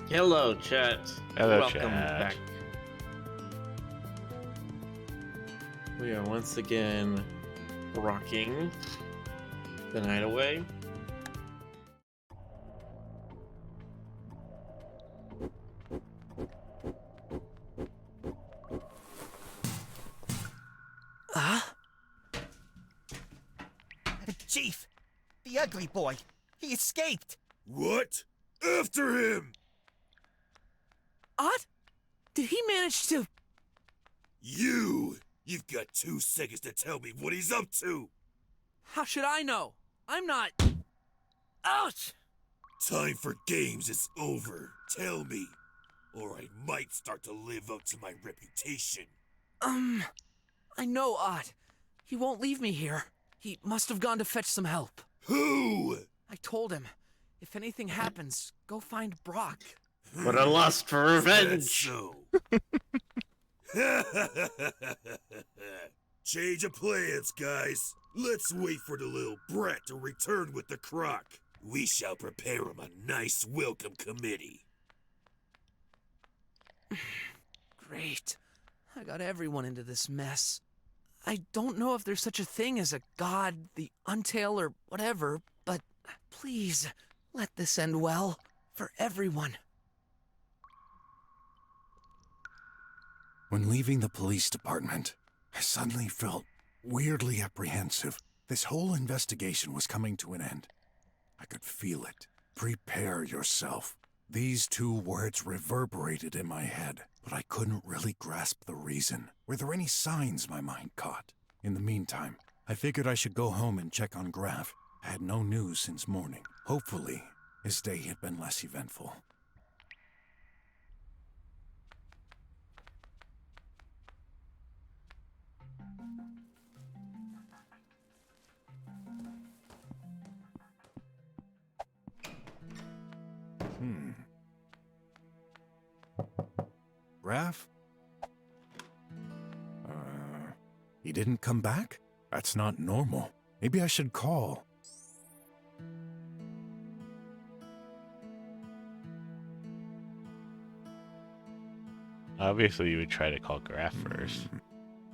Hello, chat. Hello, Welcome chat. back. We are once again rocking the night away. Chief, the ugly boy, he escaped. What? After him! What? Did he manage to... You've got 2 seconds to tell me what he's up to! How should I know? I'm not... Ouch! Time for games is over. Tell me, or I might start to live up to my reputation. I know Odd. He won't leave me here. He must have gone to fetch some help. Who? I told him, if anything happens, go find Brok. What a lust for revenge! That's so. Change of plans, guys. Let's wait for the little brat to return with the crock. We shall prepare him a nice welcome committee. Great. I got everyone into this mess. I don't know if there's such a thing as a god, the Untail, or whatever, but please, let this end well. For everyone. When leaving the police department, I suddenly felt weirdly apprehensive. This whole investigation was coming to an end. I could feel it. Prepare yourself. These 2 words reverberated in my head, but I couldn't really grasp the reason. Were there any signs my mind caught? In the meantime, I figured I should go home and check on Graf. I had no news since morning. Hopefully, his day had been less eventful. Graf? He didn't come back? That's not normal. Maybe I should call. Obviously, you would try to call Graf first.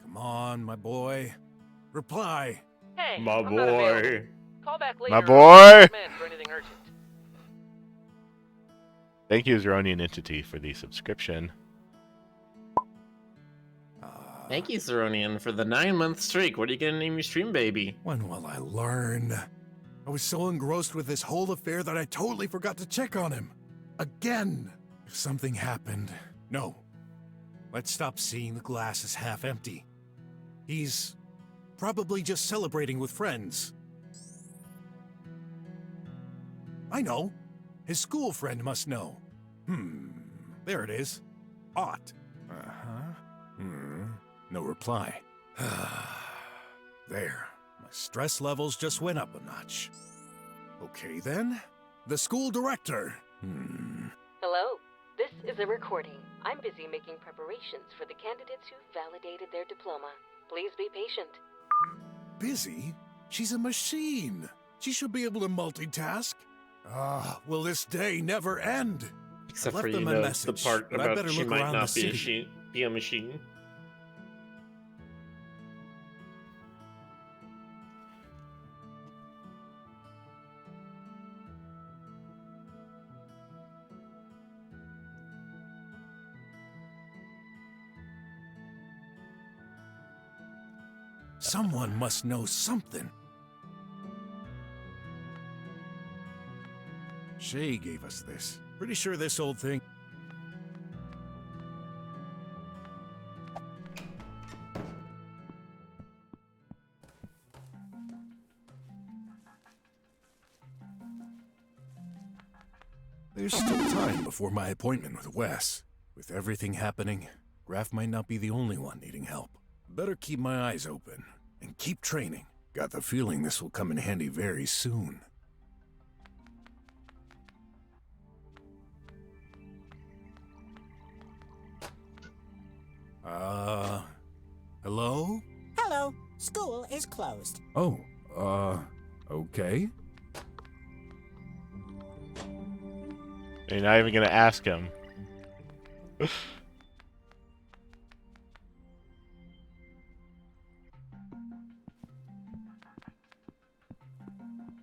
Come on, my boy. Reply. Hey, My I'm not available. boy. Call back later. My boy! For anything urgent. Thank you, Zeronian Entity, for the subscription. Thank you, Zeronian, for the 9-month streak. What are you gonna name your stream baby? When will I learn? I was so engrossed with this whole affair that I totally forgot to check on him. Again. If something happened... No. Let's stop seeing the glass as half empty. He's probably just celebrating with friends. I know. His school friend must know. There it is. Ought. No reply. There. My stress levels just went up a notch. Okay then. The school director. Hello. This is a recording. I'm busy making preparations for the candidates who validated their diploma. Please be patient. Busy? She's a machine. She should be able to multitask. Will this day never end? Except left for, them a the message, part but I about better she look might around not the be city. a machine. Someone must know something. Shay gave us this. Pretty sure this old thing... There's still time before my appointment with Wes. With everything happening, Graf might not be the only one needing help. Better keep my eyes open and keep training. Got the feeling this will come in handy very soon. Hello? Hello. School is closed. Oh, okay. You're not even gonna ask him.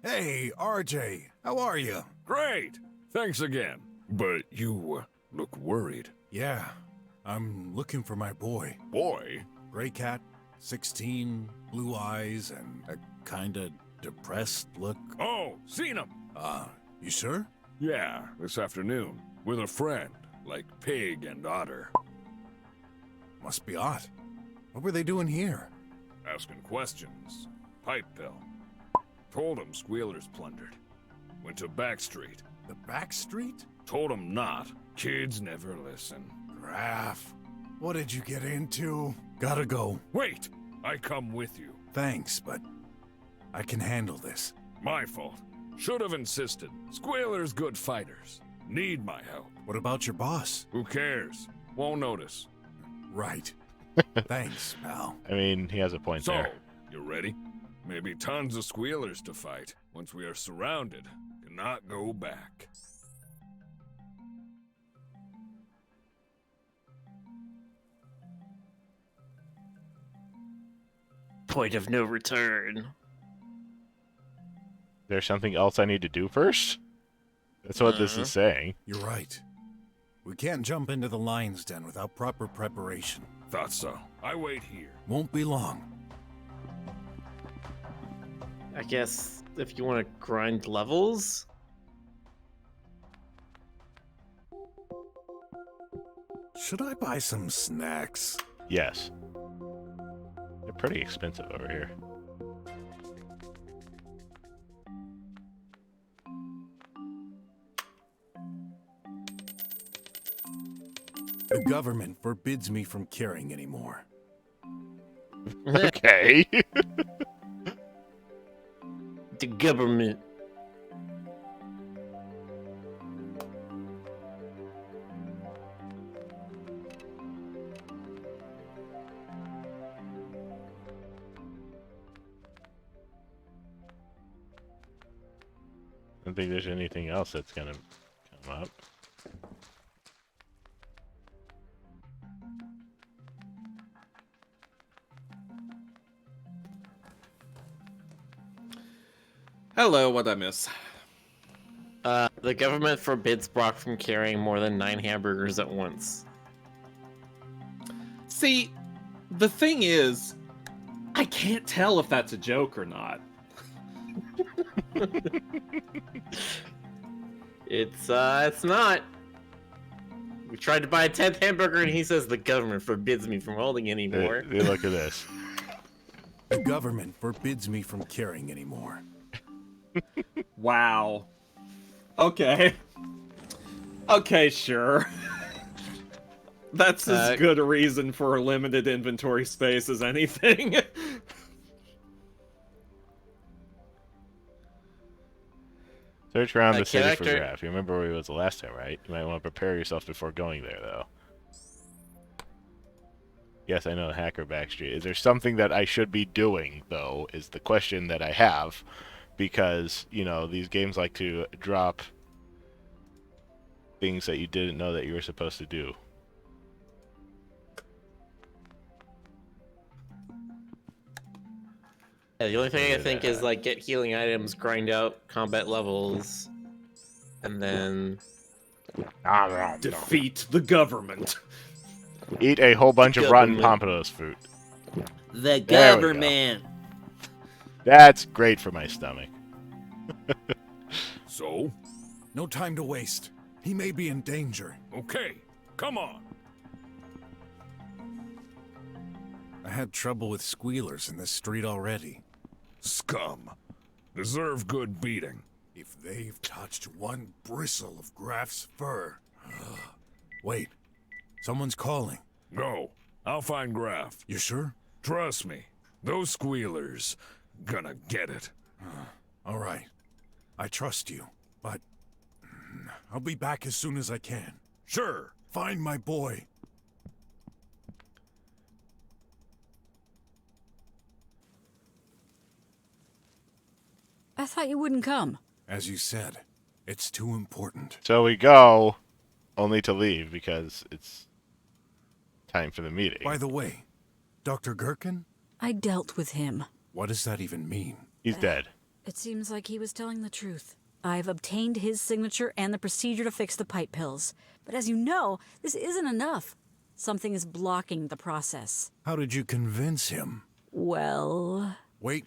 Hey, RJ, how are you? Great! Thanks again. But you look worried. Yeah, I'm looking for my boy. Boy? Gray cat, 16, blue eyes, and a kinda depressed look. Oh, seen him! You sure? Yeah, this afternoon. With a friend, like Pig and Otter. Must be odd. What were they doing here? Asking questions. Pipe pill. Told him Squealer's plundered. Went to Back Street. The back street? Told him not. Kids never listen. Graf, what did you get into? Gotta go. Wait! I come with you. Thanks, but I can handle this. My fault. Should have insisted. Squealer's good fighters. Need my help. What about your boss? Who cares? Won't notice. Right. Thanks, pal. I mean, he has a point So, there. you ready? Maybe tons of Squealers to fight. Once we are surrounded, cannot go back. Point of no return. There's something else I need to do first? That's what this is saying. You're right. We can't jump into the lion's den without proper preparation. Thought so. I wait here. Won't be long. I guess if you want to grind levels. Should I buy some snacks? Yes. They're pretty expensive over here. The government forbids me from caring anymore. Okay. The government. I don't think there's anything else that's gonna come up. Hello, what'd I miss? The government forbids Brok from carrying more than 9 hamburgers at once. See, the thing is, I can't tell if that's a joke or not. It's not. We tried to buy a 10th hamburger and he says the government forbids me from holding anymore. Hey, look at this. The government forbids me from caring anymore. Wow. Okay. Okay, sure. That's as good a reason for a limited inventory space as anything. Search around the city for character- Graf. You remember where he was the last time, right? You might want to prepare yourself before going there, though. Yes, I know, Hacker Backstreet. Is there something that I should be doing, though, is the question that I have. Because, you know, these games like to drop things that you didn't know that you were supposed to do. Yeah, the only thing I think is Yeah. like get healing items, grind out combat levels, and then Defeat the government. Eat a whole bunch of rotten Government. Pompanos fruit. The There we go. government. That's great for my stomach. So? No time to waste. He may be in danger. Okay, come on. I had trouble with squealers in this street already. Scum. Deserve good beating. If they've touched one bristle of Graf's fur... Wait. Someone's calling. Go. I'll find Graf. You sure? Trust me. Those squealers gonna get it. All right. I trust you, but... I'll be back as soon as I can. Sure. Find my boy. I thought you wouldn't come. As you said, It's too important. So we go, only to leave because it's time for the meeting. By the way, Dr. Gherkin? I dealt with him. What does that even mean? He's dead. It seems like he was telling the truth. I've obtained his signature and the procedure to fix the pipe pills. But as you know, this isn't enough. Something is blocking the process. How did you convince him? Well... Wait.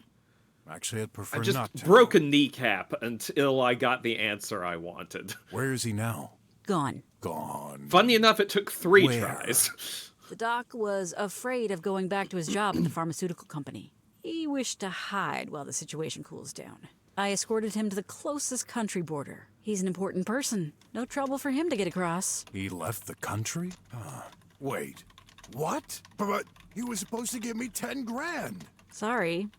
Actually, I'd prefer I just not to. broke a kneecap until I got the answer I wanted. Where is he now? Gone. Gone. Funny enough, it took 3 Where? tries. The doc was afraid of going back to his job at the pharmaceutical company. He wished to hide while the situation cools down. I escorted him to the closest country border. He's an important person. No trouble for him to get across. He left the country? Wait. What? But he was supposed to give me 10 grand. Sorry.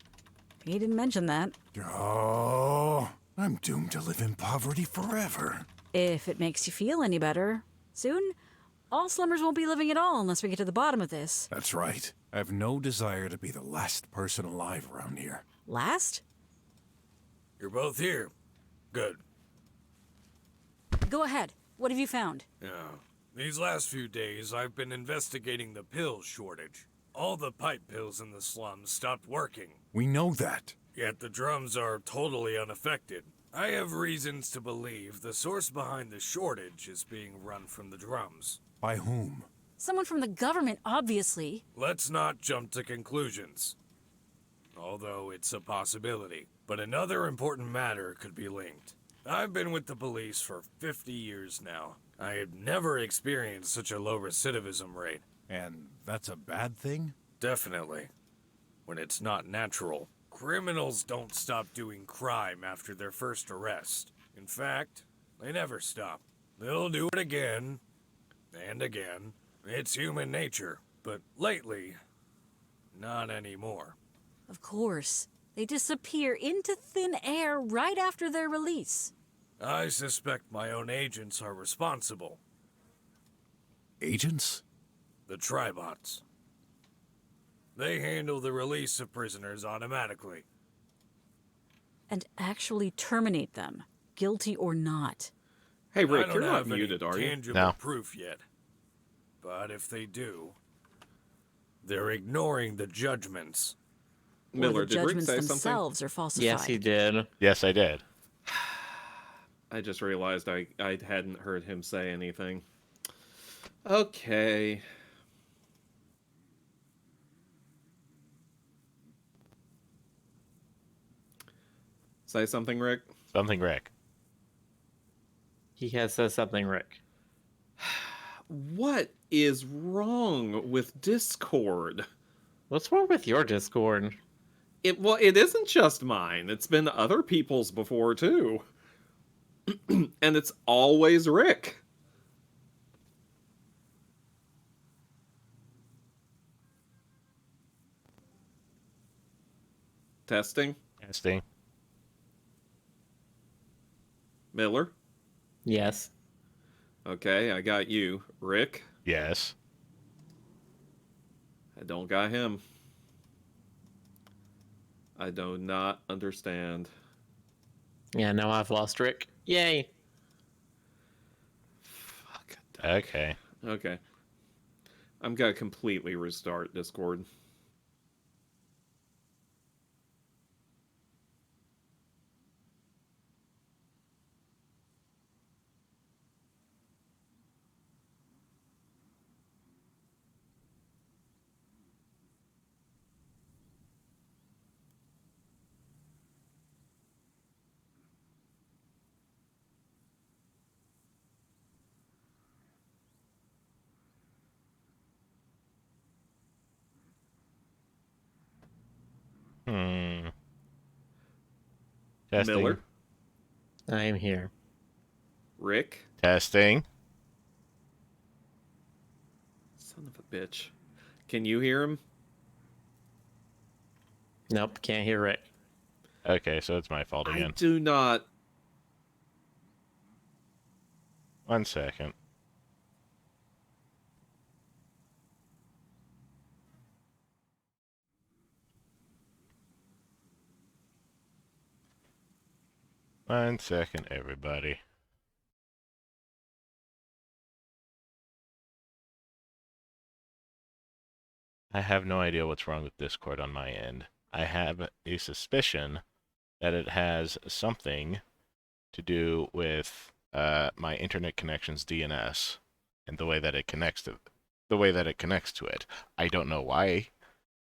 He didn't mention that. Oh, I'm doomed to live in poverty forever. If it makes you feel any better. Soon, all slummers won't be living at all unless we get to the bottom of this. That's right. I have no desire to be the last person alive around here. Last? You're both here. Good. Go ahead. What have you found? Yeah. These last few days, I've been investigating the pill shortage. All the pipe pills in the slums stopped working. We know that. Yet the drums are totally unaffected. I have reasons to believe the source behind the shortage is being run from the drums. By whom? Someone from the government, obviously. Let's not jump to conclusions. Although it's a possibility. But another important matter could be linked. I've been with the police for 50 years now. I have never experienced such a low recidivism rate. And that's a bad thing? Definitely. When it's not natural. Criminals don't stop doing crime after their first arrest. In fact, they never stop. They'll do it again and again. It's human nature. But lately, not anymore. Of course. They disappear into thin air right after their release. I suspect my own agents are responsible. Agents? The Tribots. They handle the release of prisoners automatically. And actually terminate them, guilty or not. Hey, Rick, I you're don't not have any muted, are you? tangible No. proof yet. But if they do, they're ignoring the judgments. Miller, or the did Rick judgments say something? themselves are falsified. Yes, he did. Yes, I did. I just realized I hadn't heard him say anything. Okay. Say something, Rick. Something, Rick. He has said something, Rick. What is wrong with Discord? What's wrong with your Discord? Well, it isn't just mine. It's been other people's before too. And it's always Rick. Testing. Testing. Miller. Yes. Okay, I got you. Rick. Yes. I don't got him. I do not understand. Yeah, now I've lost Rick. Yay. Fuck. Okay. Okay. I'm gonna completely restart Discord. Testing. Miller. I am here. Rick. Testing. Son of a bitch. Can you hear him? Nope, can't hear Rick. Okay, so it's my fault I again. do not. 1 second. One second, everybody. I have no idea what's wrong with Discord on my end. I have a suspicion that it has something to do with my internet connection's DNS and the way that it connects to it. I don't know why.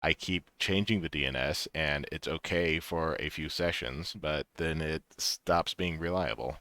I keep changing the DNS, and it's okay for a few sessions, but then it stops being reliable.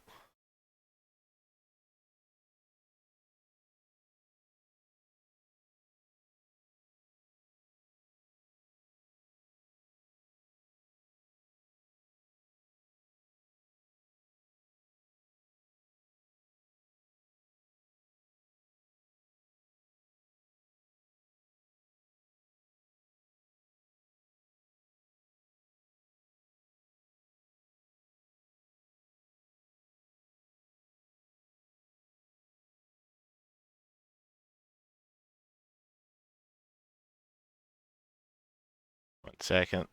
One second.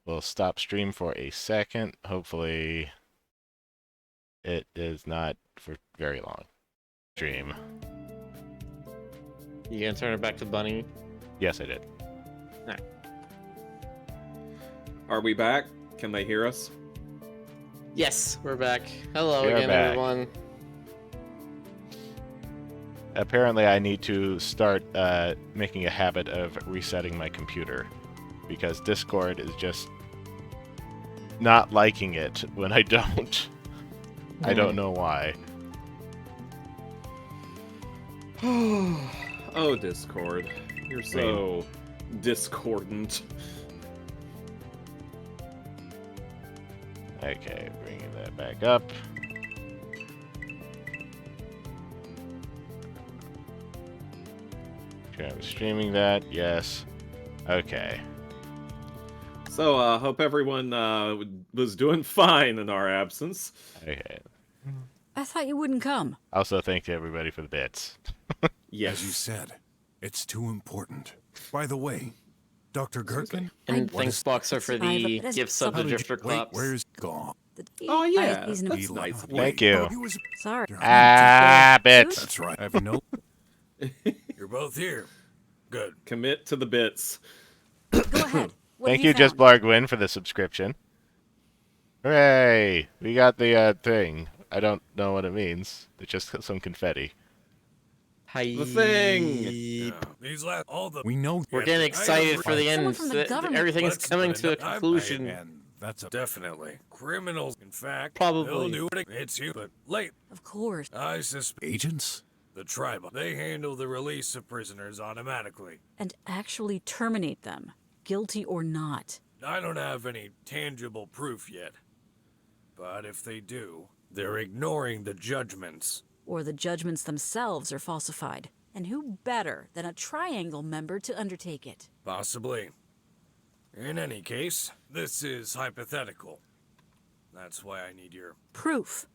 We'll stop stream for a second. Hopefully it is not for very long. Stream. You gonna turn it back to Bunny? Yes, I did. Alright. Are we back? Can they hear us? Yes, we're back. Hello We are again, back. everyone. Apparently I need to start making a habit of resetting my computer, because Discord is just not liking it when I don't. I don't know why. Oh, Discord. You're so discordant. Okay, bringing that back up. Okay, I'm streaming that. Yes. Okay. So, hope everyone was doing fine in our absence. Okay. I thought you wouldn't come. Also, thank you everybody for the bits. As you said, it's too important. By the way, Dr. Gherkin? And what thanks, is- Boxer, for the gifts of the Drifter Wait, Claps. where's gone? Oh, yeah. He's an That's nice. Thank you. He was... Sorry. Bits. That's right. I have no... You're both here. Good. Commit to the bits. Go ahead. What Thank have you, Just found? Blargwin, for the subscription. Hooray! We got the thing. I don't know what it means. It's just some confetti. Hi. The thing! Yeah, these last all the We know... We're getting excited for the Someone end. from the government. Everything is Let's coming put to a it up. conclusion. And that's a... definitely criminals. In fact, Probably. they'll do it. It's you, but late. Of course. I suspect Agents? the tribal. They handle the release of prisoners automatically. And actually terminate them, guilty or not. I don't have any tangible proof yet, but if they do, they're ignoring the judgments. Or the judgments themselves are falsified. And who better than a Triangle member to undertake it? Possibly. In any case, this is hypothetical. That's why I need your... Proof.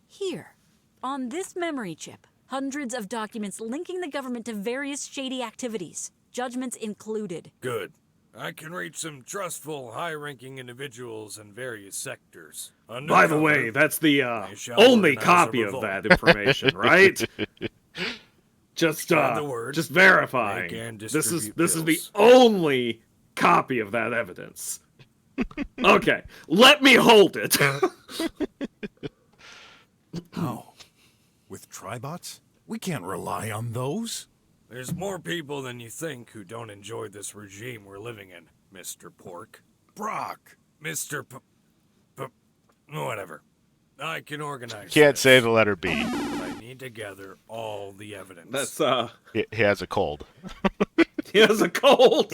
Here, on this memory chip, hundreds of documents linking the government to various shady activities, judgments included. Good. I can reach some trustful, high-ranking individuals in various sectors. By the way, that's the They shall only organize a copy of revolt. that information, right? Just Spread the word. just verifying. Make and This is distribute the bills. only copy of that evidence. Okay, let me hold it. How? With tribots? We can't rely on those. There's more people than you think who don't enjoy this regime we're living in, Mr. Pork. Brock! Mr. Whatever. I can organize Can't this, say the letter B. but I need to gather all the evidence. That's He has a cold. he has a cold.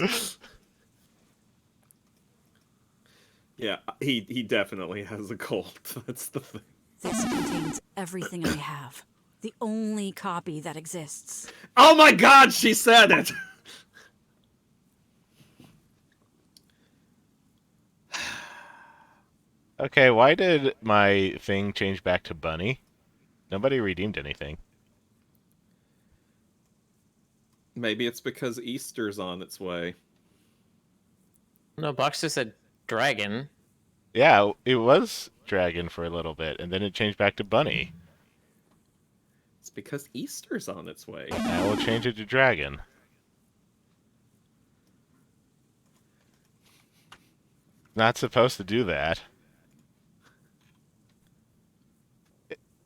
Yeah, he definitely has a cold. That's the thing. This contains everything I have. The only copy that exists. Oh my God, she said it. Okay, why did my thing change back to Bunny? Nobody redeemed anything. Maybe it's because Easter's on its way. No, Boxer said dragon. Yeah, it was Dragon for a little bit, and then it changed back to Bunny. It's because Easter's on its way. I will change it to Dragon. Not supposed to do that.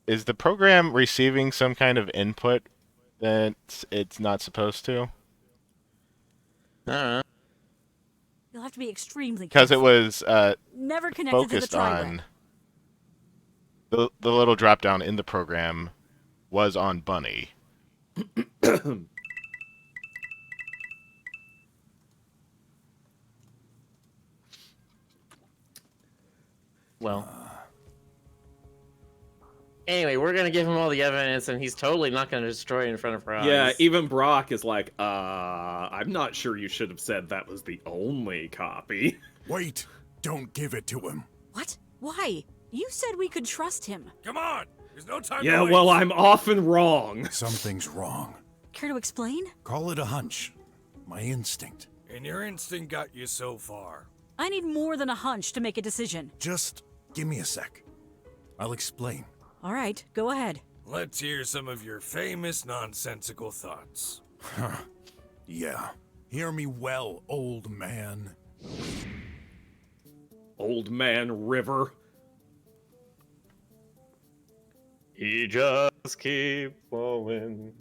Is the program receiving some kind of input that it's not supposed to? I don't know. You'll have to be extremely Because it careful. was Never connected to the focused tri-web. on the little drop down in the program was on Bunny. Well. Anyway, we're gonna give him all the evidence, and he's totally not gonna destroy it in front of our eyes. Yeah, even Brok is like, I'm not sure you should have said that was the only copy. Wait! Don't give it to him. What? Why? You said we could trust him. Come on! There's no time Yeah, to waste. well, I'm often wrong. Something's wrong. Care to explain? Call it a hunch. My instinct. And your instinct got you so far. I need more than a hunch to make a decision. Just give me a sec. I'll explain. All right, go ahead. Let's hear some of your famous nonsensical thoughts. Yeah. Hear me well, old man. Old man River. He just keep falling.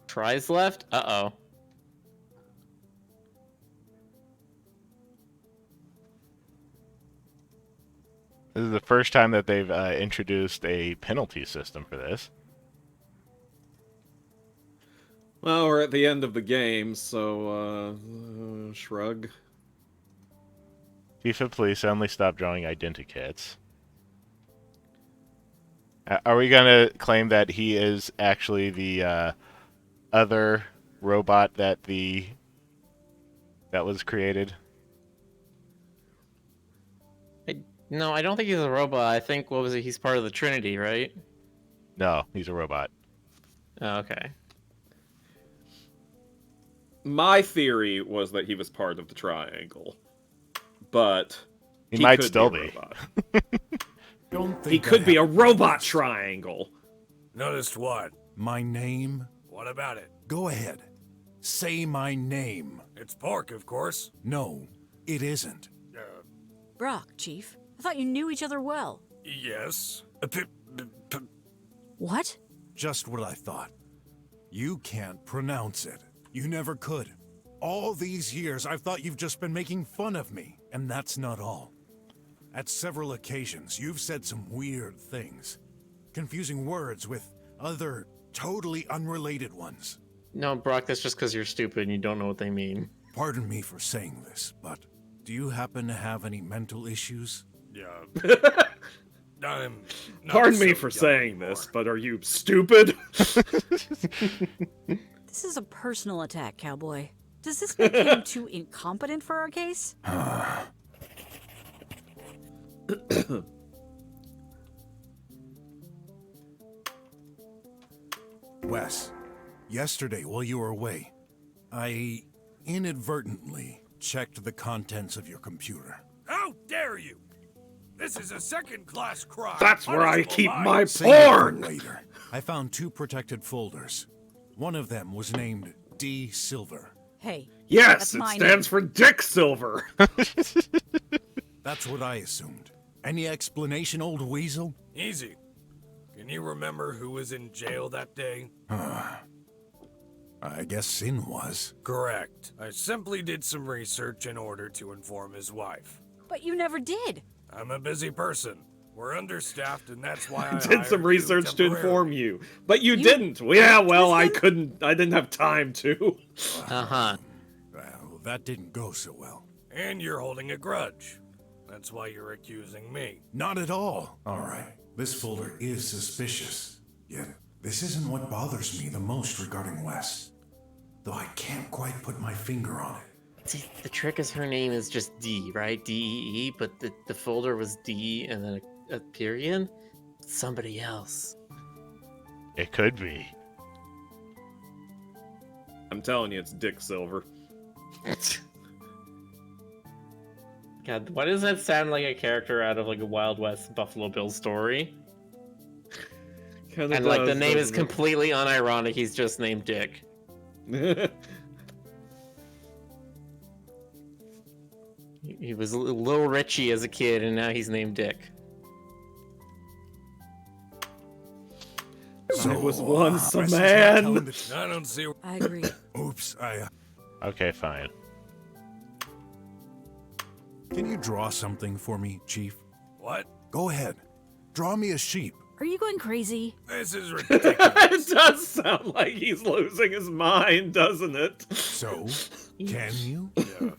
Tries left? Uh-oh. This is the first time that they've introduced a penalty system for this. Well, we're at the end of the game, so, shrug. Chief of Police suddenly stopped drawing identikits. Are we gonna claim that he is actually the other robot that was created? No, I don't think he's a robot. I think, what was it? He's part of the Trinity, right? No, he's a robot. Oh, okay. My theory was that he was part of the Triangle, but He might could still be. A be. robot. Don't think He could I be a have robot noticed. triangle. Noticed what? My name? What about it? Go ahead. Say my name. It's pork, of course. No, it isn't. Brok, Chief. I thought you knew each other well. Yes. What? Just what I thought. You can't pronounce it. You never could. All these years, I've thought you've just been making fun of me, and that's not all. At several occasions, you've said some weird things, confusing words with other totally unrelated ones. No, Brock, that's just because you're stupid and you don't know what they mean. Pardon me for saying this, but do you happen to have any mental issues? Yeah. I'm not Pardon me so for young saying anymore. this, but are you stupid? This is a personal attack, cowboy. Does this make him too incompetent for our case? Wes, yesterday while you were away, I inadvertently checked the contents of your computer. How dare you! This is a second-class crime. That's where I punishable keep by- my Save it for porn! later. I found 2 protected folders. One of them was named D. Silver. Hey, Yes, That's it my stands for Dick Silver. That's what I assumed. Any explanation, old weasel? Easy. Can you remember who was in jail that day? I guess Sin was. Correct. I simply did some research in order to inform his wife. but you never did. I'm a busy person. We're understaffed, and that's why I Did some hired you research to temporarily. inform you, but you didn't. Well, yeah, well, I didn't have time to. Uh-huh. Well, that didn't go so well. And you're holding a grudge. That's why you're accusing me. Not at all. All right. This folder is suspicious. Yet, this isn't what bothers me the most regarding Wes. Though I can't quite put my finger on it. See, the trick is her name is just D, right? D-E-E, but the folder was D and then a period? Somebody else. It could be. I'm telling you, it's Dick Silver. God, why does that sound like a character out of like a Wild West Buffalo Bill story? And like the name is completely unironic. He's just named Dick. He was a little Richie as a kid, and now he's named Dick. So I was once a man. I don't see. I agree. Oops, Okay, fine. Can you draw something for me, Chief? What? Go ahead. Draw me a sheep. Are you going crazy? This is ridiculous. It does sound like he's losing his mind, doesn't it? So, can you? Yeah.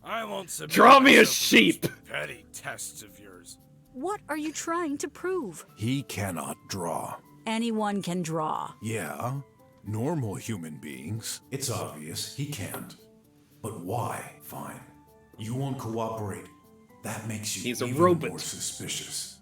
I won't submit Draw me a myself to sheep! those petty tests of yours. What are you trying to prove? He cannot draw. Anyone can draw. Yeah, normal human beings. It's obvious he can't. But why? Fine. You won't cooperate. That makes you He's a even robot. more suspicious.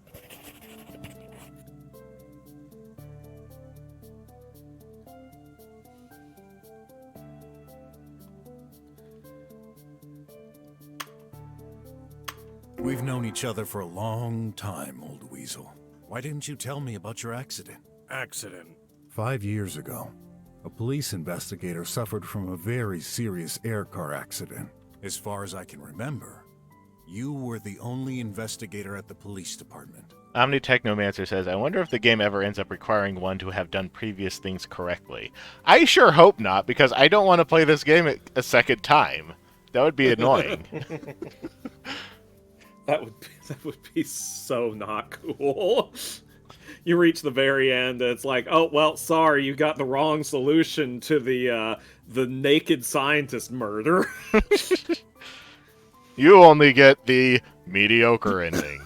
We've known each other for a long time, old weasel. Why didn't you tell me about your accident? Accident. 5 years ago, a police investigator suffered from a very serious air car accident. As far as I can remember, you were the only investigator at the police department. Omni Technomancer says, I wonder if the game ever ends up requiring one to have done previous things correctly. I sure hope not, because I don't want to play this game a second time. That would be annoying. That would be so not cool. You reach the very end, and it's like, oh well, sorry, you got the wrong solution to the naked scientist murder. You only get the mediocre ending.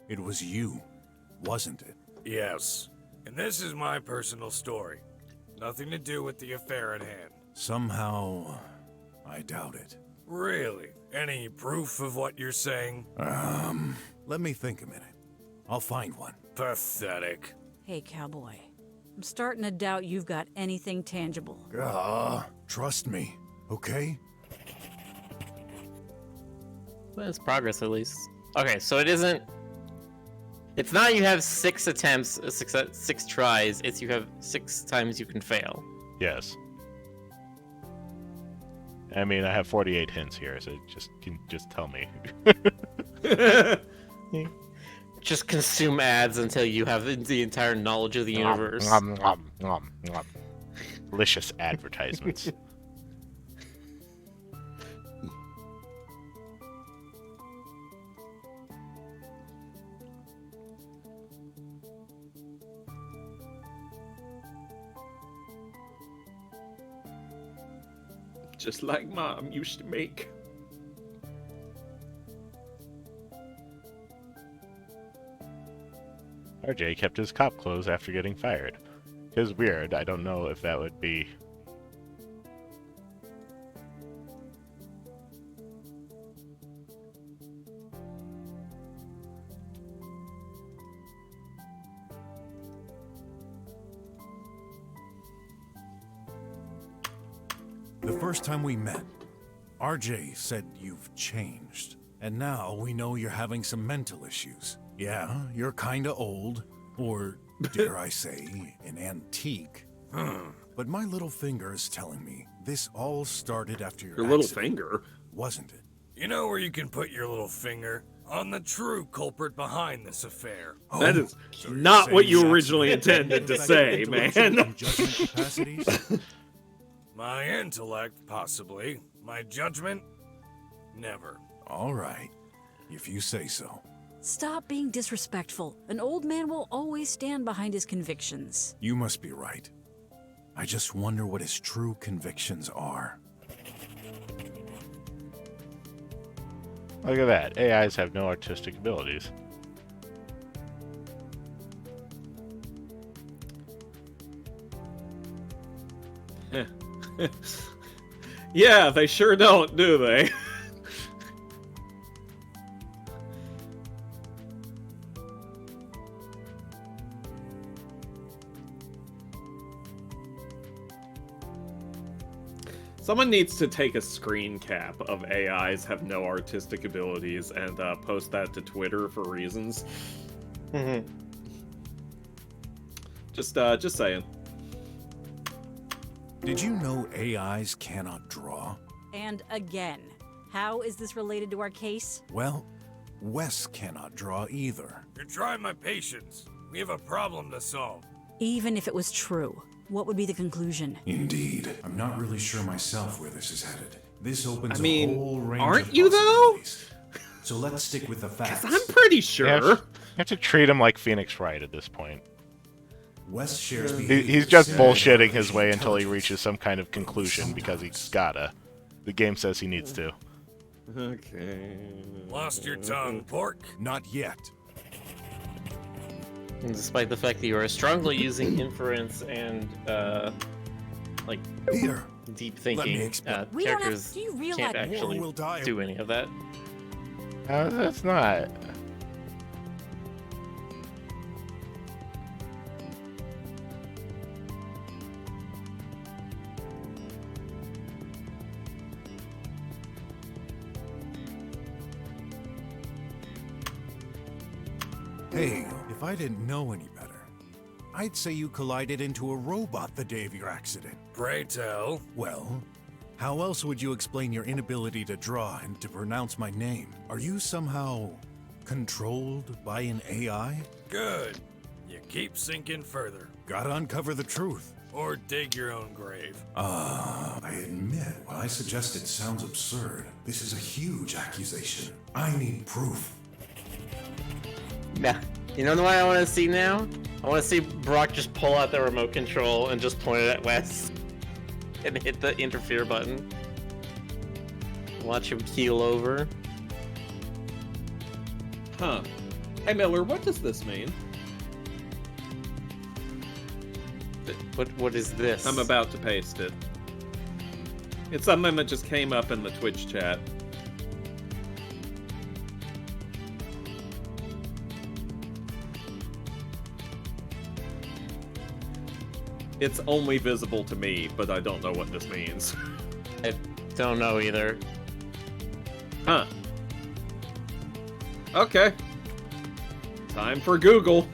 It was you, wasn't it? Yes. And this is my personal story. Nothing to do with the affair at hand. Somehow, I doubt it. Really? Any proof of what you're saying? Let me think a minute. I'll find one. Pathetic. Hey, cowboy. I'm starting to doubt you've got anything tangible. Trust me, okay? Well, it's progress at least. Okay, so it isn't. It's not you have 6 attempts, 6 tries. It's you have 6 times you can fail. Yes. I mean, I have 48 hints here, so just tell me. Just consume ads until you have the entire knowledge of the universe. Delicious advertisements. Just like Mom used to make. RJ kept his cop clothes after getting fired. It's weird. I don't know if that would be... The first time we met, RJ said you've changed. And now we know you're having some mental issues. Yeah, you're kinda old, or dare I say, an antique. But my little finger is telling me this all started after your little accident, finger? wasn't it? You know where you can put your little finger? On the true culprit behind this affair. That is So you're not what saying you the originally accident intended to affected say, man. intellectual and judgment capacities? My intellect, possibly. My judgment? Never. All right, if you say so. Stop being disrespectful. An old man will always stand behind his convictions. You must be right. I just wonder what his true convictions are. Look at that. AIs have no artistic abilities. Yeah, they sure don't, do they? Someone needs to take a screen cap of AIs have no artistic abilities and post that to Twitter for reasons. Just saying. Did you know AIs cannot draw? And again, how is this related to our case? Well, Wes cannot draw either. You're trying my patience. We have a problem to solve. Even if it was true, what would be the conclusion? Indeed. I'm not really sure myself where this is headed. This opens I mean, a whole range aren't of you, though? possibilities. So let's stick with the facts. 'Cause I'm pretty sure. You have to treat him like Phoenix Wright at this point. Wes shares He's just bullshitting his way until he reaches some kind of conclusion because he's gotta. The game says he needs to. Okay. Lost your tongue, pork? Not yet. And despite the fact that you are strongly using inference and, like, Here. deep Let me thinking, explain. We don't have- characters do you realize can't war actually will die? do any of that. That's not. Hey, if I didn't know any better, I'd say you collided into a robot the day of your accident. Pray tell. Well, how else would you explain your inability to draw and to pronounce my name? Are you somehow controlled by an AI? Good. You keep sinking further. Gotta uncover the truth. Or dig your own grave. I admit, while I suggest it sounds absurd, this is a huge accusation. I need proof. Nah, you know what I want to see now? I want to see Brok just pull out the remote control and just point it at Wes and hit the interfere button. Watch him keel over. Huh. Hey Miller, what does this mean? What is this? I'm about to paste it. It's something that just came up in the Twitch chat. It's only visible to me, but I don't know what this means. I don't know either. Huh. Okay. Time for Google.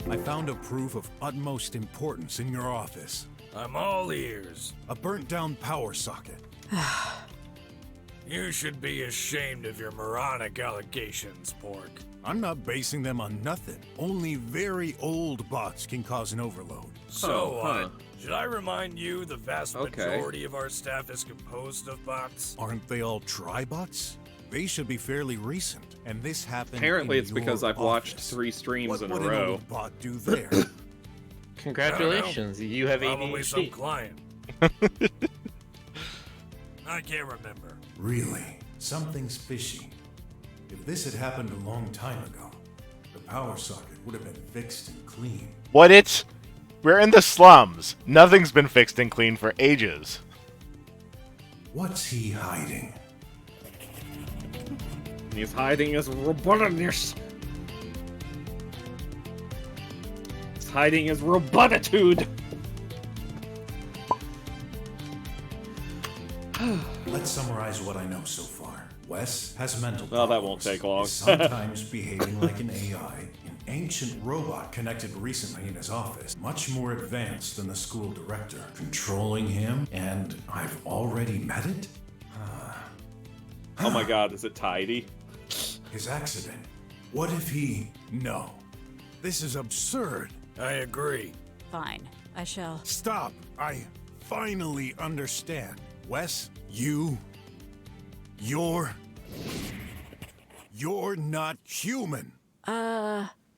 I found a proof of utmost importance in your office. I'm all ears. A burnt-down power socket. You should be ashamed of your moronic allegations, pork. I'm not basing them on nothing. Only very old bots can cause an overload. So huh. what? Should I remind you the vast Okay. majority of our staff is composed of bots? Aren't they all tribots? They should be fairly recent, and this happened. Apparently in it's because your I've watched office. 3 streams What in a would an row. old bot do there? Congratulations, you have Probably some ADHD. client. I can't remember. Really, something's fishy. If this had happened a long time ago, the power socket would have been fixed and clean. We're in the slums. Nothing's been fixed and clean for ages. What's he hiding? He's hiding his robotness. He's hiding his robotitude. Let's summarize what I know so far. Wes has mental Well, that problems, won't take long. is sometimes behaving like an AI. An ancient robot connected recently in his office, much more advanced than the school director. Controlling him, and I've already met it? Oh my god, is it tidy? His accident. What if he... No. This is absurd. I agree. Fine, I shall. Stop. I finally understand. Wes, you're not human.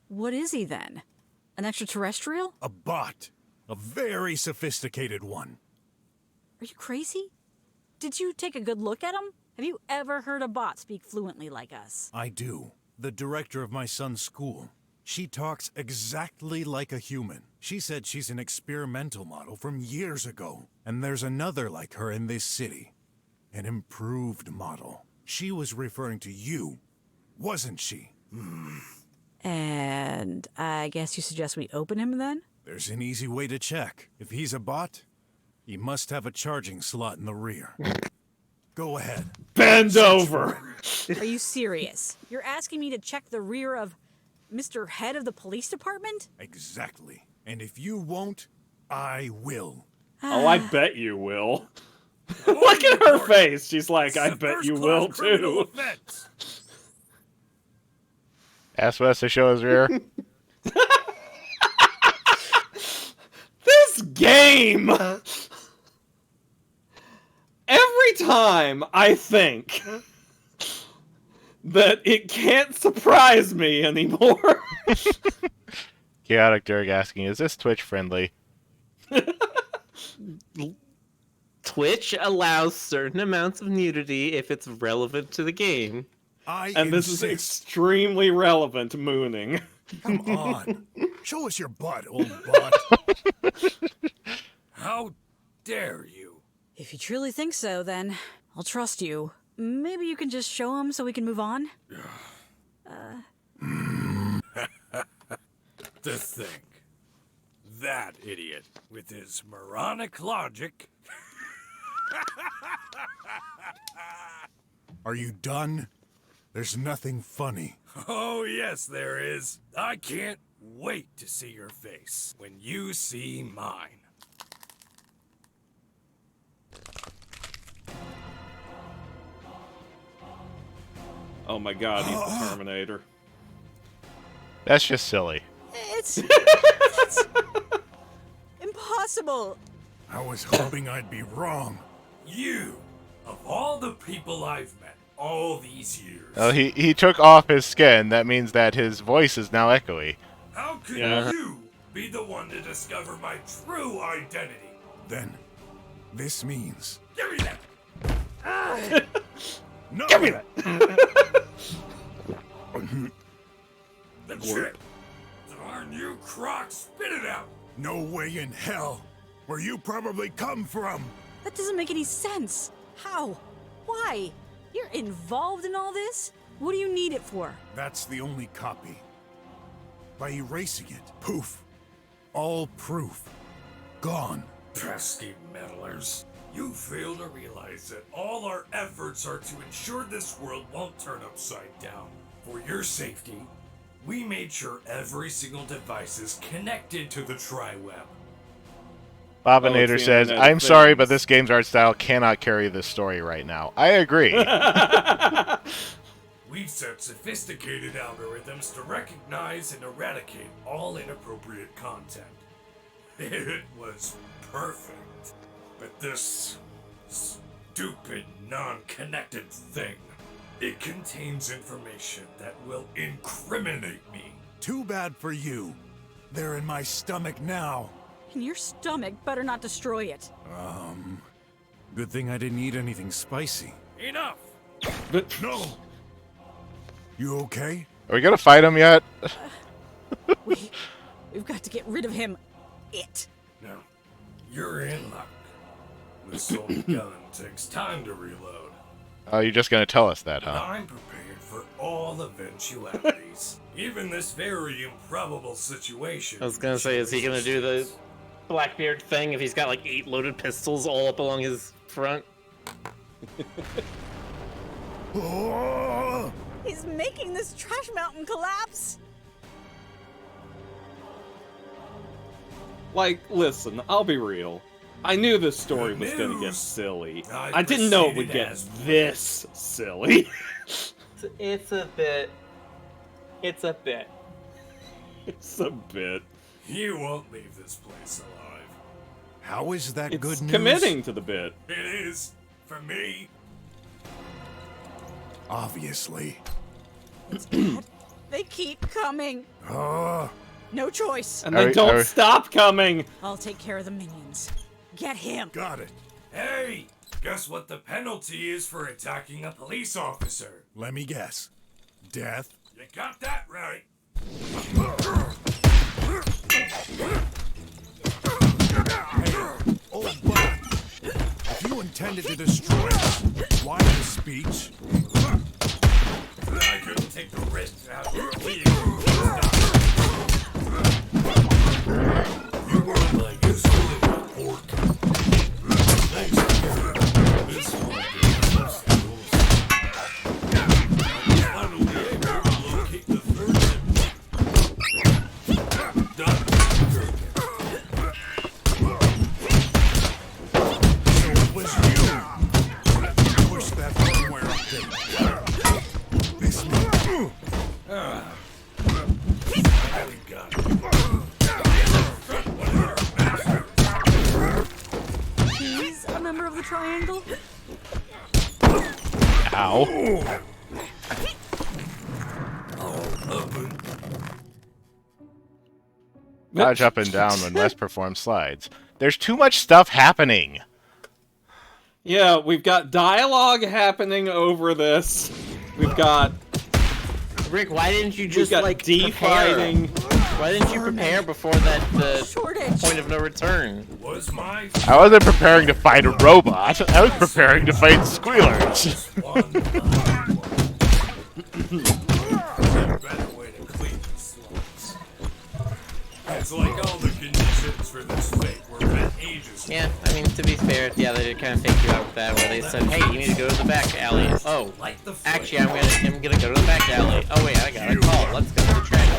What is he then? An extraterrestrial? A bot. A very sophisticated one. Are you crazy? Did you take a good look at him? Have you ever heard a bot speak fluently like us? I do. The director of my son's school. She talks exactly like a human. She said she's an experimental model from years ago. And there's another like her in this city. An improved model. She was referring to you, wasn't she? And I guess you suggest we open him then? There's an easy way to check. If he's a bot, he must have a charging slot in the rear. Go ahead. Bend over. Are you serious? You're asking me to check the rear of Mr. Head of the Police Department? Exactly. And if you won't, I will. Oh, I bet you will. Look at her face. She's like, I bet you will too. Ask Wes to show his rear. This game! Every time I think that it can't surprise me anymore. Chaotic Dirk asking, is this Twitch friendly? Twitch allows certain amounts of nudity if it's relevant to the game. And this is extremely relevant to mooning. Come on. Show us your butt, old bot. How dare you? If you truly think so, then I'll trust you. Maybe you can just show him so we can move on? To think. That idiot, with his moronic logic. Are you done? There's nothing funny. Oh, yes, there is. I can't wait to see your face when you see mine. Oh my god, he's the Terminator. That's just silly. It's impossible. I was hoping I'd be wrong. You, of all the people I've met all these years. Oh, he took off his skin. That means that his voice is now echoey. How could you be the one to discover my true identity? Then, this means... Give me that! No! Give me that! The chip! Darn you, Croc! Spit it out! No way in hell! Where you probably come from! That doesn't make any sense. How? Why? You're involved in all this? What do you need it for? That's the only copy. By erasing it, poof. All proof. Gone. Pesky meddlers. You fail to realize that all our efforts are to ensure this world won't turn upside down. For your safety, we made sure every single device is connected to the Tri-Web. Bobinator it's the says, Internet I'm of sorry, Things." but this game's art style cannot carry this story right now. I agree. We've set sophisticated algorithms to recognize and eradicate all inappropriate content. It was perfect. But this stupid, non-connected thing, it contains information that will incriminate me. Too bad for you. They're in my stomach now. In your stomach, better not destroy it. Good thing I didn't eat anything spicy. Enough! No! You okay? Are we gonna fight him yet? We've got to get rid of him. It. No, you're in luck. This old gun takes time to reload. Oh, you're just gonna tell us that, But huh? I'm prepared for all eventualities. Even this very improbable situation. I was gonna say, is he gonna do the Blackbeard thing if he's got like 8 loaded pistols all up along his front? Oh! He's making this trash mountain collapse. Like, listen, I'll be real. I knew this story was gonna get silly. I didn't know it would get this silly. It's a bit. It's a bit. It's a bit. You won't leave this place alive. How is that It's good news? committing to the bit. It is, for me. Obviously. It's bad. They keep coming. Oh, No choice. And they Are- don't are- stop coming. I'll take care of the minions. Get him. got it. Hey, guess what the penalty is for attacking a police officer? Let me guess. Death? You got that right. Old buddy, if you intended to destroy us, why the speech? I couldn't take the risk after leading you were like this little pork. Thanks for this one. Finally able to locate the third So it was you that pushed that firmware update. This means finally got it. He's a member of the Triangle? Ow. Dodge up and down when Wes performs slides. There's too much stuff happening. Yeah, we've got dialogue happening over this. We've got Rick, why didn't you just got like D-fighting. prepare? Why didn't you prepare before the Shortage. point of no return? Was my I wasn't preparing to fight a robot. I was preparing to fight squealers. one better way to clean these slugs. It's like all the conditions for this fate were met ages ago. Yeah, I mean, to be fair, yeah, they did kind of fake you out with that, where they said, hey, you need to go to the back alley. Oh, Light the flame. actually, I'm gonna go to the back alley. Oh wait, I got a call. Let's go to the trash.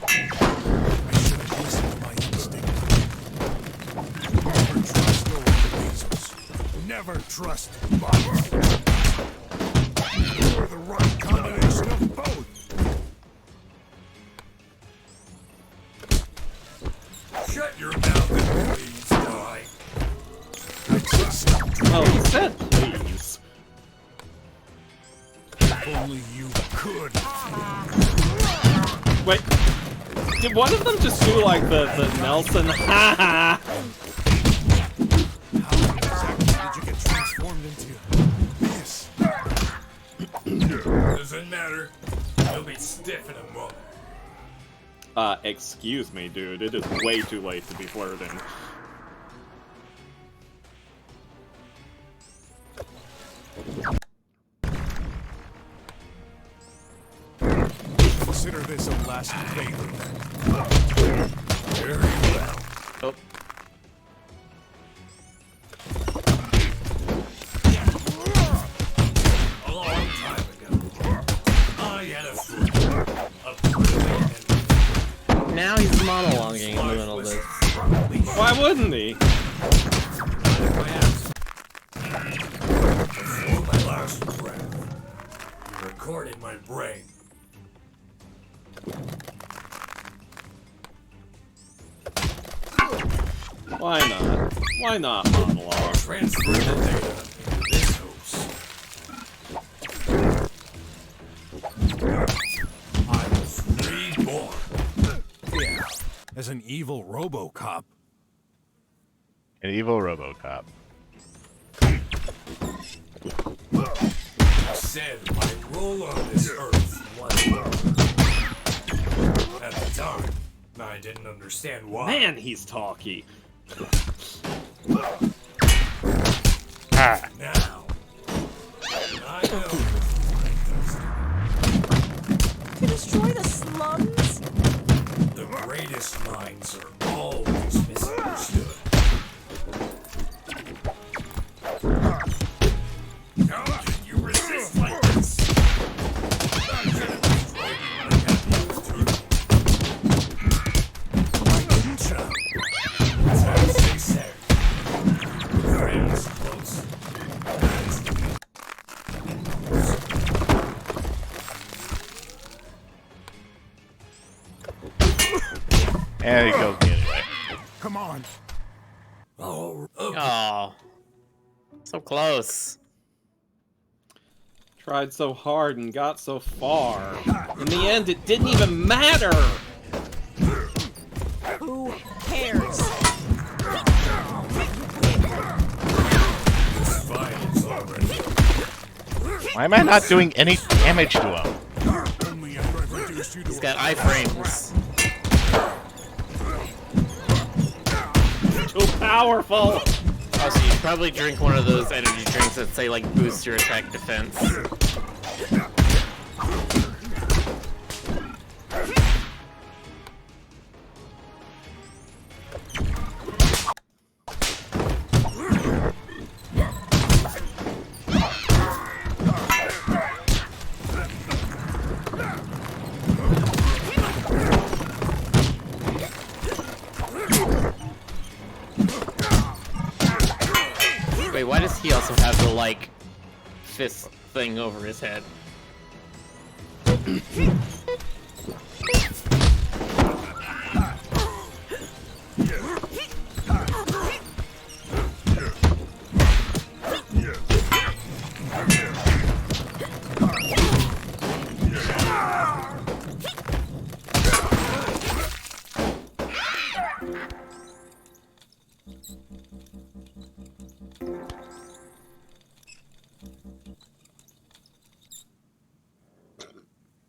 I should have listened to my instinct. Never trust old weasels. Never trust bots. You're the right combination of both. Shut your mouth and please die. Oh, he said please. If only you could. Wait, did one of them just do like the Nelson? Ha ha! How exactly did you get transformed into this? Doesn't matter. You'll be stiff in a moment. Excuse me, dude. It is way too late to be flirting. Consider this a last favor, then. Very well. Oh, A long time ago, I had a friend. A brilliant now he's monologuing in the middle of this. Why wouldn't he? Before my last breath, you recorded my brain. Why not? Why not monologue? Transfer the data into this host. I was reborn. Yeah, as an evil RoboCop. An evil RoboCop. Said my role on this earth was at the time, I didn't understand why. Man, he's talky. Ah. Now, I know. To destroy the slums? The greatest minds are always misunderstood. How can you resist like this? I should have destroyed you when I got used to it. Why didn't you? As they said, friends close. And he killed me anyway. Come on. Oh, okay. Oh, so close. Tried so hard and got so far. In the end, it didn't even matter! Who cares? This fight is already over. Why am I not doing any damage to him? Only after I've reduced you to He's got iframes. Too powerful! Also, you should probably drink one of those energy drinks that say, like, boost your attack defense. Wait, why does he also have the, like, fist thing over his head?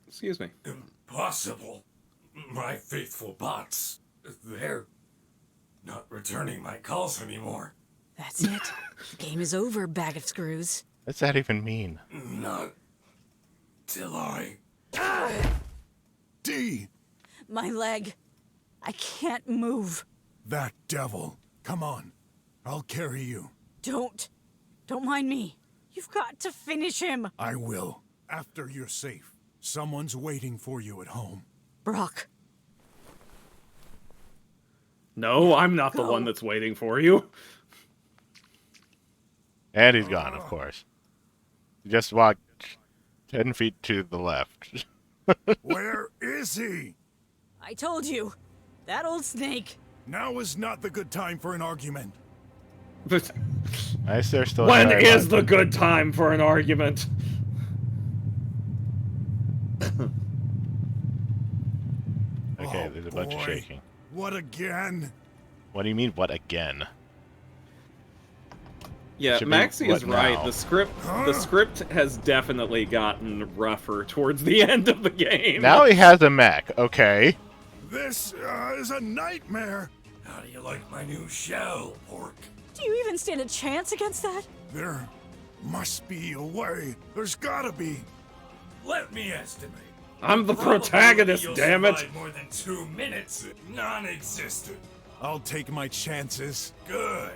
Excuse me. Impossible. My faithful bots. They're not returning my calls anymore. That's it. The game is over, bag of screws. What's that even mean? Not till I... D! My leg. I can't move. That devil. Come on. I'll carry you. Don't mind me. You've got to finish him. I will. After you're safe. Someone's waiting for you at home. Brok. No, I'm not the one that's waiting for you. And he's gone, of course. He just walked 10 feet to the left. Where is he? I told you. That old snake. Now is not the good time for an argument. But I guess they're still when there, is but- the good time for an argument? Okay, Oh, there's a bunch of boy. shaking. What again? What do you mean, what again? Yeah, Should be Maxie is what right. now? The script has definitely gotten rougher towards the end of the game. Now he has a mech, okay. This is a nightmare. How do you like my new shell, Pork? Do you even stand a chance against that? There must be a way. There's gotta be. Let me estimate. I'm the Probability protagonist, you'll damn it! survive more than 2 minutes. Non-existent. I'll take my chances. Good.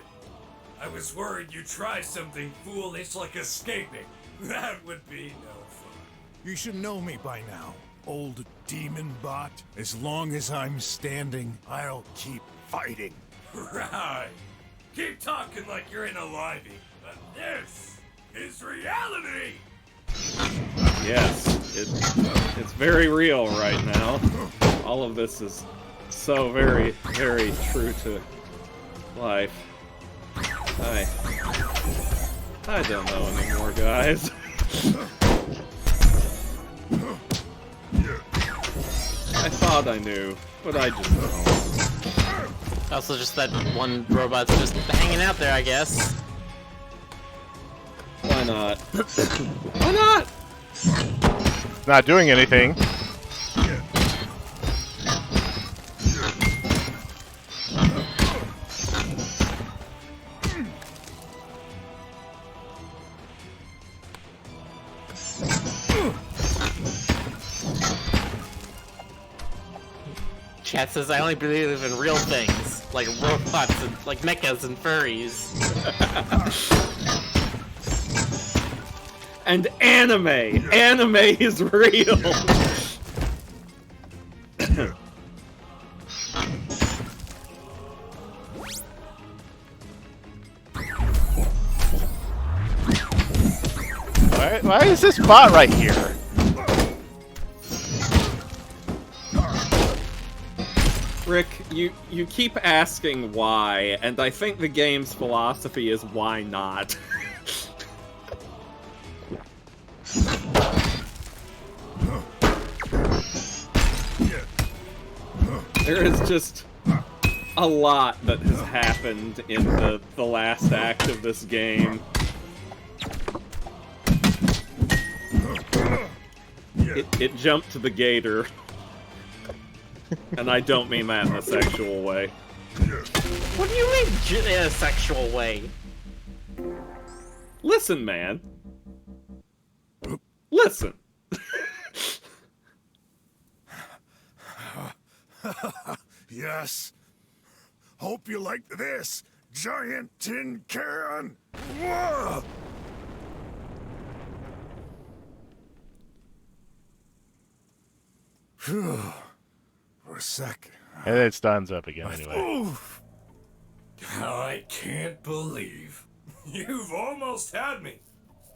I was worried you'd try something foolish like escaping. That would be no fun. You should know me by now, old demon bot. As long as I'm standing, I'll keep fighting. Right. Keep talking like you're in a livey, but this is reality. Yes, it's very real right now. All of this is so very, very true to life. I don't know anymore, guys. I thought I knew, but I just don't. Also, just that one robot's just hanging out there, I guess. Why not? Why not? It's not doing anything. Chat says I only believe in real things, like robots and like mechas and furries. And anime! Anime is real! Why is this bot right here? Rick, you keep asking why, and I think the game's philosophy is why not. There is just a lot that has happened in the last act of this game. It jumped to the gator. And I don't mean that in a sexual way. What do you mean in a sexual way? Listen, man. Listen. Yes. Hope you like this giant tin can. Whoa! Phew. For a sec. And it stands up again anyway. Oof. I can't believe you've almost had me.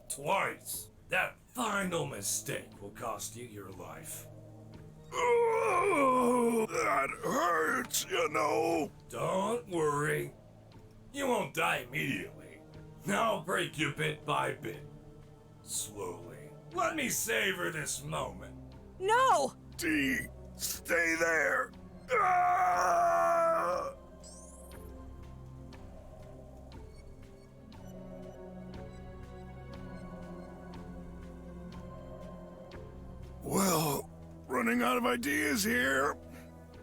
Twice. That final mistake will cost you your life. Oh, that hurts, you know. Don't worry. You won't die immediately. I'll break you bit by bit. Slowly. Let me savor this moment. No! D, stay there. Ah! Well, running out of ideas here.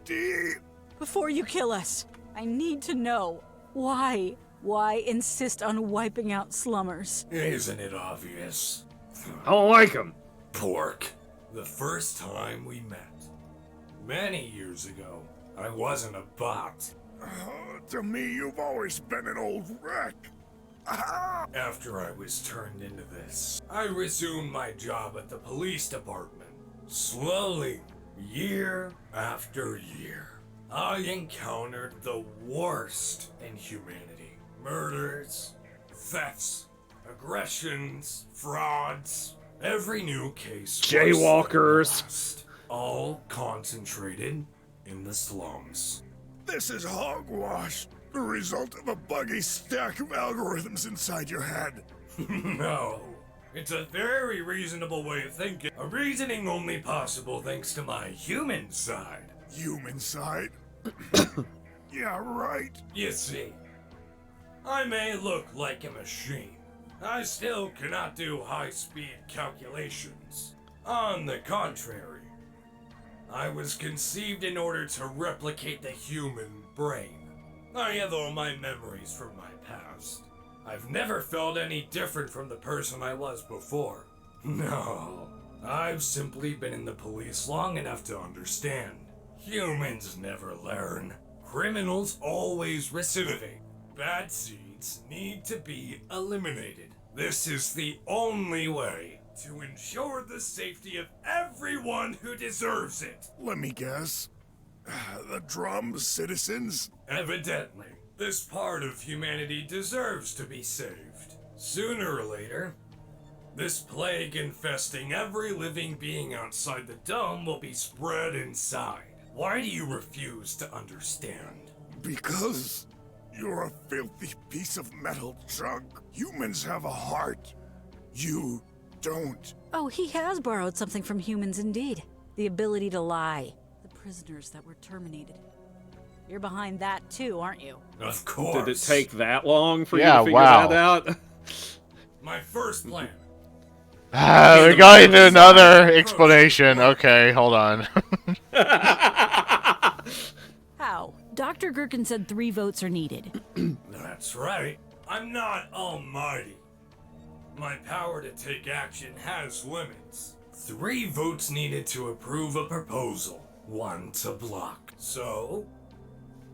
D. Before you kill us, I need to know why. Why insist on wiping out slummers? Isn't it obvious? I don't like him. Pork. The first time we met. Many years ago, I wasn't a bot. To me, you've always been an old wreck. Ah! After I was turned into this, I resumed my job at the police department. Slowly, year after year, I encountered the worst in humanity. Murders, thefts, aggressions, frauds. Every new case. Jaywalkers. Worse than the last, all concentrated in the slums. This is hogwash. The result of a buggy stack of algorithms inside your head. No. It's a very reasonable way of thinking. A reasoning only possible thanks to my human side. Human side? Yeah, right. You see, I may look like a machine. I still cannot do high-speed calculations. On the contrary, I was conceived in order to replicate the human brain. I have all my memories from my past. I've never felt any different from the person I was before. No, I've simply been in the police long enough to understand. Humans never learn. Criminals always recidivate. Bad seeds need to be eliminated. This is the only way to ensure the safety of everyone who deserves it. Let me guess. The drum citizens? Evidently, this part of humanity deserves to be saved. Sooner or later, this plague infesting every living being outside the dome will be spread inside. Why do you refuse to understand? Because you're a filthy piece of metal junk. Humans have a heart. You don't. Oh, he has borrowed something from humans indeed. The ability to lie. The prisoners that were terminated. You're behind that too, aren't you? Of course. Did it take that long for you Yeah, to figure wow. that out? My first plan. We're going to another explanation. Okay, hold on. How? Dr. Gherkin said 3 votes are needed. That's right. I'm not almighty. My power to take action has limits. 3 votes needed to approve a proposal, 1 to block. So,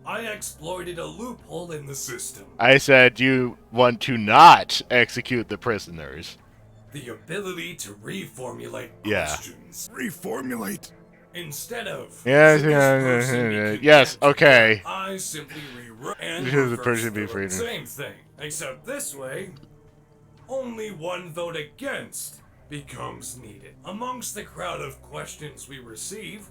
I exploited a loophole in the system. I said you want to not execute the prisoners. The ability to reformulate Yeah. questions. Reformulate. Instead of Yes, "Should this yeah, person be yes, condemned?" okay. I simply rewrote and Should the reversed person be the freed? same thing. Except this way, only 1 vote against becomes needed. Amongst the crowd of questions we receive,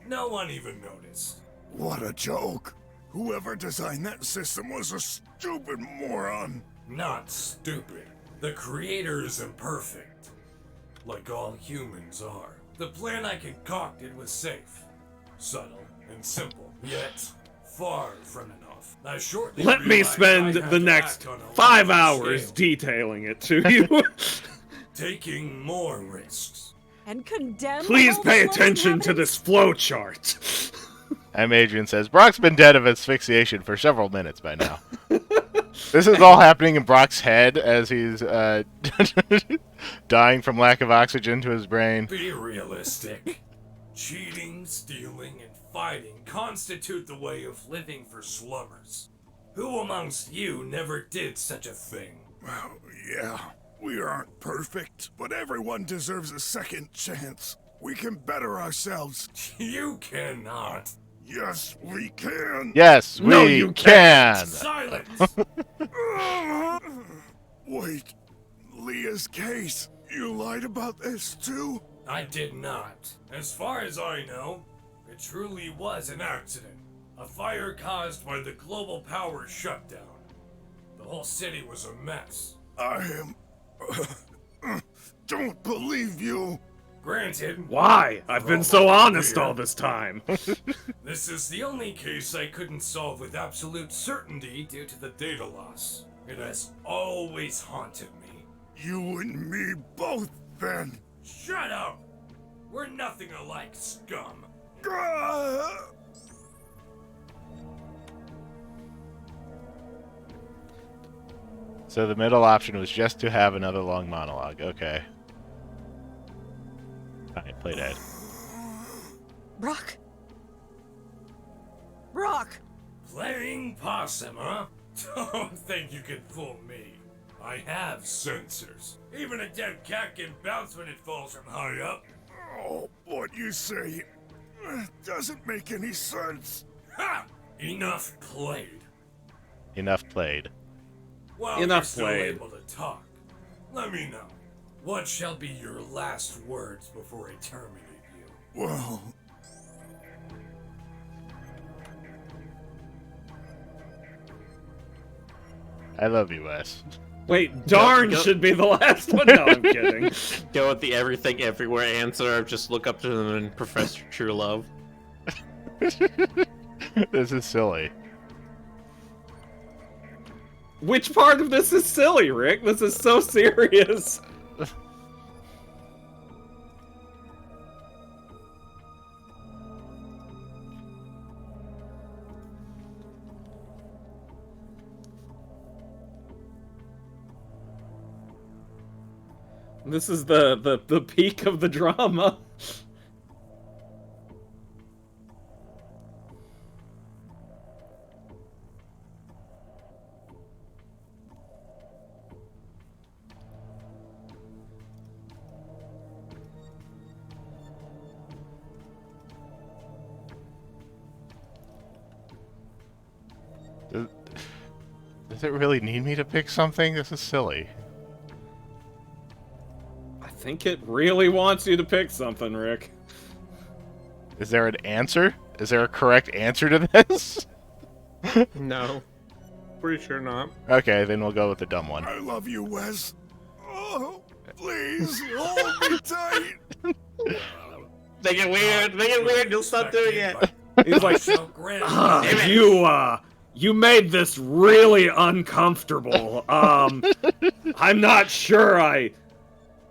no one even noticed. What a joke. Whoever designed that system was a stupid moron. Not stupid. The creator is imperfect, like all humans are. The plan I concocted was safe, subtle, and simple, yet far from enough. I shortly Let me realized spend I had the to next act on a 5 larger hours scale, detailing it to you. taking more risks. and condemn Please all pay the close attention to inhabitants? this flow chart. M. Adrian says, Brock's been dead of asphyxiation for several minutes by now. This is all happening in Brock's head as he's dying from lack of oxygen to his brain. Be realistic. Cheating, stealing, and fighting constitute the way of living for slummers. Who amongst you never did such a thing? Well, yeah, we aren't perfect, but everyone deserves a second chance. We can better ourselves. You cannot. Yes, we can. Yes, we No, you can. Silence! Wait, Leah's case. You lied about this too? I did not. As far as I know, it truly was an accident. A fire caused by the global power shutdown. The whole city was a mess. I don't believe you. Granted. Why? I've been so honest all this time. This is the only case I couldn't solve with absolute certainty due to the data loss. It has always haunted me. You and me both, then. Shut up! We're nothing alike, scum. So the middle option was just to have another long monologue. Okay. Alright, play dead. Brok? Brok! Playing possum, huh? Don't think you can fool me. I have sensors. Even a dead cat can bounce when it falls from high up. Oh, what you say doesn't make any sense. Ha! Enough played. Enough played. Well, Enough you're still played. able to talk. Let me know. What shall be your last words before I terminate you? Well, I love you, Wes. Wait, darn Go- should be the last one. No, I'm kidding. Go with the everything everywhere answer of just look up to them and profess your true love. This is silly. Which part of this is silly, Rick? This is so serious. This is the peak of the drama. Does it really need me to pick something? This is silly. I think it really wants you to pick something, Rick. Is there an answer? Is there a correct answer to this? No. Pretty sure not. Okay, then we'll go with the dumb one. I love you, Wes. Oh, please hold me tight. Make it weird. Make it weird. You'll stop doing it. He's like, So grand. you made this really uncomfortable. I'm not sure I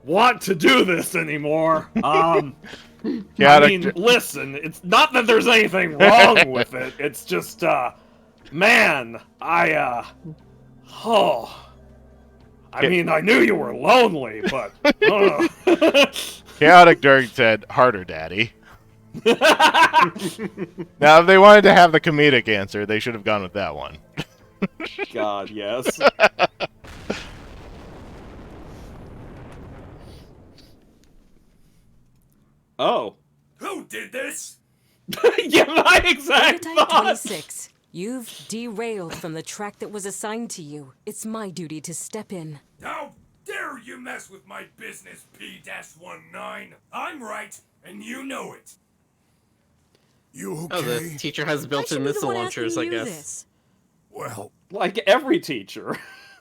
want to do this anymore. I mean, listen, it's not that there's anything wrong with it. It's just, man, I mean, I knew you were lonely, but, Chaotic Dirk said, harder, daddy. Now, if they wanted to have the comedic answer, they should have gone with that one. God, yes. Oh. Who did this? Yeah, my exact Prototype thought. 26. You've derailed from the track that was assigned to you. It's my duty to step in. How dare you mess with my business, P-19? I'm right, and you know it. You okay? Oh, the teacher has I built-in should be the missile one launchers, asking I you guess. this. Well, Like every teacher.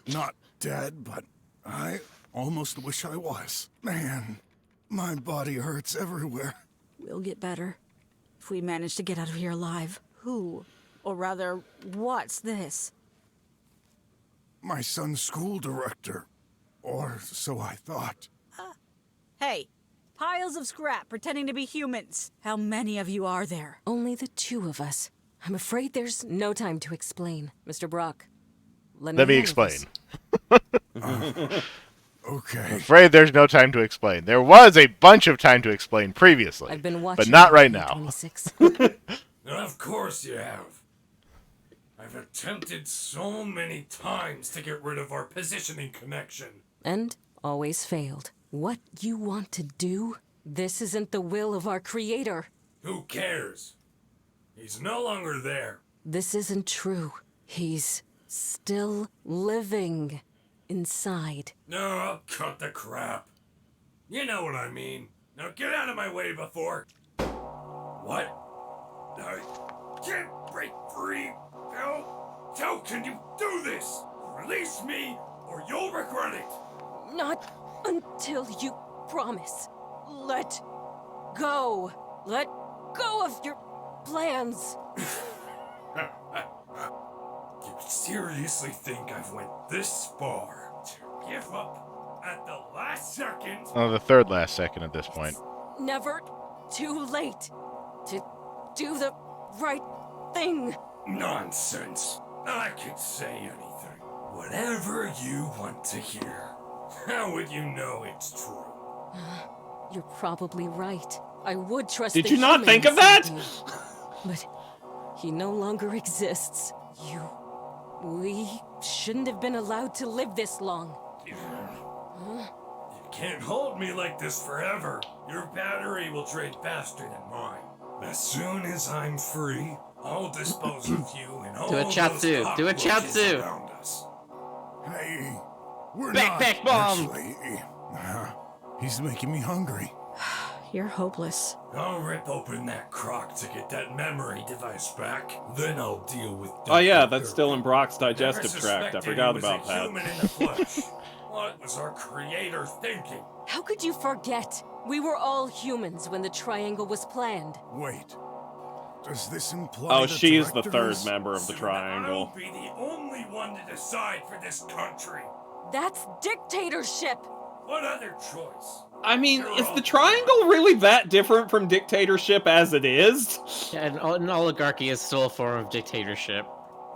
not dead, but I almost wish I was. Man, my body hurts everywhere. We'll get better. If we manage to get out of here alive. Who? Or rather, what's this? My son's school director. Or so I thought. Hey, piles of scrap pretending to be humans. How many of you are there? Only the two of us. I'm afraid there's no time to explain, Mr. Brok. Let me handle explain. this. Okay. I'm afraid there's no time to explain. There was a bunch of time to explain previously, I've been watching but not you, right now. 26. Of course you have. I've attempted so many times to get rid of our positioning connection. And always failed. What you want to do? This isn't the will of our creator. Who cares? He's no longer there. This isn't true. He's still living inside. No, cut the crap. You know what I mean. Now get out of my way before... What? I can't break free. How can you do this? Release me, or you'll regret it. Not until you promise. Let go. Let go of your plans. You seriously think I've went this far to give up at the last second? Oh, the third last second at this point. Never too late to do the right thing. Nonsense. I could say anything. Whatever you want to hear. How would you know it's true? You're probably right. I would trust Did the you not human think of inside that? you. But he no longer exists. We shouldn't have been allowed to live this long. You can't hold me like this forever. Your battery will drain faster than mine. As soon as I'm free, I'll dispose of you and all Do a those chatsu. Do a cockroaches chatsu. around us. Hey, we're Backpack not bomb. actually. He's making me hungry. You're hopeless. I'll rip open that crock to get that memory device back. Then I'll deal with. Oh yeah, Dr. that's still in Brock's Never digestive tract. I suspected forgot he was about a that. human in the flesh. What was our creator thinking? How could you forget? We were all humans when the triangle was planned. Wait. Does this imply Oh, the she's the director third is- member of the Soon triangle. I'll be the only one to decide for this country. That's dictatorship! What other choice? I mean, You're is all the triangle really that different from dictatorship as it is? Yeah, an oligarchy is still a form of dictatorship.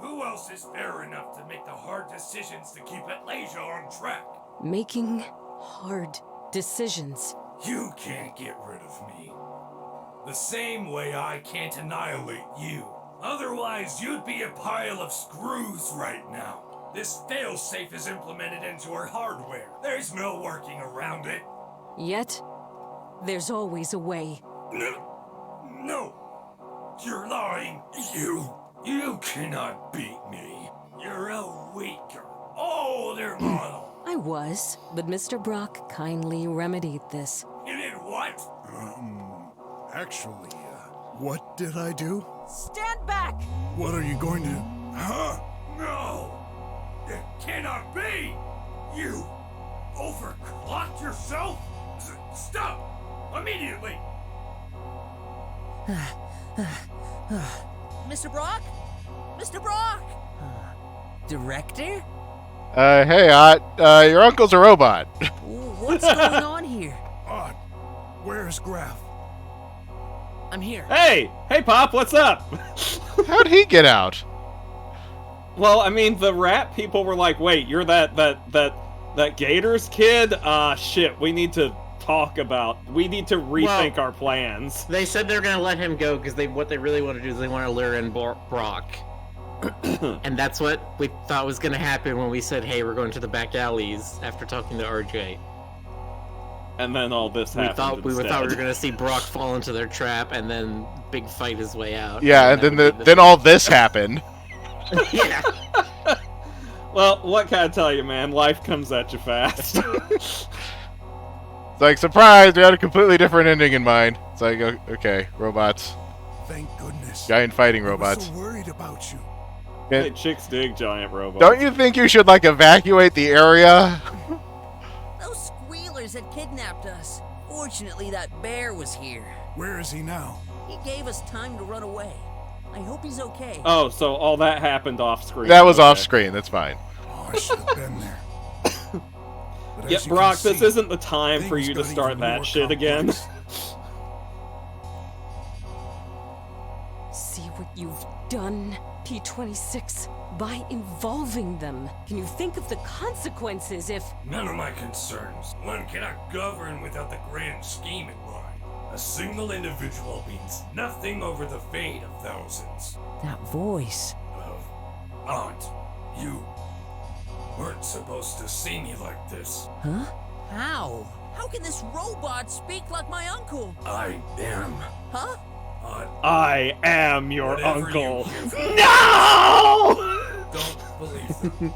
Who else is fair enough to make the hard decisions to keep Atlasia on track? Making hard decisions. You can't get rid of me. The same way I can't annihilate you. Otherwise, you'd be a pile of screws right now. This failsafe is implemented into our hardware. There's no working around it. Yet, there's always a way. No. You're lying. You cannot beat me. You're a weaker, older model. I was, but Mr. Brok kindly remedied this. You did what? Actually, what did I do? Stand back! What are you going to... Huh? No! It cannot be! You overclocked yourself? Stop! Immediately! Mr. Brok? Mr. Brok! Director? Hey, your uncle's a robot. What's going on here? Odd. Where's Graf? I'm here. Hey! Hey, Pop, what's up? How'd he get out? Well, I mean, the rat people were like, wait, you're that Gators kid? Shit, we need to rethink our plans. They said they're gonna let him go because what they really want to do is they want to lure in Brock. And that's what we thought was gonna happen when we said, hey, we're going to the back alleys after talking to RJ. And then all this We happened thought we were instead. gonna see Brock fall into their trap and then big fight his way out. Yeah, and then all this happened. Yeah. Well, what can I tell you, man? Life comes at you fast. It's like, surprise, we had a completely different ending in mind. It's like, okay, robots. Thank goodness. Giant fighting I was robots. so worried about you. Hey, chicks dig giant robots. Don't you think you should, like, evacuate the area? Those squealers had kidnapped us. Fortunately, that bear was here. Where is he now? He gave us time to run away. I hope he's okay. Oh, so all that happened off screen. That was Okay. off screen, that's fine. Oh, I should have been there. But Yeah, As you Brock, can this see, isn't the time for things you to got start even that more shit again. complex. See what you've done, P-26, by involving them. Can you think of the consequences if... None of my concerns. One cannot govern without the grand scheme in mind. A single individual means nothing over the fate of thousands. That voice. Aunt, you weren't supposed to see me like this. Huh? How? How can this robot speak like my uncle? I am. Huh? Aunt, I am your whatever uncle. you give me, No! don't believe them.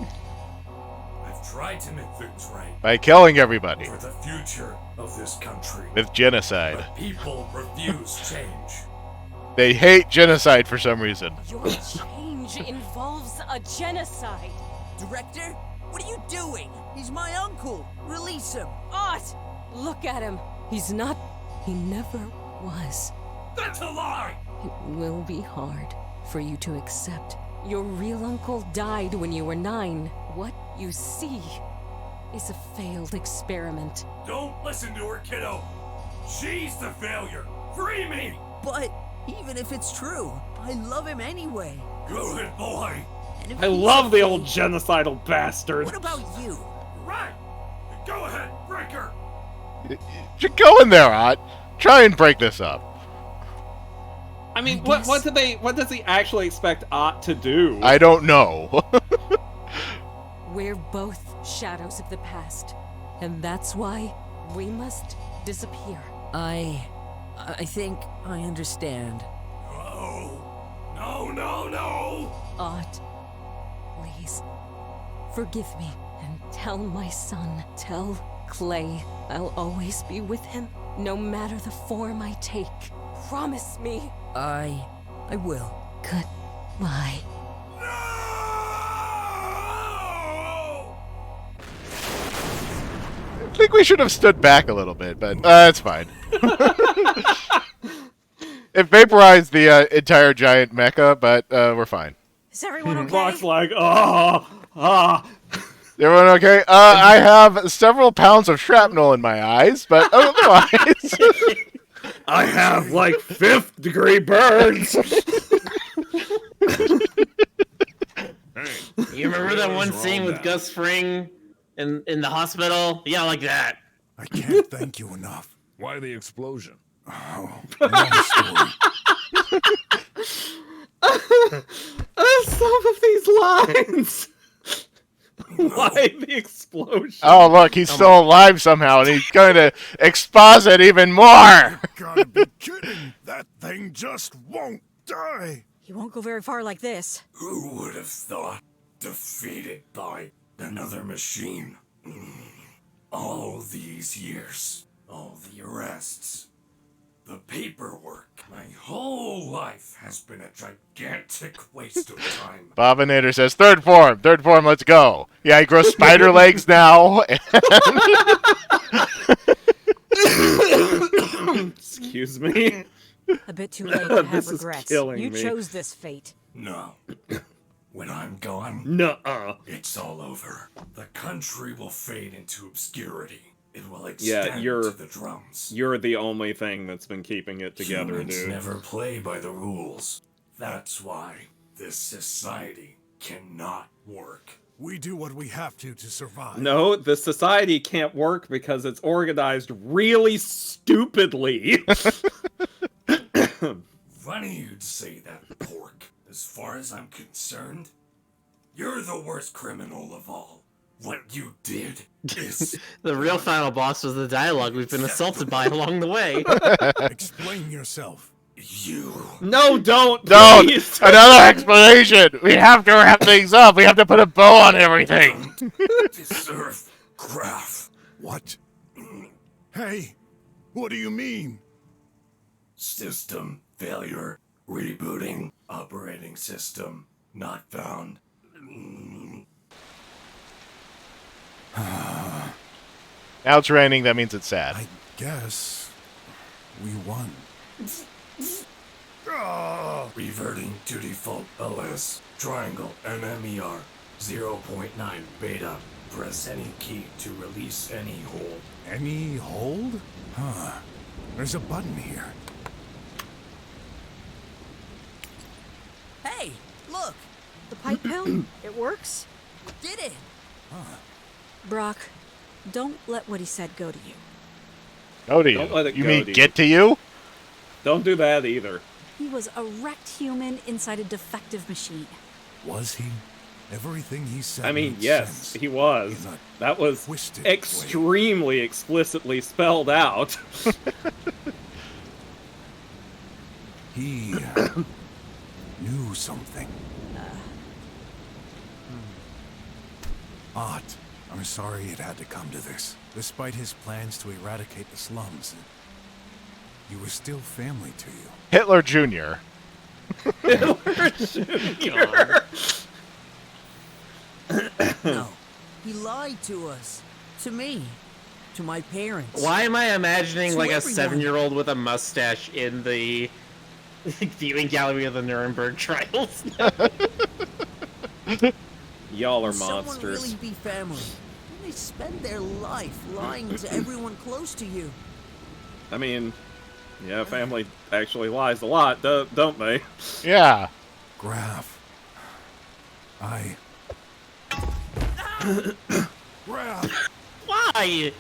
I've tried to make things right By killing everybody for the future of this country. with genocide. But people refuse change. They hate genocide for some reason. Your change involves a genocide. Director? What are you doing? He's my uncle. Release him. Art! Look at him. He's not... He never was. That's a lie! It will be hard for you to accept. Your real uncle died when you were 9. What you see is a failed experiment. Don't listen to her, kiddo. She's the failure. Free me! But even if it's true, I love him anyway. Good boy. And if I he's love the a old fool, genocidal bastard. What about you? Right. Go ahead, break her. Just go in there, Ott. Try and break this up. I mean, I what guess- what does he actually expect Ott to do? I don't know. We're both shadows of the past. And that's why we must disappear. I think I understand. No. Art, please, forgive me and tell my son, tell Clay I'll always be with him, no matter the form I take. Promise me. I will. Goodbye. I think we should have stood back a little bit, but it's fine. It vaporized the entire giant mecha, but we're fine. Is everyone okay? Brock's like, ah. Everyone okay? I have several pounds of shrapnel in my eyes, but otherwise... I have like 5th degree burns. You remember that one scene with Gus Fring in the hospital? Yeah, like that. I can't thank you enough. Why the explosion? Oh, long story. Some of these lines. Why the explosion? Oh, look, he's still alive somehow, and he's going to exposit even more! Gotta be kidding. That thing just won't die. He won't go very far like this. Who would have thought defeated by another machine? All these years, all the arrests, the paperwork, my whole life has been a gigantic waste of time. Bobinator says, third form, let's go. Yeah, he grows spider legs now. Excuse me. A bit too late to have This is regrets. killing You me. chose this fate. No. When I'm gone, Nuh-uh. it's all over. The country will fade into obscurity. It will extend Yeah, you're to the drums. you're the only thing that's been keeping it together, Humans dude. never play by the rules. That's why this society cannot work. We do what we have to survive. No, the society can't work because it's organized really stupidly. Funny you'd say that, Pork. As far as I'm concerned, you're the worst criminal of all. What you did is... The real final boss was the dialogue we've been assaulted by along the way. Explain yourself. You... No, don't! Don't! Please. Another explanation! We have to wrap things up. We have to put a bow on everything. deserve Graf. What? Hey, what do you mean? System failure. Rebooting. Operating system not found. Now it's raining, that means it's sad. I guess we won. Reverting to default OS. Triangle MMER 0.9 beta. Press any key to release any hold. Any hold? Huh. There's a button here. Hey, look! The pipe pill? It works? Did it? Brock, don't let what he said go to you. Go to you. Don't let it You go mean to get to you? Don't do that either. He was a wrecked human inside a defective machine. Was he? Everything he said. I mean, made yes, sense. he was. In a That was twisted extremely explicitly spelled out. He knew something. Odd. I'm sorry it had to come to this. Despite his plans to eradicate the slums, you were still family to you. Hitler Jr. No. He lied to us. To me. To my parents. Why am I imagining To like a everyone. 7-year-old with a mustache in the viewing gallery of the Nuremberg trials? Y'all are Someone monsters. really be family? When they spend their life lying to everyone close to you. I mean, yeah, family actually lies a lot, don't they? Yeah. Graf. Graf! Why?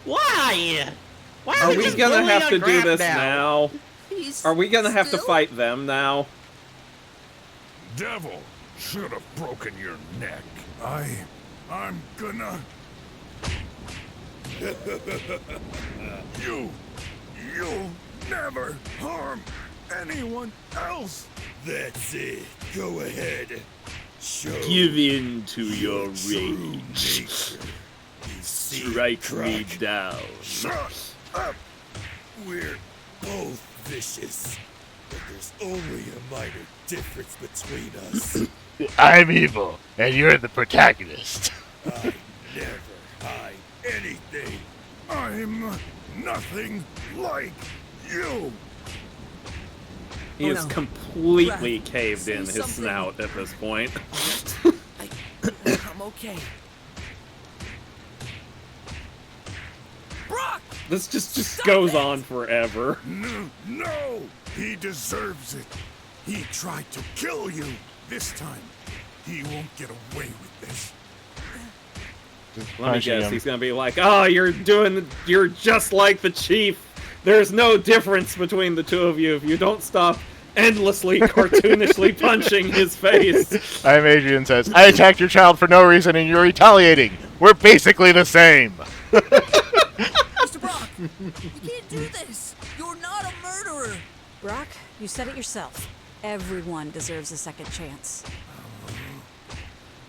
Why? Why Are we we just gonna bullying have on to do Graf this now? now? He's Are we gonna have to still- fight them now? Devil should have broken your neck. I'm gonna... You'll never harm anyone else! That's it. Go ahead. Show Give in to your true rage. nature. You see, Strike me Croc? down. Shut up! We're both vicious, but there's only a minor difference between us. I'm evil, and you're the protagonist. I never hide anything. I'm nothing like you! He Oh, is no. completely Graf, caved say in his something. snout at this point. I'm okay. Brock! This just goes on forever. No! He deserves it. He tried to kill you. This time, he won't get away with this. Let me Punching guess, him. he's gonna be like, "Oh, you're just like the chief. There's no difference between the two of you if you don't stop endlessly, cartoonishly punching his face." I'm Adrian says, I attacked your child for no reason and you're retaliating. We're basically the same. Mr. Brock! You can't do this! You're not a murderer! Brock, you said it yourself. Everyone deserves a second chance.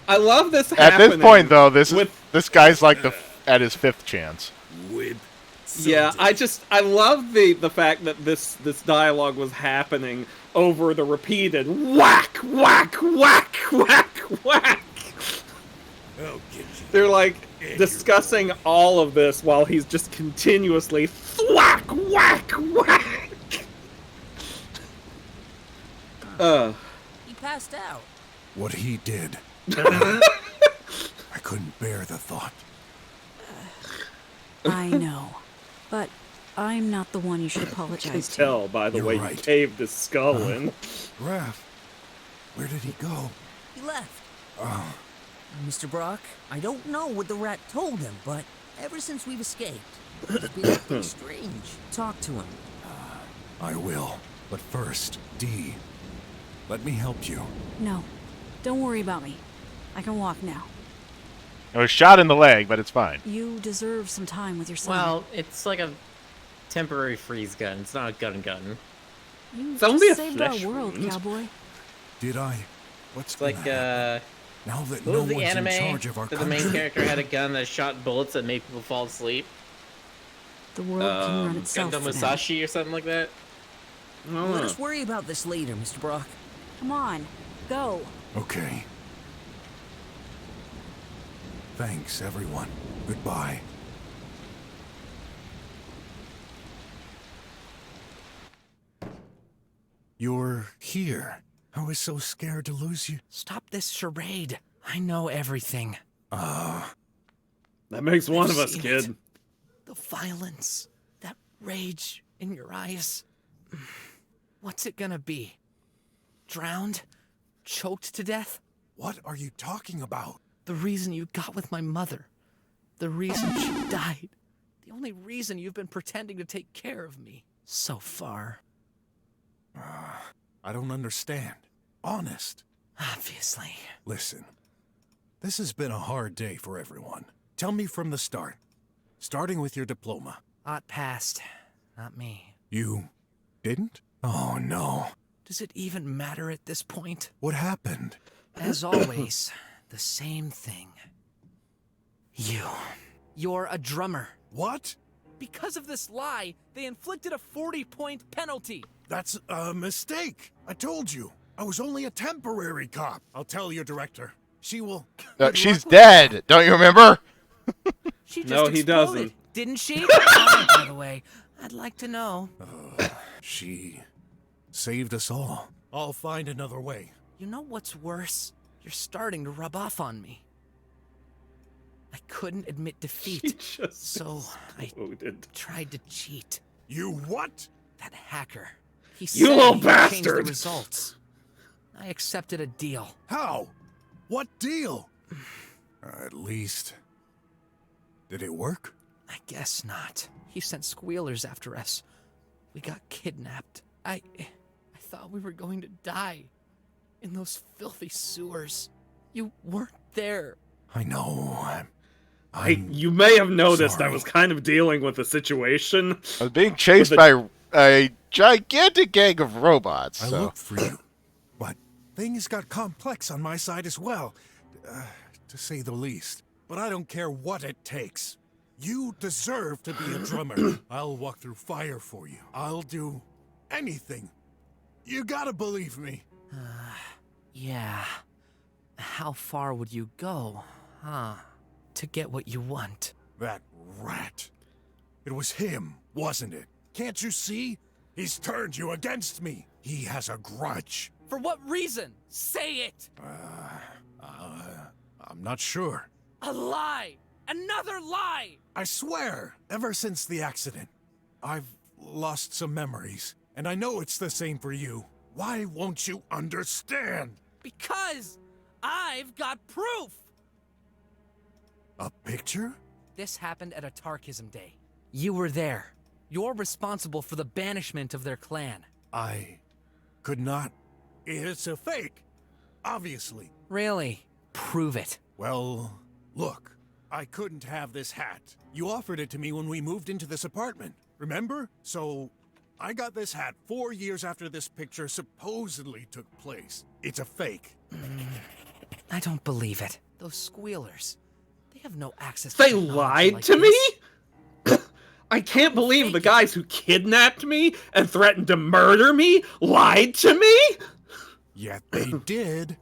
I love this At happening. this point, though, this guy's like at his 5th chance. Whip. Yeah, I love the fact that this dialogue was happening over the repeated whack, whack, whack, whack, whack. I'll get you. They're like And discussing all of this while he's just continuously whack, whack, whack. He passed out. What he did. I couldn't bear the thought. I know. But I'm not the one you should I can apologize to. tell by the You're way right. you caved his skull in. Graf, where did he go? He left. Oh, Mr. Brock, I don't know what the rat told him, but ever since we've escaped, he's been acting strange. Talk to him. I will. But first, Dee, let me help you. No. Don't worry about me. I can walk now. I was shot in the leg, but it's fine. You deserve some time with your son. Well, it's like a temporary freeze gun. It's not a gun. you it's only just a saved our flesh world, wound. cowboy. Did I? What's It's like, gonna happen? Now that what no was the one's in anime charge of our that the main country? character had a gun that shot bullets that made people fall asleep? The world can run itself Gundam for now. Musashi or something like that? Let us worry about this later, Mr. Brock. Come on. Go. Okay. Thanks, everyone. Goodbye. You're here. I was so scared to lose you. Stop this charade. I know everything. That makes one of us, seen kid. it. The violence, that rage in your eyes. What's it gonna be? Drowned? Choked to death? What are you talking about? The reason you got with my mother. The reason she died. The only reason you've been pretending to take care of me so far. I don't understand. Honest. Obviously. Listen, this has been a hard day for everyone. Tell me from the start. Starting with your diploma. Aught passed. Not me. You didn't? Oh, no. Does it even matter at this point? What happened? As always, the same thing. You're a drummer. What? Because of this lie, they inflicted a 40-point penalty. That's a mistake. I told you. I was only a temporary cop. I'll tell your director. She will... She's dead. Don't you remember? She just No, he exploded, doesn't. Didn't she? Oh, by the way, I'd like to know. She saved us all. I'll find another way. You know what's worse? You're starting to rub off on me. I couldn't admit She defeat, just so I exploded. tried to cheat. You what? That hacker. He You said little he would change the bastard. results. I accepted a deal. How? What deal? At least... Did it work? I guess not. He sent squealers after us. We got kidnapped. I thought we were going to die in those filthy sewers. You weren't there. I know. You may have noticed I sorry. was kind of dealing with the situation. I was being chased by a gigantic gang of robots. I So. looked for you. But things got complex on my side as well, to say the least. But I don't care what it takes. You deserve to be a drummer. I'll walk through fire for you. I'll do anything. You gotta believe me. Yeah. How far would you go, huh? To get what you want. That rat. It was him, wasn't it? Can't you see? He's turned you against me. He has a grudge. For what reason? Say it! I'm not sure. A lie! Another lie! I swear, ever since the accident, I've lost some memories. And I know it's the same for you. Why won't you understand? Because I've got proof! A picture? This happened at a Tarkism day. You were there. You're responsible for the banishment of their clan. I could not. It's a fake. Obviously. Really? Prove it. Well, look. I couldn't have this hat. You offered it to me when we moved into this apartment. Remember? So, I got this hat 4 years after this picture supposedly took place. It's a fake. I don't believe it. Those squealers. They have no access to They technology lied like to me? this. I can't believe the guys who kidnapped me and threatened to murder me lied to me? Yet they did.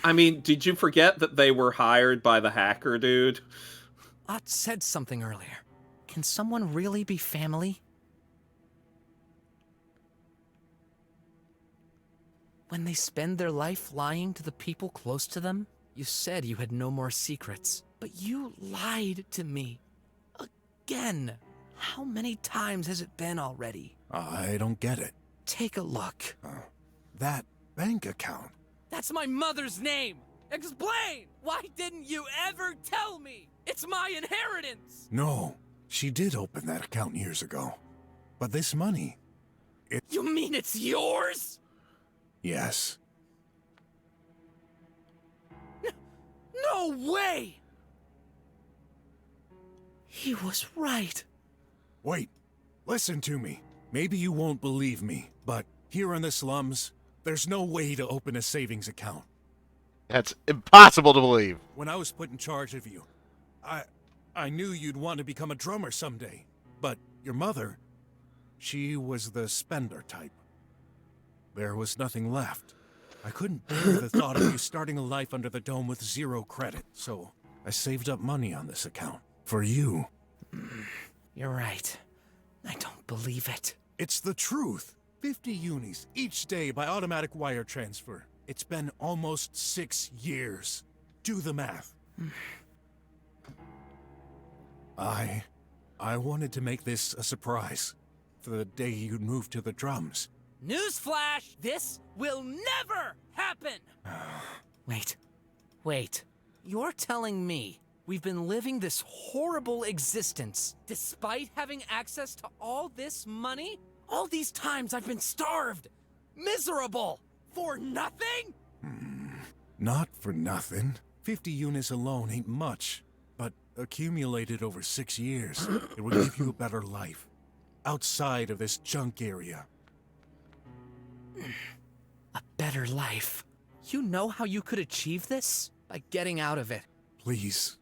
I mean, did you forget that they were hired by the hacker dude? Ott said something earlier. Can someone really be family? When they spend their life lying to the people close to them? You said you had no more secrets, but you lied to me. Again. How many times has it been already? I don't get it. Take a look. That bank account. That's my mother's name! Explain! Why didn't you ever tell me? It's my inheritance! No, she did open that account years ago. But this money, You mean it's yours? yes. No way! He was right. Wait, listen to me. Maybe you won't believe me, but here in the slums, there's no way to open a savings account. That's impossible to believe. When I was put in charge of you, I knew you'd want to become a drummer someday. But your mother, she was the spender type. There was nothing left. I couldn't bear the thought of you starting a life under the dome with 0 credit, so I saved up money on this account. For you. You're right. I don't believe it. It's the truth. 50 unis each day by automatic wire transfer. It's been almost 6 years. Do the math. I wanted to make this a surprise for the day you'd move to the drums. Newsflash! This will never happen! Wait. You're telling me we've been living this horrible existence despite having access to all this money? All these times I've been starved, miserable, for nothing? Not for nothing. 50 units alone ain't much, but accumulated over 6 years, it will give you a better life. Outside of this junk area. A better life. You know how you could achieve this? By getting out of it. Please,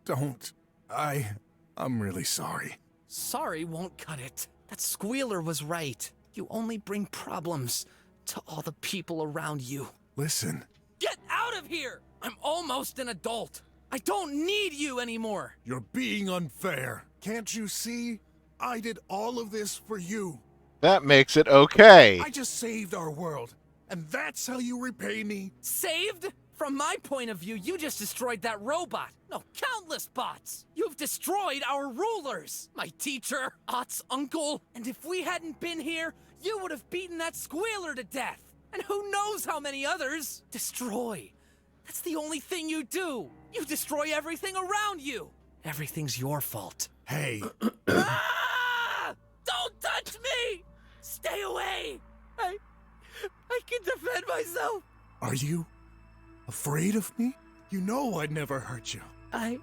don't. I'm really sorry. Sorry won't cut it. That squealer was right. You only bring problems to all the people around you. Listen. Get out of here! I'm almost an adult. I don't need you anymore. You're being unfair. Can't you see? I did all of this for you. That makes it okay. I just saved our world. And that's how you repay me? Saved? From my point of view, you just destroyed that robot. No, countless bots. You've destroyed our rulers. My teacher, Ott's uncle. And if we hadn't been here, you would have beaten that squealer to death. And who knows how many others? Destroy. That's the only thing you do. You destroy everything around you. Everything's your fault. Hey. Ah! Don't touch me! Stay away! I can defend myself. Are you afraid of me? You know I'd never hurt you. I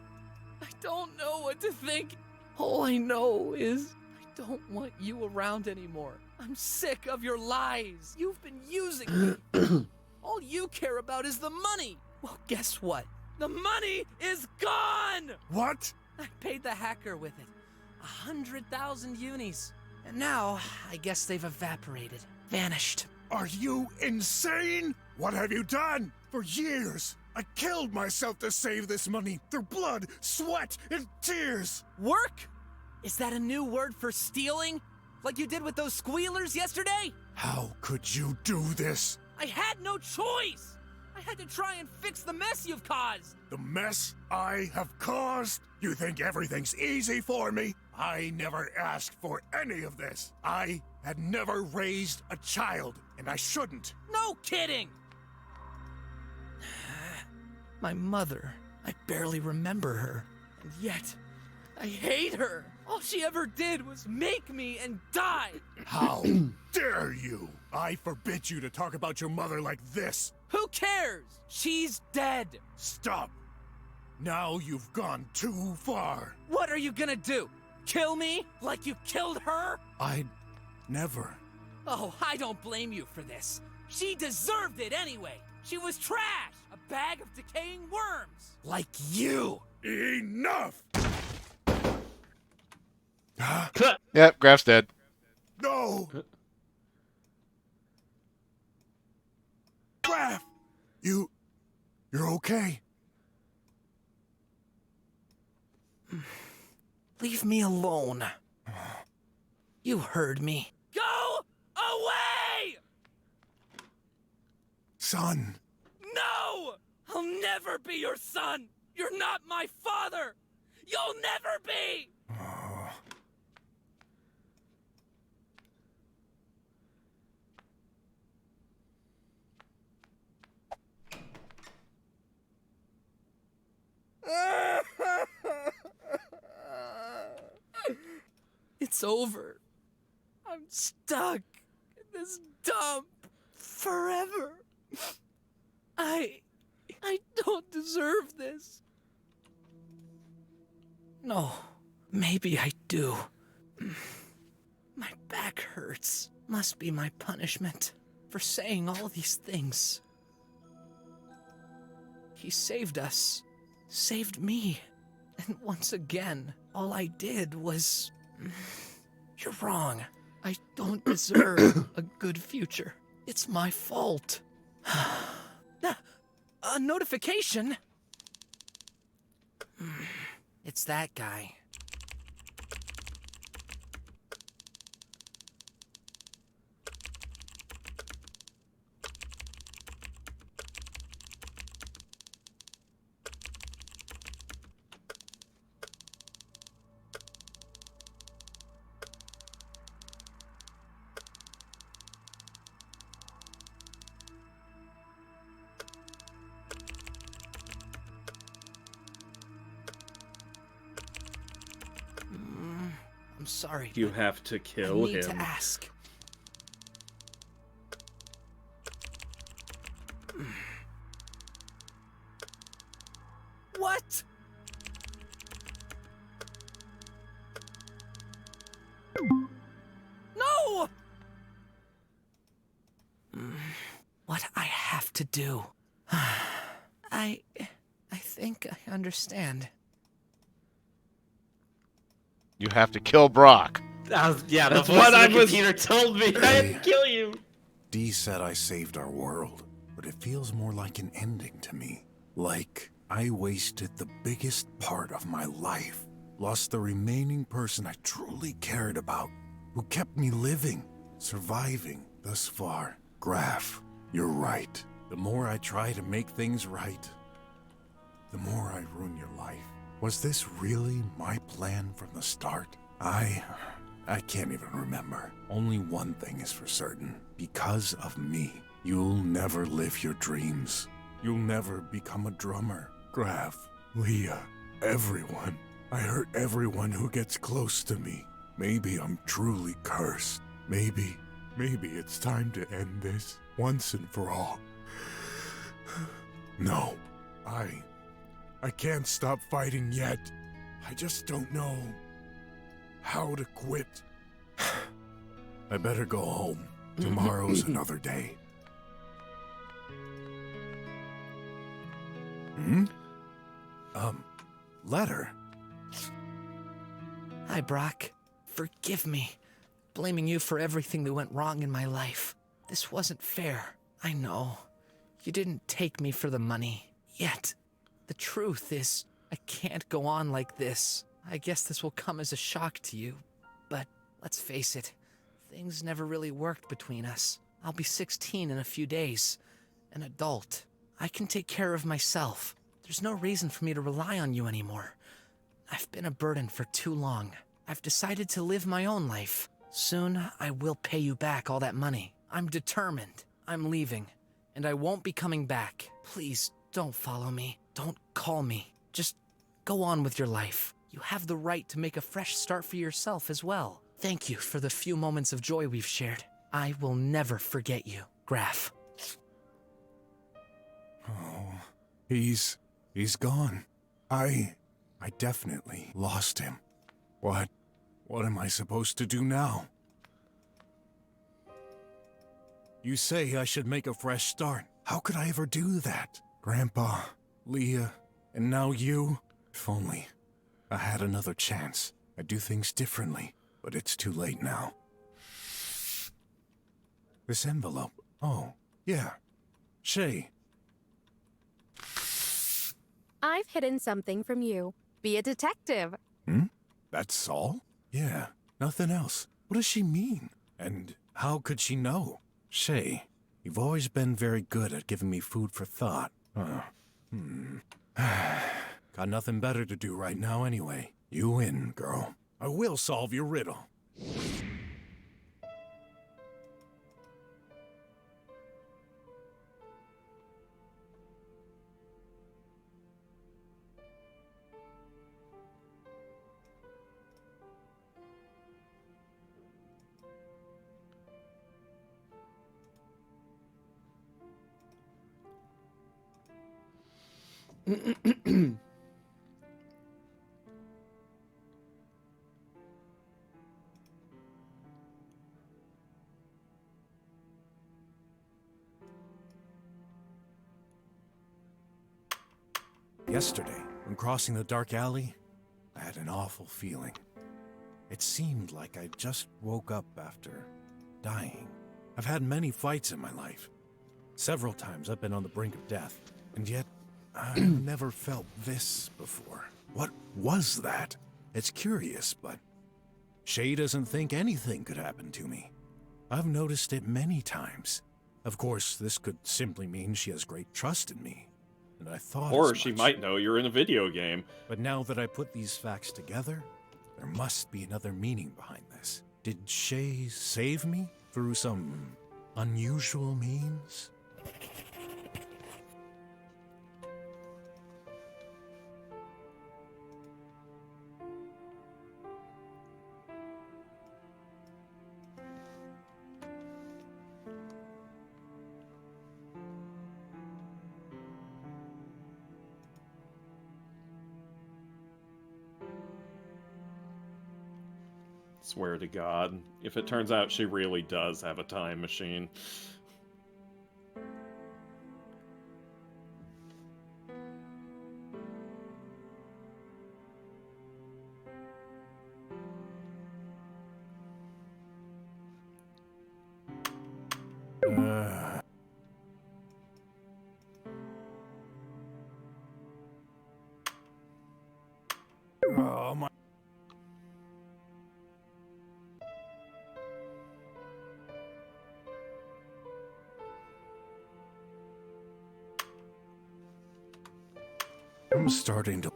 don't know what to think. All I know is I don't want you around anymore. I'm sick of your lies. You've been using me. All you care about is the money. Well, guess what? The money is gone! What? I paid the hacker with it. 100,000 unis. And now, I guess they've evaporated. Vanished. Are you insane? What have you done? For years, I killed myself to save this money through blood, sweat, and tears. Work? Is that a new word for stealing? Like you did with those squealers yesterday? How could you do this? I had no choice! I had to try and fix the mess you've caused! The mess I have caused? You think everything's easy for me? I never asked for any of this. I had never raised a child, and I shouldn't. No kidding! My mother, I barely remember her. And yet, I hate her. All she ever did was make me and die. How dare you? I forbid you to talk about your mother like this. Who cares? She's dead. Stop. Now you've gone too far. What are you gonna do? Kill me? Like you killed her? I'd never. Oh, I don't blame you for this. She deserved it anyway. She was trash. A bag of decaying worms. Like you. Enough! Yep, Graf's dead. No! Graf! You're okay? Leave me alone. You heard me. Go away! Son. No! I'll never be your son! You're not my father! You'll never be! It's over. I'm stuck in this dump forever. I don't deserve this. No, maybe I do. My back hurts. Must be my punishment for saying all these things. He saved us. Saved me. And once again, all I did was... You're wrong. I don't deserve a good future. It's my fault. A notification? It's that guy. sorry. You but have to I kill need to him. ask. What? No! What I have to do. I think I understand. You have to kill Brok. Yeah, That's the voice what of I the was- computer told me. I had to kill you. Dee said I saved our world, but it feels more like an ending to me. Like I wasted the biggest part of my life, lost the remaining person I truly cared about, who kept me living, surviving thus far. Graf, you're right. The more I try to make things right, the more I ruin your life. Was this really my plan from the start? I can't even remember. Only one thing is for certain. Because of me, you'll never live your dreams. You'll never become a drummer. Graf, Leah, everyone. I hurt everyone who gets close to me. Maybe I'm truly cursed. Maybe it's time to end this once and for all. No, I can't stop fighting yet. I just don't know how to quit. I better go home. Tomorrow's another day. Letter? Hi, Brok. Forgive me. Blaming you for everything that went wrong in my life. This wasn't fair. I know. You didn't take me for the money. Yet, the truth is, I can't go on like this. I guess this will come as a shock to you. But let's face it, things never really worked between us. I'll be 16 in a few days. An adult. I can take care of myself. There's no reason for me to rely on you anymore. I've been a burden for too long. I've decided to live my own life. Soon, I will pay you back all that money. I'm determined. I'm leaving, and I won't be coming back. Please, don't follow me. Don't call me. Just go on with your life. You have the right to make a fresh start for yourself as well. Thank you for the few moments of joy we've shared. I will never forget you, Graf. Oh, he's gone. I definitely lost him. What am I supposed to do now? You say I should make a fresh start. How could I ever do that? Grandpa, Leah, and now you? If only I had another chance. I'd do things differently, but it's too late now. This envelope. Oh, yeah. Shay. I've hidden something from you. Be a detective. That's all? Yeah, nothing else. What does she mean? And how could she know? Shay, you've always been very good at giving me food for thought. Got nothing better to do right now anyway. You win, girl. I will solve your riddle. Yesterday, when crossing the dark alley, I had an awful feeling. It seemed like I just woke up after dying. I've had many fights in my life. Several times I've been on the brink of death, and yet I've never felt this before. What was that? It's curious, but Shay doesn't think anything could happen to me. I've noticed it many times. Of course, this could simply mean she has great trust in me. And I thought Or as she much. might know you're in a video game. But now that I put these facts together, there must be another meaning behind this. Did Shay save me through some unusual means? Swear to God. If it turns out she really does have a time machine. Oh my. I'm starting to.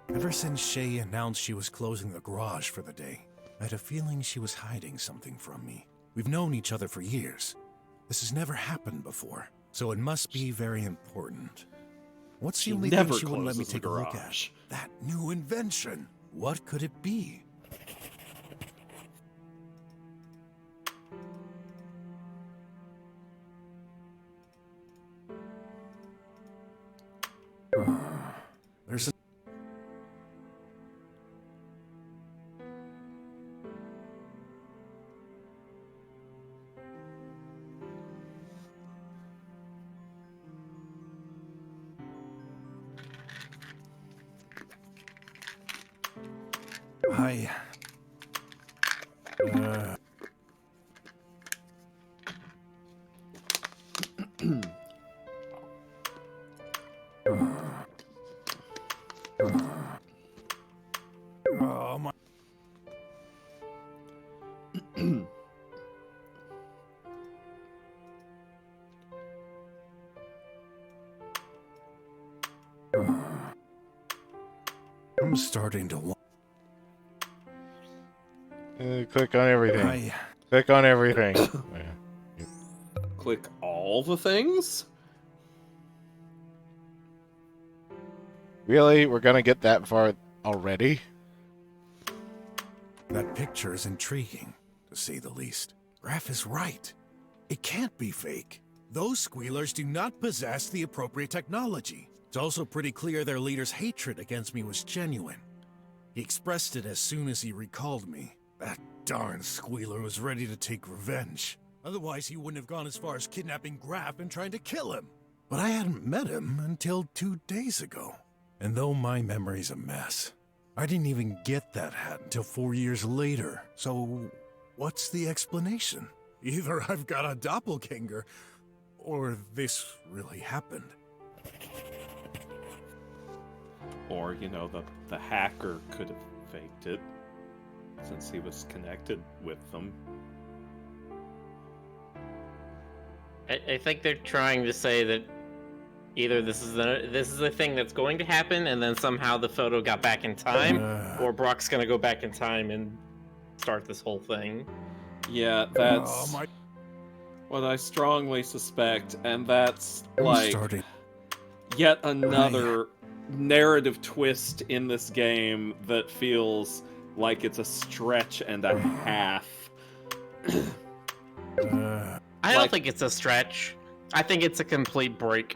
Ever since Shay announced she was closing the garage for the day, I had a feeling she was hiding something from me. We've known each other for years. This has never happened before, so it must be very important. What's the only thing she wouldn't let me take a look at? That new invention. What could it be? There's a... Oh my. I'm starting to want. Click on everything. Click on everything. Click all the things? Really? We're gonna get that far already? That picture is intriguing, to say the least. Raph is right. It can't be fake. Those squealers do not possess the appropriate technology. It's also pretty clear their leader's hatred against me was genuine. He expressed it as soon as he recalled me. That darn squealer was ready to take revenge. Otherwise, he wouldn't have gone as far as kidnapping Graf and trying to kill him. But I hadn't met him until 2 days ago. And though my memory's a mess, I didn't even get that hat until 4 years later. So, what's the explanation? Either I've got a doppelganger, or this really happened. Or, you know, the hacker could have faked it, since he was connected with them. I think they're trying to say that either this is the thing that's going to happen, and then somehow the photo got back in time, or Brock's gonna go back in time and start this whole thing. Yeah, that's what I strongly suspect, and that's like yet another narrative twist in this game that feels like it's a stretch and a half. I don't think it's a stretch. I think it's a complete break.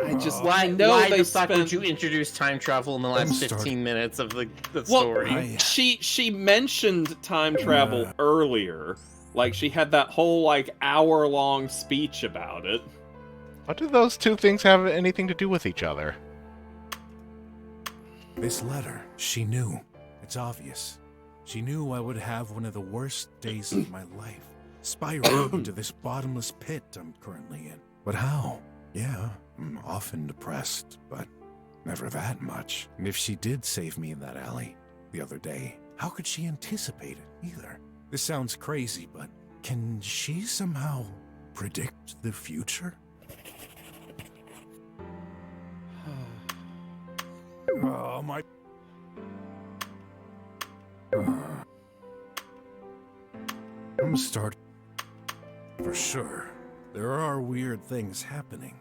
I just why they the fuck would you introduce time travel in the last 15 minutes of the story? She mentioned time travel earlier. Like, she had that whole, like, hour-long speech about it. What do those two things have anything to do with each other? This letter, she knew. It's obvious. She knew I would have one of the worst days of my life, spiraling into this bottomless pit I'm currently in. But how? Yeah, I'm often depressed, but never that much. And if she did save me in that alley the other day, how could she anticipate it either? This sounds crazy, but can she somehow predict the future? Oh my... I'm starting... For sure, there are weird things happening.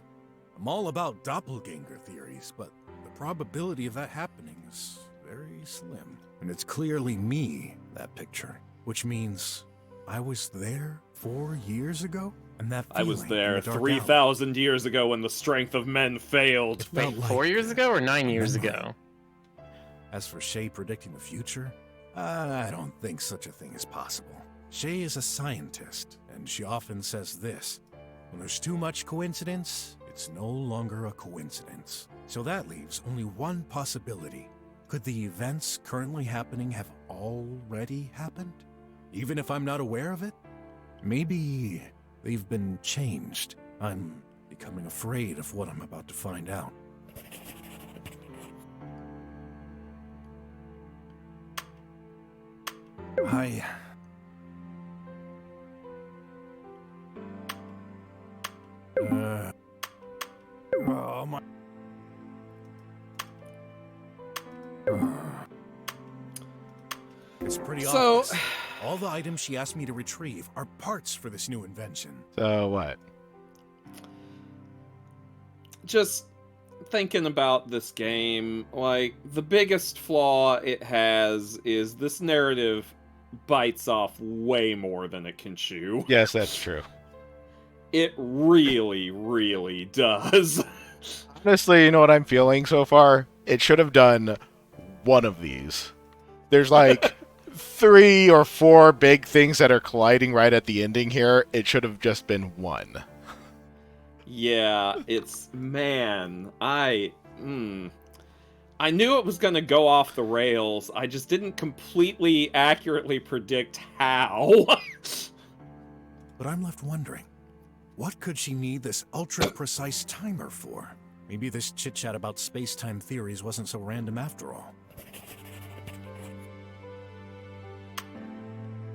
I'm all about doppelganger theories, but the probability of that happening is very slim. And it's clearly me, that picture. Which means I was there 4 years ago? And that I was there 3,000 years ago when the strength of men failed. Wait, 4 years ago or 9 years ago? As for Shay predicting the future, I don't think such a thing is possible. Shay is a scientist, and she often says this: when there's too much coincidence, it's no longer a coincidence. So that leaves only one possibility. Could the events currently happening have already happened? Even if I'm not aware of it? Maybe they've been changed. I'm becoming afraid of what I'm about to find out. Oh my. It's pretty obvious. All the items she asked me to retrieve are parts for this new invention. So what? Just thinking about this game, like, the biggest flaw it has is this narrative bites off way more than it can chew. Yes, that's true. It really, really does. Honestly, you know what I'm feeling so far? It should have done one of these. There's like 3 or 4 big things that are colliding right at the ending here. It should have just been one. Yeah, it's... man, I knew it was going to go off the rails. I just didn't completely accurately predict how. But I'm left wondering, what could she need this ultra-precise timer for? Maybe this chit-chat about space-time theories wasn't so random after all.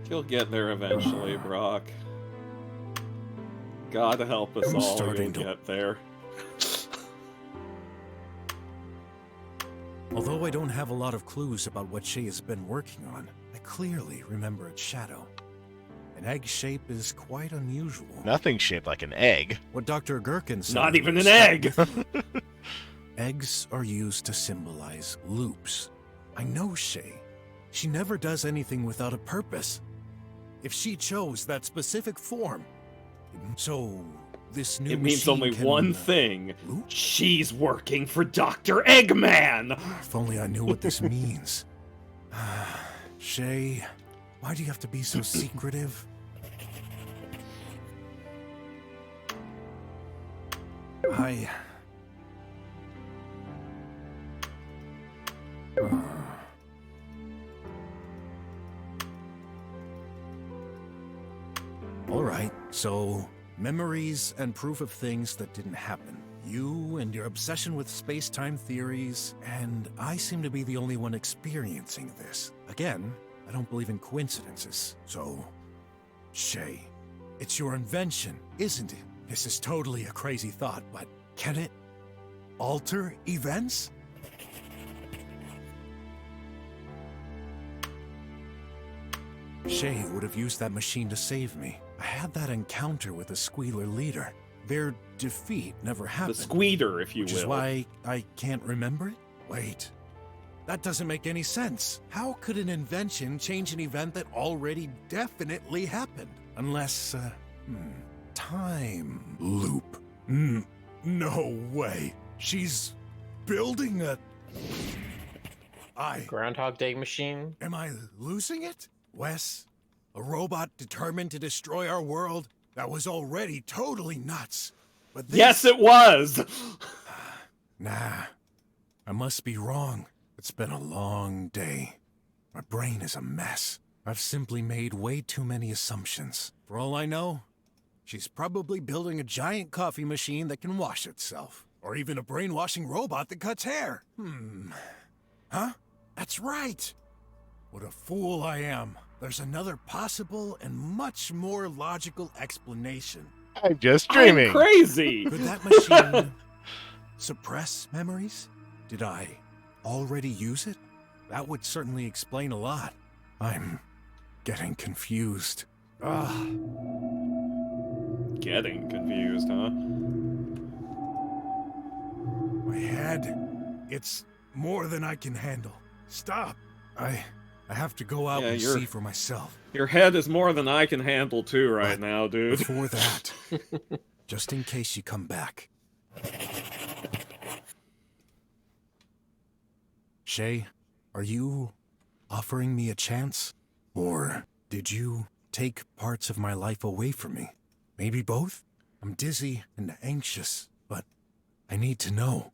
You'll get there eventually, Brok. God help us all, you'll get there. Although I don't have a lot of clues about what Shay has been working on, I clearly remember its shadow. An egg shape is quite unusual. Nothing shaped like an egg. What Dr. Gherkin said... Not even an egg! Eggs are used to symbolize loops. I know Shay. She never does anything without a purpose. If she chose that specific form, so this new it means only can, one thing. She's working for Dr. Eggman! If only I knew what this means. Shay, why do you have to be so secretive? Alright, so memories and proof of things that didn't happen. You and your obsession with space-time theories, and I seem to be the only one experiencing this. Again, I don't believe in coincidences, so... Shay, it's your invention, isn't it? This is totally a crazy thought, but can it alter events? Shay would have used that machine to save me. I had that encounter with the Squealer leader. Their defeat never happened. The Squeeder, if you will. Which is why I can't remember it? Wait. That doesn't make any sense. How could an invention change an event that already definitely happened? Unless, time loop. No way. She's building a... Groundhog Day machine? Am I losing it? Wes, a robot determined to destroy our world? That was already totally nuts. But this... Yes, it was! Nah, I must be wrong. It's been a long day. My brain is a mess. I've simply made way too many assumptions. For all I know, she's probably building a giant coffee machine that can wash itself. Or even a brainwashing robot that cuts hair. Huh? That's right! What a fool I am. There's another possible and much more logical explanation. I'm just dreaming. I'm crazy! Could that machine suppress memories? Did I already use it? That would certainly explain a lot. I'm getting confused. Getting confused, huh? My head, it's more than I can handle. Stop! I have to go out and see for myself. Your head is more than I can handle too right now, dude. Before that, just in case you come back. Shay, are you Offering me a chance? Or did you take parts of my life away from me? Maybe both? I'm dizzy and anxious, but I need to know.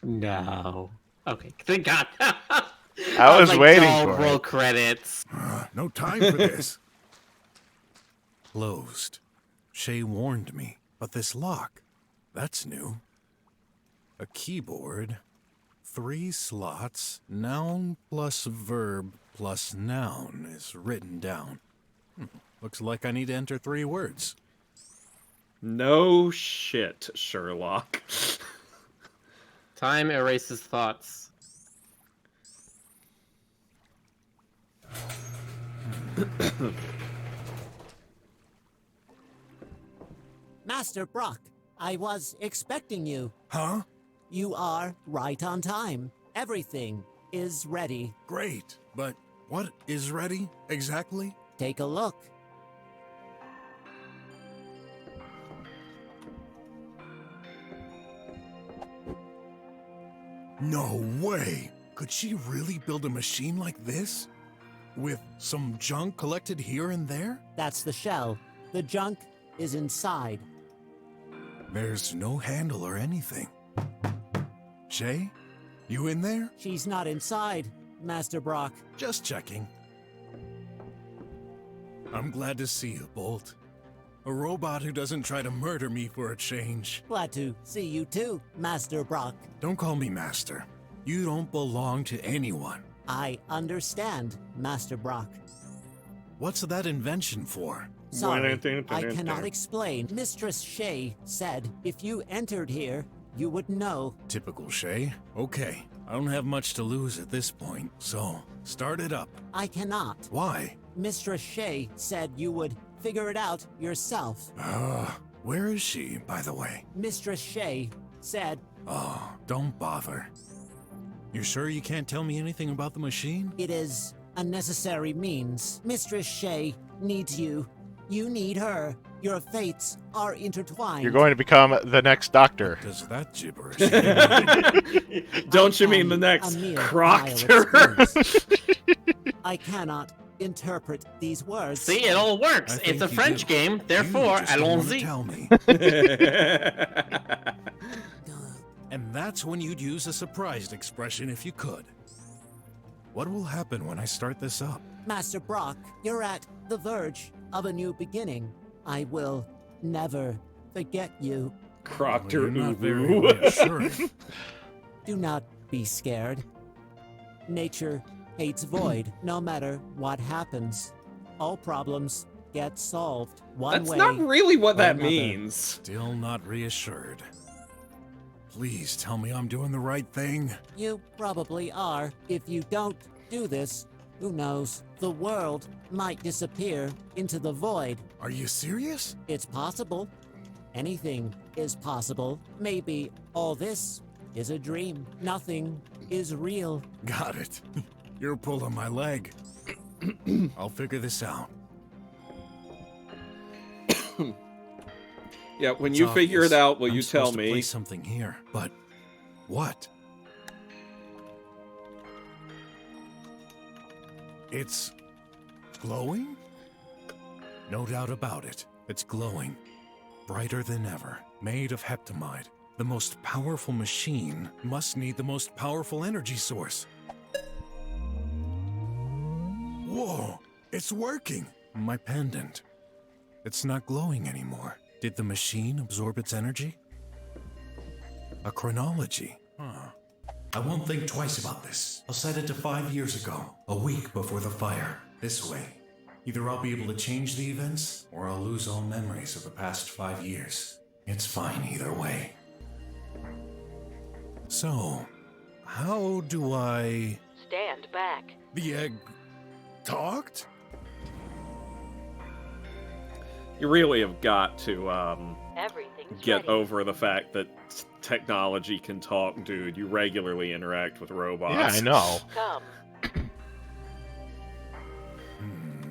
No. Okay, thank God. I was like, waiting no, for roll it. credits. No time for this. Closed. Shay warned me, but this lock, that's new. A keyboard, 3 slots, noun plus verb plus noun is written down. Looks like I need to enter 3 words. No shit, Sherlock. Time erases thoughts. Master Brok, I was expecting you. Huh? You are right on time. Everything is ready. Great, but what is ready exactly? Take a look. No way! Could she really build a machine like this? With some junk collected here and there? That's the shell. The junk is inside. There's no handle or anything. Shay? You in there? She's not inside, Master Brok. Just checking. I'm glad to see you, Bolt. A robot who doesn't try to murder me for a change. Glad to see you too, Master Brok. Don't call me Master. You don't belong to anyone. I understand, Master Brok. What's that invention for? Sorry, I cannot explain. Mistress Shay said if you entered here, you would know. Typical Shay. Okay, I don't have much to lose at this point, so start it up. I cannot. Why? Mistress Shay said you would figure it out yourself. Where is she, by the way? Mistress Shay said... Oh, don't bother. You sure you can't tell me anything about the machine? It is a necessary means. Mistress Shay needs you. You need her. Your fates are intertwined. You're going to become the next Doctor. Does that gibberish? Don't you mean the next Proctor? I cannot interpret these words. See, it all works. It's a French game, therefore, allons-y. Tell me. And that's when you'd use a surprised expression if you could. What will happen when I start this up? Master Brok, you're at the verge of a new beginning. I will never forget you. Proctor Well, you're not very reassuring. Do not be scared. Nature hates void, no matter what happens. All problems get solved one That's way. not really what or that another. means. Still not reassured. Please tell me I'm doing the right thing. You probably are. If you don't do this, who knows? The world might disappear into the void. Are you serious? It's possible. Anything is possible. Maybe all this is a dream. Nothing is real. Got it. You're pulling my leg. I'll figure this out. Yeah, when It's you figure obvious. it out, will I'm you tell supposed to me? place something here, but what? It's glowing? No doubt about it. It's glowing. Brighter than ever. Made of heptamide. The most powerful machine must need the most powerful energy source. Whoa! It's working! My pendant. It's not glowing anymore. Did the machine absorb its energy? A chronology. I won't think twice about this. I'll set it to 5 years ago, a week before the fire. This way, either I'll be able to change the events, or I'll lose all memories of the past 5 years. It's fine either way. So, how do I... Stand back. The egg... talked? You really have got to Everything's get ready. over the fact that technology can talk, dude. You regularly interact with robots. Yeah, I know. Come.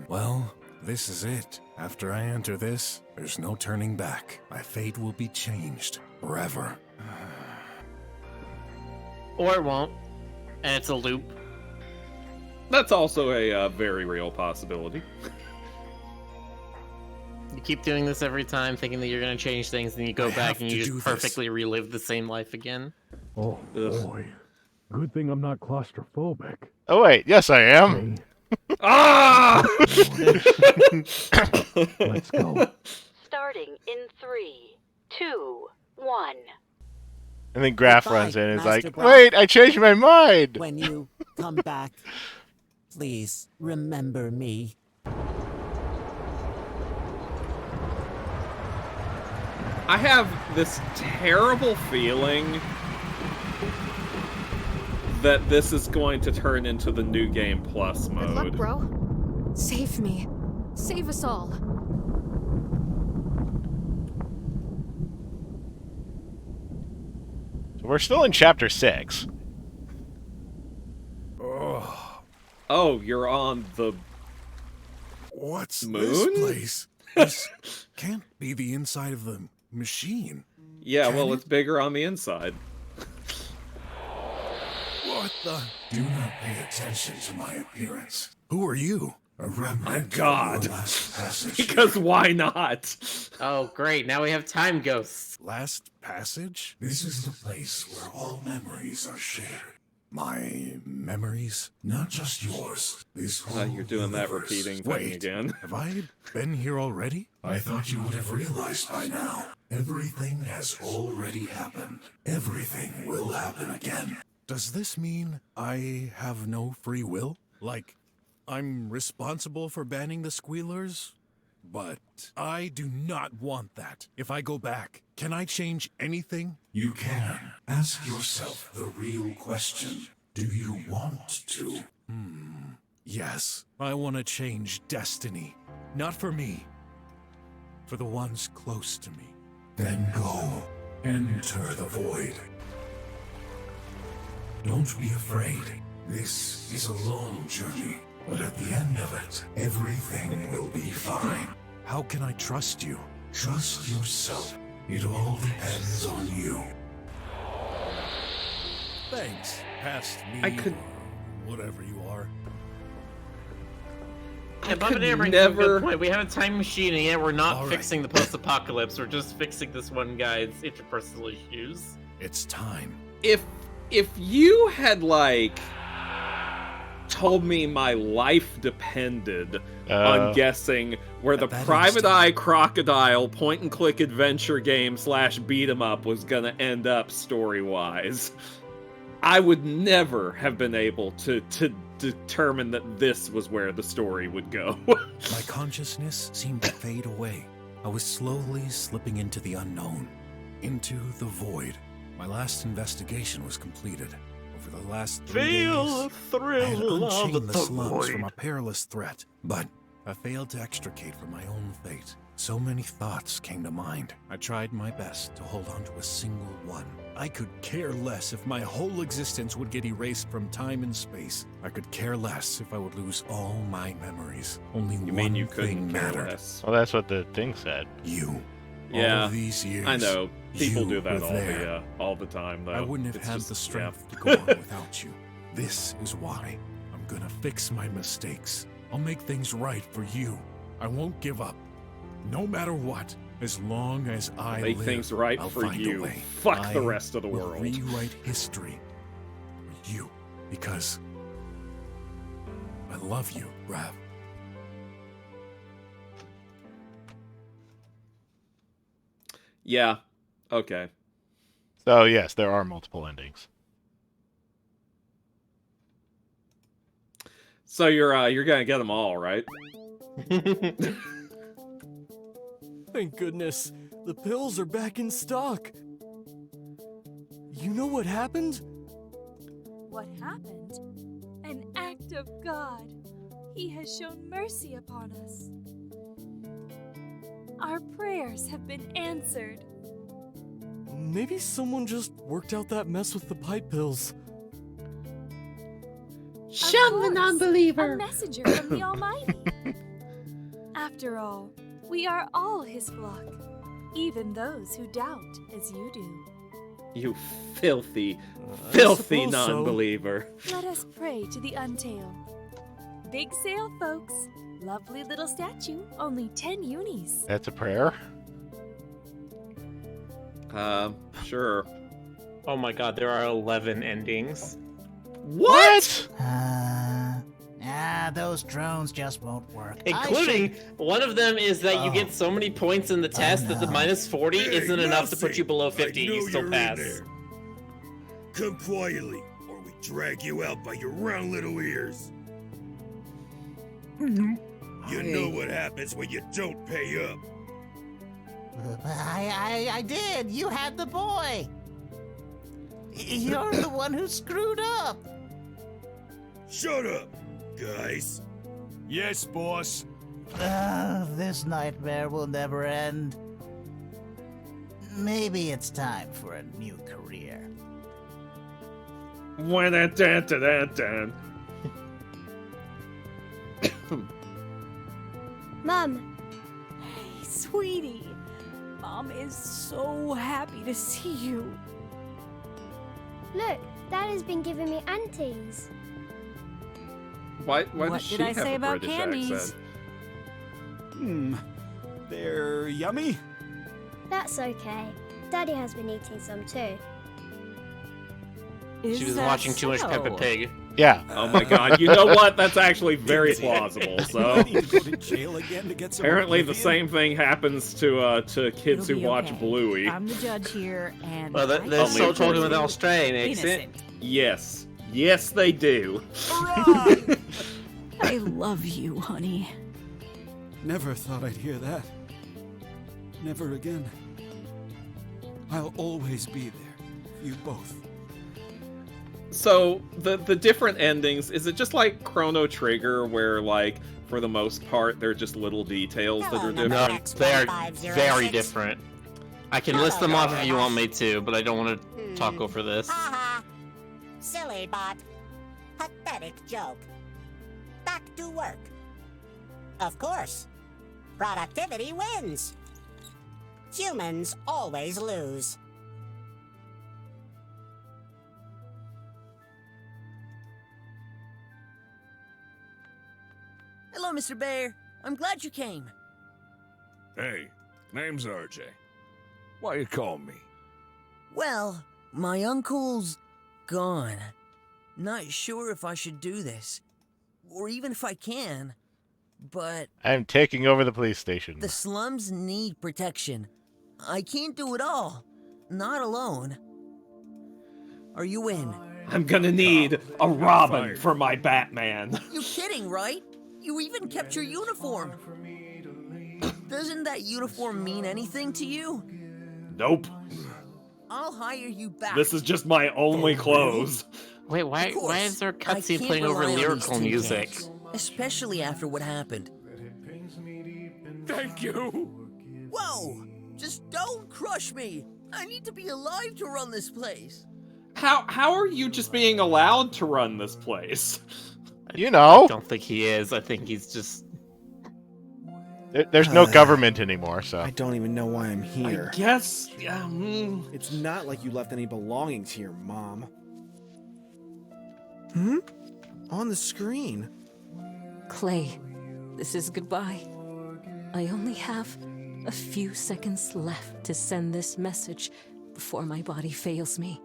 Well, this is it. After I enter this, there's no turning back. My fate will be changed forever. Or it won't, and it's a loop. That's also a very real possibility. You keep doing this every time, thinking that you're going to change things, then you go back and you just perfectly relive the same life again. Oh, boy. Good thing I'm not claustrophobic. Oh wait, yes I am. Ah! Let's go. Starting in 3, 2, 1. And then Graf Goodbye, runs in and is Master like, Brok. wait, I changed my mind! When you come back, please remember me. I have this terrible feeling that this is going to turn into the New Game Plus mode. Good luck, bro. Save me. Save us all. So we're still in Chapter 6. Oh, you're on the What's moon? this place? This can't be the inside of the machine. Yeah, Can well, it? it's bigger on the inside. What the? Do not pay attention to my appearance. Who are you? A remnant I'm of God. your last passage. Because why not? Oh, great. Now we have time ghosts. Last passage? This is the place where all memories are shared. My memories? Not just yours. This whole You're doing that universe. repeating thing Wait, again. have I been here already? I thought you would have realized by now. Everything has already happened. Everything will happen again. Does this mean I have no free will? Like, I'm responsible for banning the squealers? But I do not want that. If I go back, can I change anything? You can. Ask yourself the real question. Do you want to? Yes, I want to change destiny. Not for me. For the ones close to me. Then go. Enter the void. Don't be afraid. This is a long journey. But at the end of it, everything will be fine. How can I trust you? Trust yourself. It all depends on you. Thanks, past me. I could- or whatever you are. Yeah, Bob could and Aaron brings up a never- good point. We have a time machine, and yet we're not All right. fixing the post-apocalypse. We're just fixing this one guy's interpersonal issues. It's time. If you had like told me my life depended on guessing where the bet Private understand. Eye Crocodile point-and-click adventure game / beat 'em up was gonna end up story-wise, I would never have been able to determine that this was where the story would go. My consciousness seemed to fade away. I was slowly slipping into the unknown, into the void. My last investigation was completed. Over the last 3 Feel days, the I had thrill of unchained the the slums from void. a perilous threat, but I failed to extricate from my own fate. So many thoughts came to mind. I tried my best to hold on to a single one. I could care less if my whole existence would get erased from time and space. I could care less if I would lose all my memories. Only You one mean you thing couldn't care mattered. less? Well, that's what the thing said. You. Yeah, All of these years. I know. People you do that were there. all the time, though. I wouldn't have It's had just- the strength yeah. to go on without you. This is why I'm gonna fix my mistakes. I'll make things right for you. I won't give up. No matter what. As long as I Make live, things right I'll for find you. a way. Fuck the I rest of the will world. Rewrite history for you because I love you, Rav. Yeah. Okay. So yes, there are multiple endings. So you're gonna get them all, right? Thank goodness. The pills are back in stock. You know what happened? What happened? An act of God. He has shown mercy upon us. Our prayers have been answered. Maybe someone just worked out that mess with the pipe pills. Shun the non-believer! A messenger from the Almighty. After all, we are all His flock, even those who doubt as you do. You filthy, filthy suppose so. non-believer. Let us pray to the Untail. Big sale, folks. Lovely little statue, only 10 unis. That's a prayer? Sure. Oh my god, there are 11 endings. What? Those drones just won't work. Including, one of them is that you get so many points in the test that the minus 40 isn't enough to put you below 50. You still pass. Come quietly, or we drag you out by your round little ears. You know what happens when you don't pay up. I did. You had the boy. You're the one who screwed up. Shut up, guys. Yes, boss. This nightmare will never end. Maybe it's time for a new career. Mom. Hey, sweetie. Mom is so happy to see you. Look, Dad has been giving me aunties. Why What does she did I have say a about British candies? accent? They're yummy. That's okay. Daddy has been eating some too. She was watching too much Peppa Pig. Yeah. Oh my god, you know what? That's actually very plausible, so... I need to go to jail again to get some Apparently the oblivion. same thing happens to kids It'll who be watch okay. Bluey. I'm the judge here, and Well, I they're still Only talking with unfortunately. Australian accent. innocent. Yes. Yes, they do. I love you, honey. Never thought I'd hear that. Never again. I'll always be there for you both. So, the different endings, is it just like Chrono Trigger, where, like, for the most part, they're just little details that are different? No, they're very different. I can list them off if you want me to, but I don't want to talk over this. Haha. Silly bot. Pathetic joke. Back to work. Of course. Productivity wins. Humans always lose. Hello, Mr. Bear. I'm glad you came. Hey, name's RJ. Why you call me? Well, my uncle's gone. Not sure if I should do this, or even if I can, but I'm taking over the police station. the slums need protection. I can't do it all. Not alone. Are you in? I'm gonna need a Robin for my Batman. You're kidding, right? You even kept your uniform. Doesn't that uniform mean anything to you? Nope. I'll hire you back. This is just my only clothes. Wait, why is there a cutscene playing over lyrical music? Especially after what happened. Thank you. Whoa! Just don't crush me! I need to be alive to run this place. How are you just being allowed to run this place? You know. I don't think he is. I think he's just... There's no government anymore, so... I don't even know why I'm here. I guess... It's not like you left any belongings here, Mom. On the screen. Clay, this is goodbye. I only have a few seconds left to send this message before my body fails me.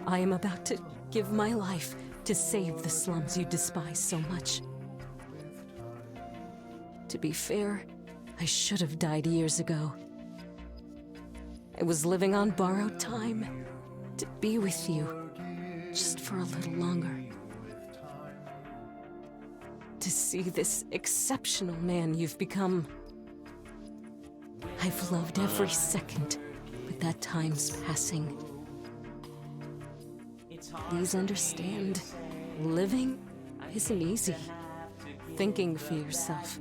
I am about to give my life to save the slums you despise so much. To be fair, I should have died years ago. I was living on borrowed time to be with you just for a little longer. To see this exceptional man you've become. I've loved every second, but that time's passing. Please understand, living isn't easy. Thinking for yourself,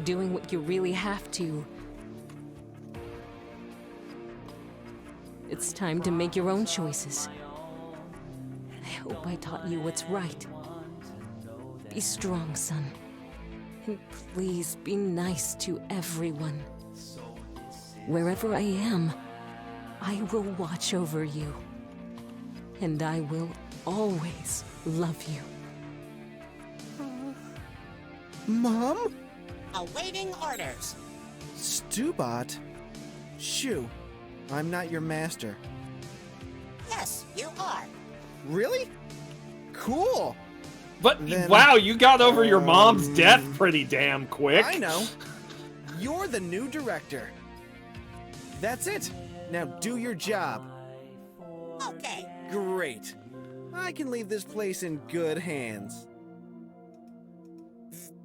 doing what you really have to. It's time to make your own choices. And I hope I taught you what's right. Be strong, son. And please be nice to everyone. Wherever I am, I will watch over you. And I will always love you. Mom? Awaiting orders. Stubot? Shoo, I'm not your master. Yes, you are. Really? Cool. But Then, wow, you got over your mom's death pretty damn quick. I know. You're the new director. That's it. Now do your job. Okay. Great. I can leave this place in good hands.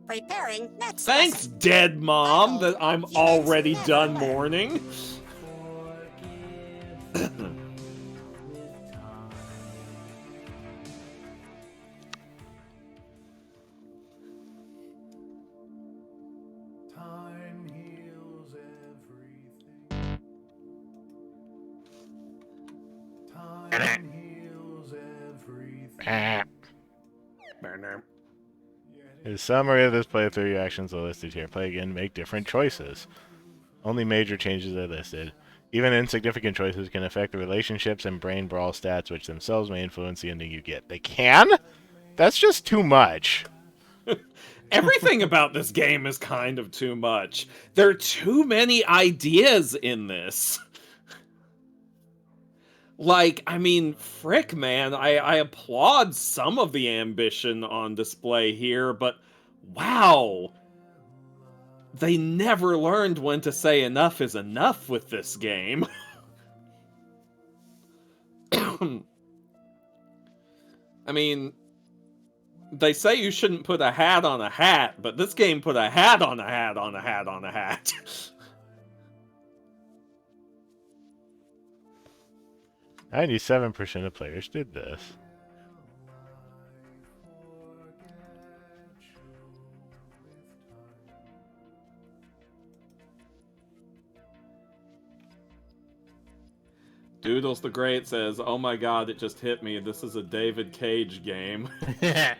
Preparing next Thanks, lesson. dead mom, that I'm already done mourning. A summary of this playthrough, your actions are listed here. Play again, make different choices. Only major changes are listed. Even insignificant choices can affect the relationships and brain brawl stats, which themselves may influence the ending you get. They can? That's just too much. Everything about this game is kind of too much. There are too many ideas in this. Like, I mean, frick, man, I applaud some of the ambition on display here, but wow. They never learned when to say enough is enough with this game. I mean, they say you shouldn't put a hat on a hat, but this game put a hat on a hat on a hat on a hat. 97% of players did this. Doodles the Great says, "Oh my god, it just hit me. This is a David Cage game." I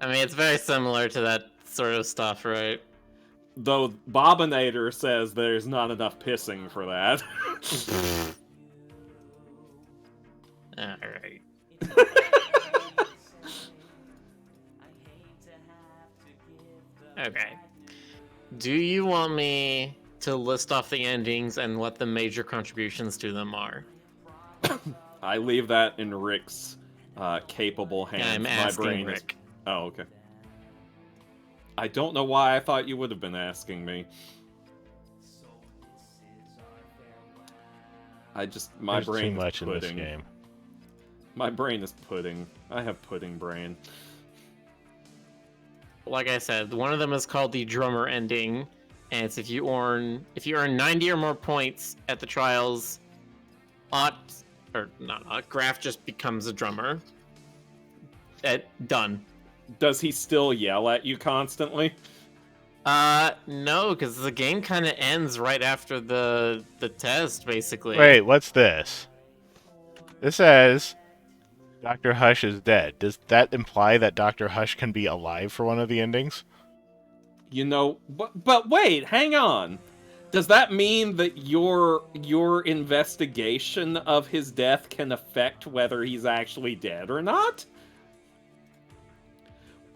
mean, it's very similar to that sort of stuff, right? Though Bobinator says there's not enough pissing for that. Alright. Okay. Do you want me to list off the endings and what the major contributions to them are? I leave that in Rick's capable hands. Yeah, I'm My asking brain Rick. Oh, okay. I don't know why I thought you would have been asking me. My There's brain too much is in pudding. this game. My brain is pudding. I have pudding brain. Like I said, one of them is called the drummer ending, and it's if you earn 90 or more points at the trials, Graf just becomes a drummer. Done. Does he still yell at you constantly? No, because the game kind of ends right after the test, basically. Wait, what's this? This says Dr. Hush is dead. Does that imply that Dr. Hush can be alive for one of the endings? You know, but wait, hang on. Does that mean that your investigation of his death can affect whether he's actually dead or not?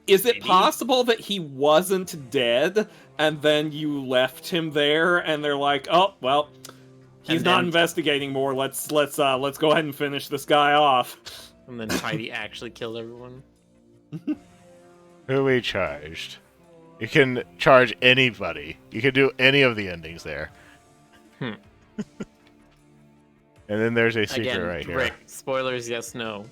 Is it possible that he wasn't dead, and then you left him there, and they're like, "Oh, well, he's not investigating more. Let's go ahead and finish this guy off." And then Heidi actually killed everyone. Who we charged? You can charge anybody. You can do any of the endings there. And then there's a secret Again, right here. Rick, spoilers, yes, no.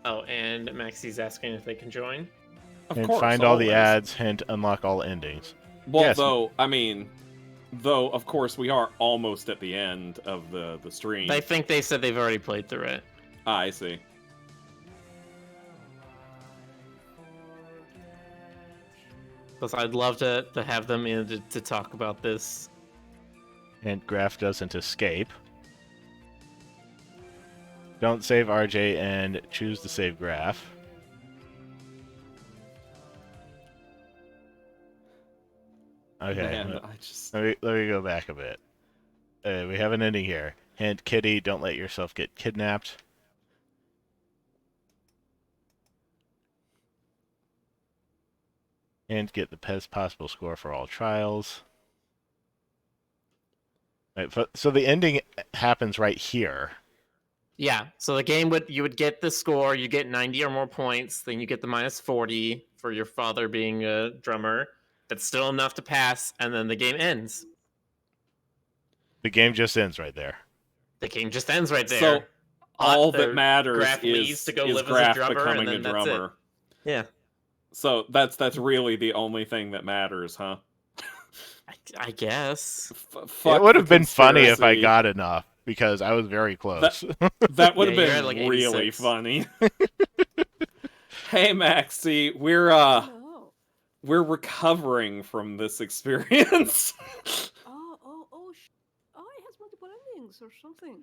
Oh, and Maxie's asking if they can join. And find all the ads, hint, unlock all endings. Well, Yes. though, of course, we are almost at the end of the stream. I think they said they've already played through it. Ah, I see. Because I'd love to have them in to talk about this. And Graf doesn't escape. Don't save RJ and choose to save Graf. Okay. Man, I just... Let me go back a bit. We have an ending here. Hint, Kitty, don't let yourself get kidnapped. And get the best possible score for all trials. Right, so the ending happens right here. Yeah, so the game you would get the score, you get 90 or more points, then you get the minus 40 for your father being a drummer. That's still enough to pass, and then the game ends. The game just ends right there. The game just ends right there. So all that matters Graf leaves is to go live Graf as a drummer, becoming and then a drummer. That's it. Yeah. So that's really the only thing that matters, huh? I guess. It would have been funny if I got enough, because I was very close. That would have Yeah, been you're at, like, really 86. funny. Hey, Maxie, we're recovering from this experience. It has multiple endings or something.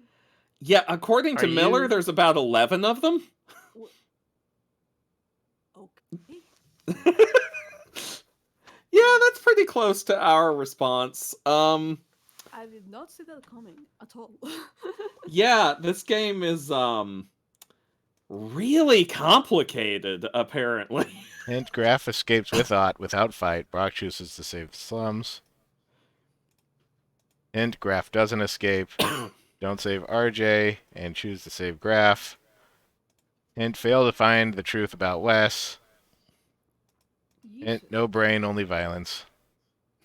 Yeah, according to Miller, there's about 11 of them. Okay. Yeah, that's pretty close to our response. I did not see that coming at all. Yeah, this game is really complicated, apparently. And Graf escapes with Ott without fight. Brok chooses to save the slums. And Graf doesn't escape. Don't save RJ and choose to save Graf. And fail to find the truth about Wes. And no brain, only violence.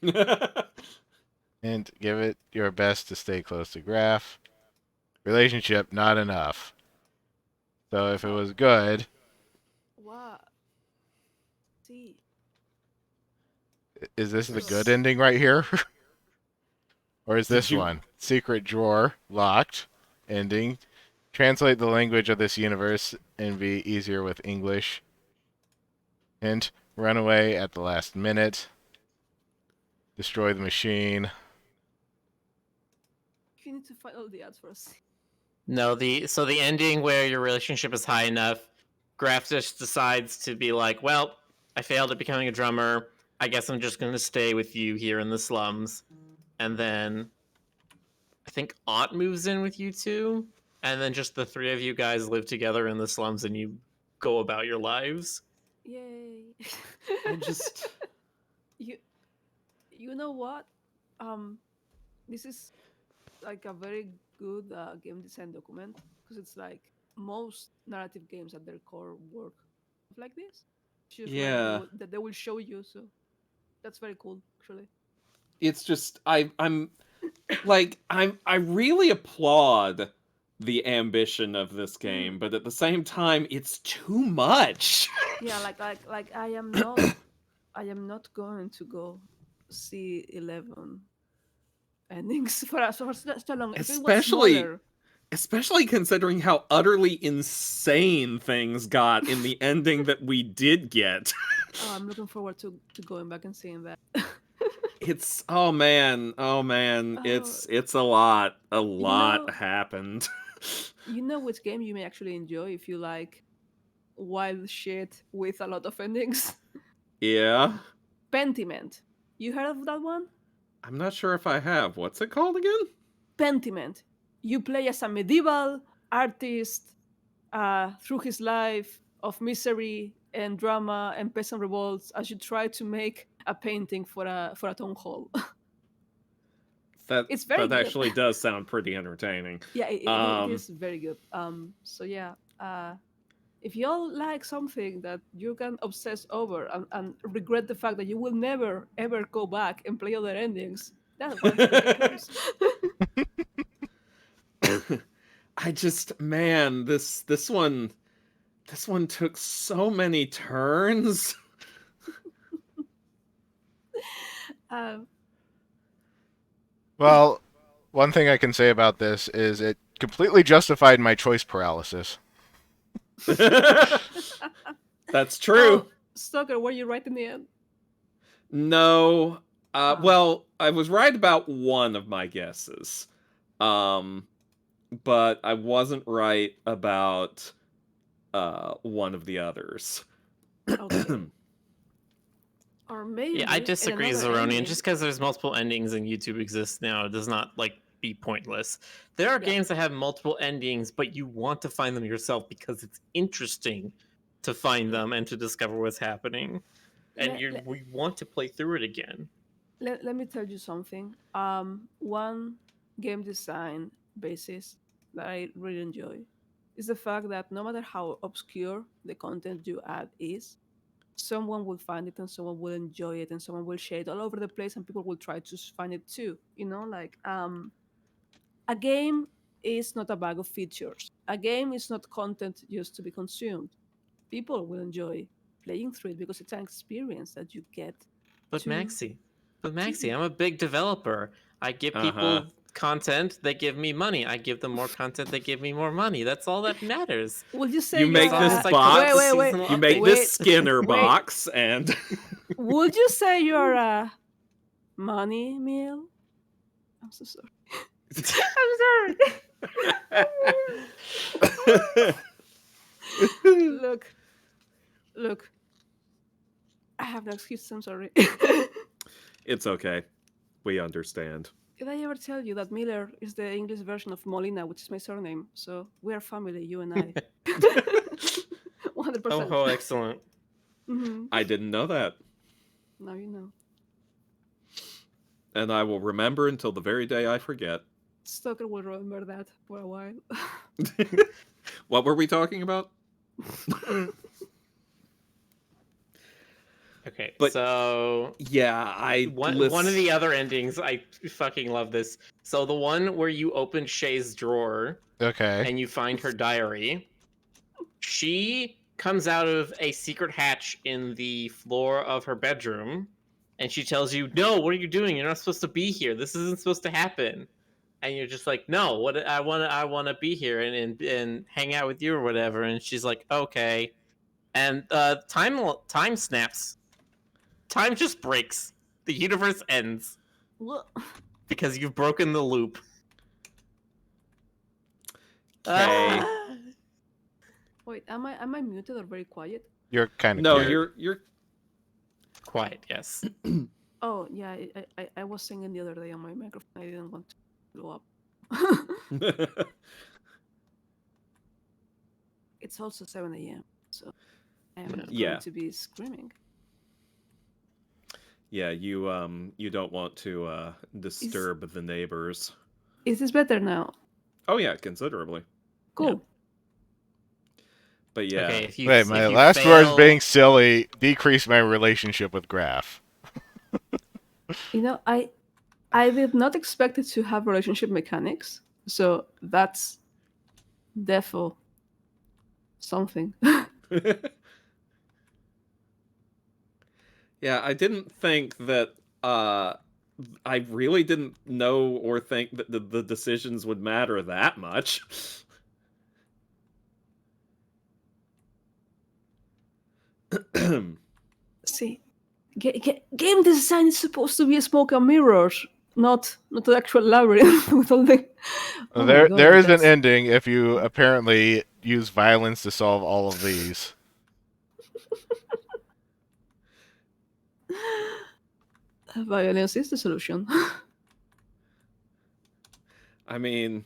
And give it your best to stay close to Graf. Relationship, not enough. So if it was good... Wow. See. Is this the good ending right here? Or is this one? Secret drawer, locked, ending. Translate the language of this universe and be easier with English. And run away at the last minute. Destroy the machine. You need to find all the ads for us. No, so the ending where your relationship is high enough, Graf just decides to be like, well, I failed at becoming a drummer. I guess I'm just going to stay with you here in the slums. And then I think Ott moves in with you two. And then just the three of you guys live together in the slums and you go about your lives. Yay. I just... You know what? This is like a very good game design document, because it's like most narrative games at their core work like this. Just Yeah. like that they will show you, so that's very cool, actually. It's just I really applaud the ambition of this game, but at the same time, it's too much. Yeah, like I am not going to go see 11 endings for so long. If it was smaller, Especially considering how utterly insane things got in the ending that we did get. I'm looking forward to going back and seeing that. It's oh man, it's a lot happened. You know which game you may actually enjoy if you like wild shit with a lot of endings? Yeah. Pentiment. You heard of that one? I'm not sure if I have. What's it called again? Pentiment. You play as a medieval artist through his life of misery and drama and peasant revolts as you try to make a painting for a town hall. That good. actually does sound pretty entertaining. Yeah, it is very good. So yeah, if you all like something that you can obsess over and regret the fact that you will never ever go back and play other endings, that's one thing that comes. I just, man, this one took so many turns. Well, one thing I can say about this is it completely justified my choice paralysis. That's true. Oh, Stalker, were you right in the end? No. Well, I was right about one of my guesses. But I wasn't right about one of the others. Okay. Or maybe Yeah, I in disagree, another Zeronian. ending. Just because there's multiple endings and YouTube exists now, it does not like be pointless. There are games that have multiple endings, but you want to find them yourself because it's interesting to find them and to discover what's happening, and we want to play through it again. Let me tell you something. One game design basis that I really enjoy is the fact that no matter how obscure the content you add is, someone will find it and someone will enjoy it and someone will share it all over the place and people will try to find it too. You know, like a game is not a bag of features. A game is not content just to be consumed. People will enjoy playing through it because it's an experience that you get. But to Maxie, I'm a big developer. I give people content, they give me money. I give them more content, they give me more money. That's all that matters. Would you say You make this box. You make this Skinner box, and would you say you're a money meal? I'm so sorry. I'm sorry. Look. I have no excuse. I'm sorry. it's okay. We understand. Did I ever tell you that Miller is the English version of Molina, which is my surname? So we are family, you and I. 100%. Oh, excellent. Mm-hmm. I didn't know that. Now you know. And I will remember until the very day I forget. Stoker will remember that for a while. What were we talking about? Okay, but so yeah, one of the other endings, I fucking love this. So the one where you open Shay's drawer, okay, and you find her diary. She comes out of a secret hatch in the floor of her bedroom, and she tells you, "No, what are you doing? You're not supposed to be here. This isn't supposed to happen." And you're just like, "No, what? I want to be here and hang out with you or whatever." And she's like, "Okay." And time snaps. Time just breaks. The universe ends. What? Because you've broken the loop. Okay. Wait, am I muted or very quiet? You're kind of no. clear. You're quiet. Yes. Oh yeah, I was singing the other day on my microphone. I didn't want to blow up. It's also 7 a.m. So I am going to be screaming. Yeah, you don't want to disturb the neighbors. Is this better now? Oh yeah, considerably. Cool. Yeah. But yeah. Okay, wait, my last words being silly decreased my relationship with Graph. You know, I did not expect it to have relationship mechanics, so that's defo something. Yeah, I didn't think that I really didn't know or think that the decisions would matter that much. See, game design is supposed to be a smoke and mirrors, not an actual labyrinth with all the. Oh, there is an ending if you apparently use violence to solve all of these. Violence is the solution. I mean,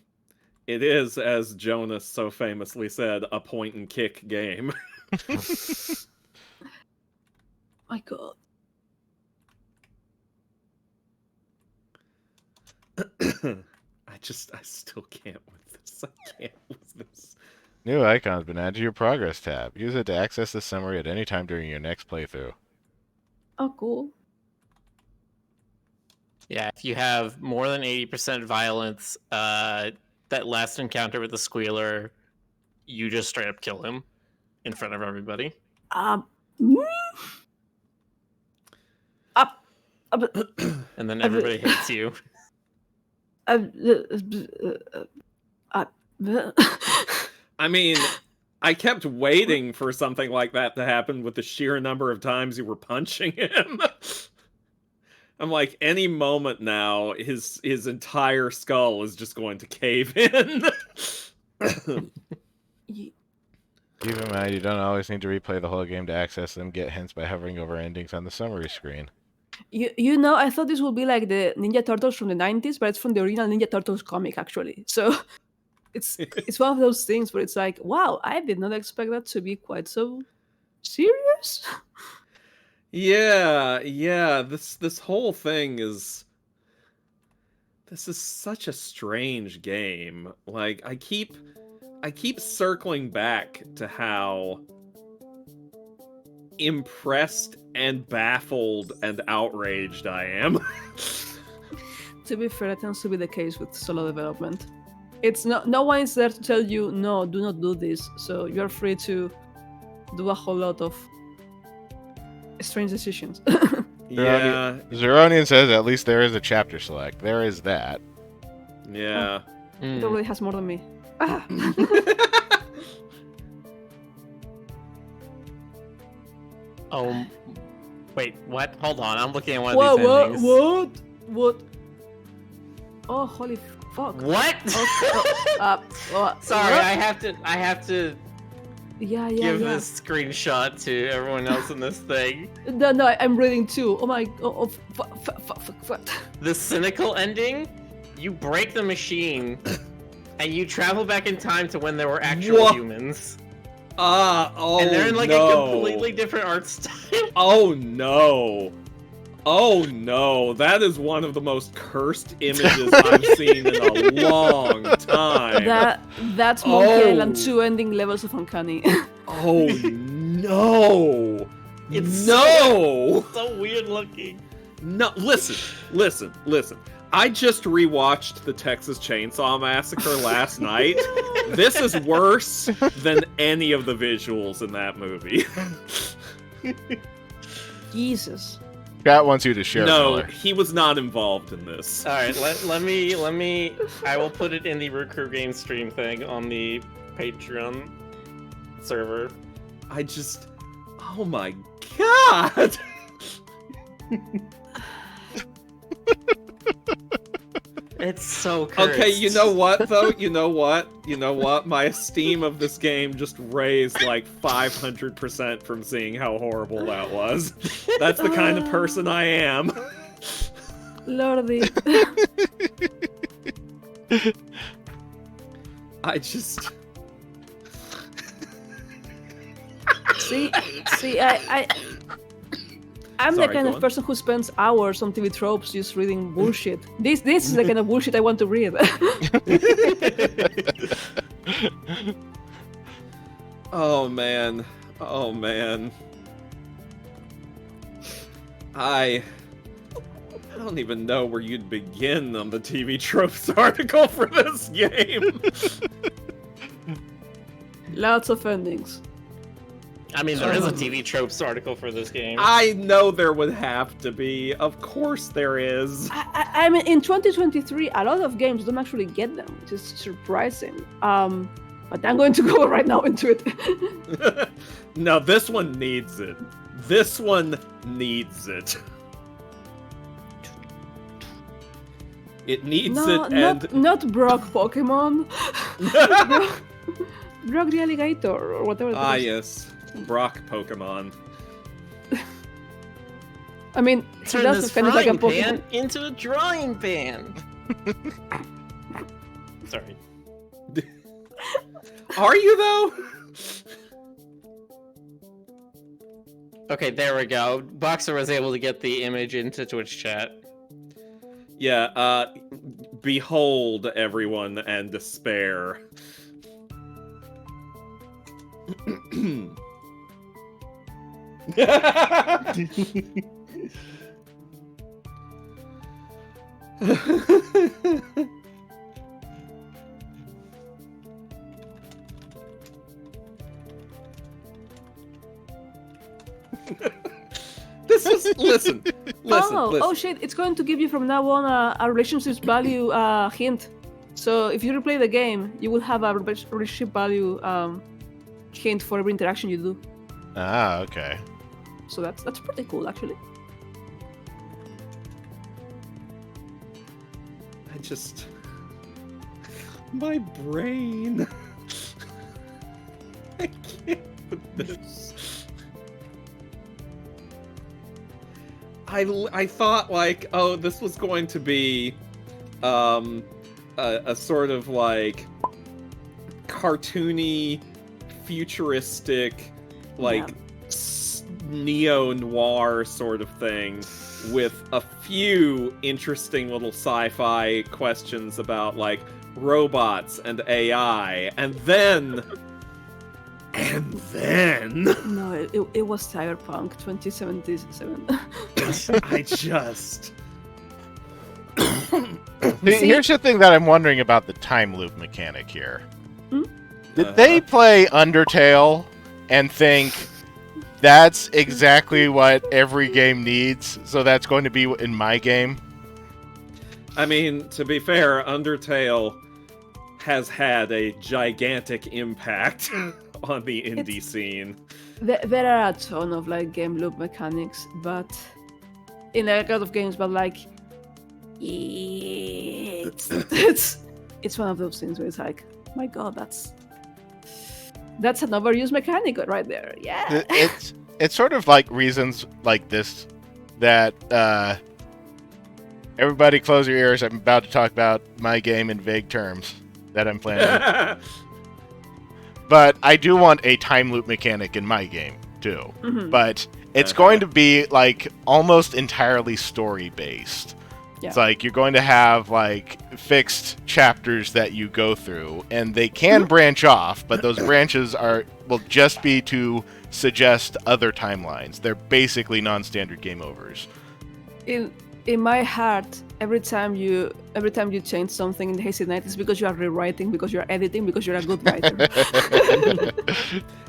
it is, as Jonas so famously said, a point-and-kick game. My God. I still can't with this. I can't with this. New icon's been added to your progress tab. Use it to access the summary at any time during your next playthrough. Oh, cool. Yeah, if you have more than 80% violence, that last encounter with the squealer, you just straight up kill him in front of everybody. And then everybody hates you. I mean, I kept waiting for something like that to happen with the sheer number of times you were punching him. I'm like, any moment now, his entire skull is just going to cave in. Keep in mind, you don't always need to replay the whole game to access them. Get hints by hovering over endings on the summary screen. You know, I thought this would be like the Ninja Turtles from the 90s, but it's from the original Ninja Turtles comic, actually. So it's one of those things where it's like, wow, I did not expect that to be quite so serious. Yeah. This whole thing is... This is such a strange game. Like, I keep circling back to how impressed and baffled and outraged I am. To be fair, it tends to be the case with solo development. It's no one is there to tell you, no, do not do this. So you're free to do a whole lot of strange decisions. Yeah. Zeronian says at least there is a chapter select. There is that. Yeah. It already has more than me. Oh, wait, what? Hold on, I'm looking at one of these endings. What? Oh, holy fuck! What? Sorry, what? I have to Yeah. give this screenshot to everyone else in this thing. No, I'm reading too. Oh my! Fuck. The cynical ending. You break the machine, and you travel back in time to when there were actual humans. And they're in like a completely different art style. Oh no. That is one of the most cursed images I've seen in a long time. That's Monkey Island 2 ending levels of uncanny. Oh no. It's so weird looking. No, listen. I just rewatched the Texas Chainsaw Massacre last night. This is worse than any of the visuals in that movie. Jesus. Chat wants you to share. No, Miller. he was not involved in this. All right, let me. I will put it in the Roo Croo game stream thing on the Patreon server. Oh my god. It's so cursed. Okay, you know what though? You know what? My esteem of this game just raised like 500% from seeing how horrible that was. That's the kind of person I am. Lordy. I just... See, I'm Sorry, the kind of person who spends hours on TV tropes just reading bullshit. This is the kind of bullshit I want to read. Oh man. I don't even know where you'd begin on the TV tropes article for this game. Lots of endings. I mean, there is a TV tropes article for this game. I know there would have to be. Of course there is. I mean, in 2023, a lot of games don't actually get them, which is surprising. But I'm going to go right now into it. No, this one needs it. This one needs it. It needs it, and... Not Brok Pokemon. Brok the InvestiGator, or whatever. Yes. Brok Pokemon. I mean, turn this kind of like a frying pan Pokemon into a drawing pan. Sorry. Are you though? Okay, there we go. Boxer was able to get the image into Twitch chat. Yeah, behold everyone and despair. This is listen. Oh shit! It's going to give you from now on a relationships value hint. So if you replay the game, you will have a relationship value hint for every interaction you do. Ah, okay. So that's pretty cool, actually. My brain. I can't. I thought like, oh, this was going to be a sort of like cartoony, futuristic, like neo-noir sort of thing with a few interesting little sci-fi questions about like robots and AI, and then No, it was Cyberpunk 2077. I just Here's the thing that I'm wondering about the time loop mechanic here. Did they play Undertale and think that's exactly what every game needs, so that's going to be in my game? I mean, to be fair, Undertale has had a gigantic impact on the indie scene. There are a ton of like game loop mechanics, but in a lot of games, but like it's one of those things where it's like, my god, that's an overused mechanic right there. Yeah. It's sort of like reasons like this that everybody close your ears. I'm about to talk about my game in vague terms that I'm planning. But I do want a time loop mechanic in my game too. Mhm. But it's going to be like almost entirely story based. Yeah. It's like you're going to have like fixed chapters that you go through, and they can branch off, but those branches will just be to suggest other timelines. They're basically non-standard game overs. In my heart, every time you change something in the Hazy Knight, it's because you are rewriting, because you are editing, because you're a good writer.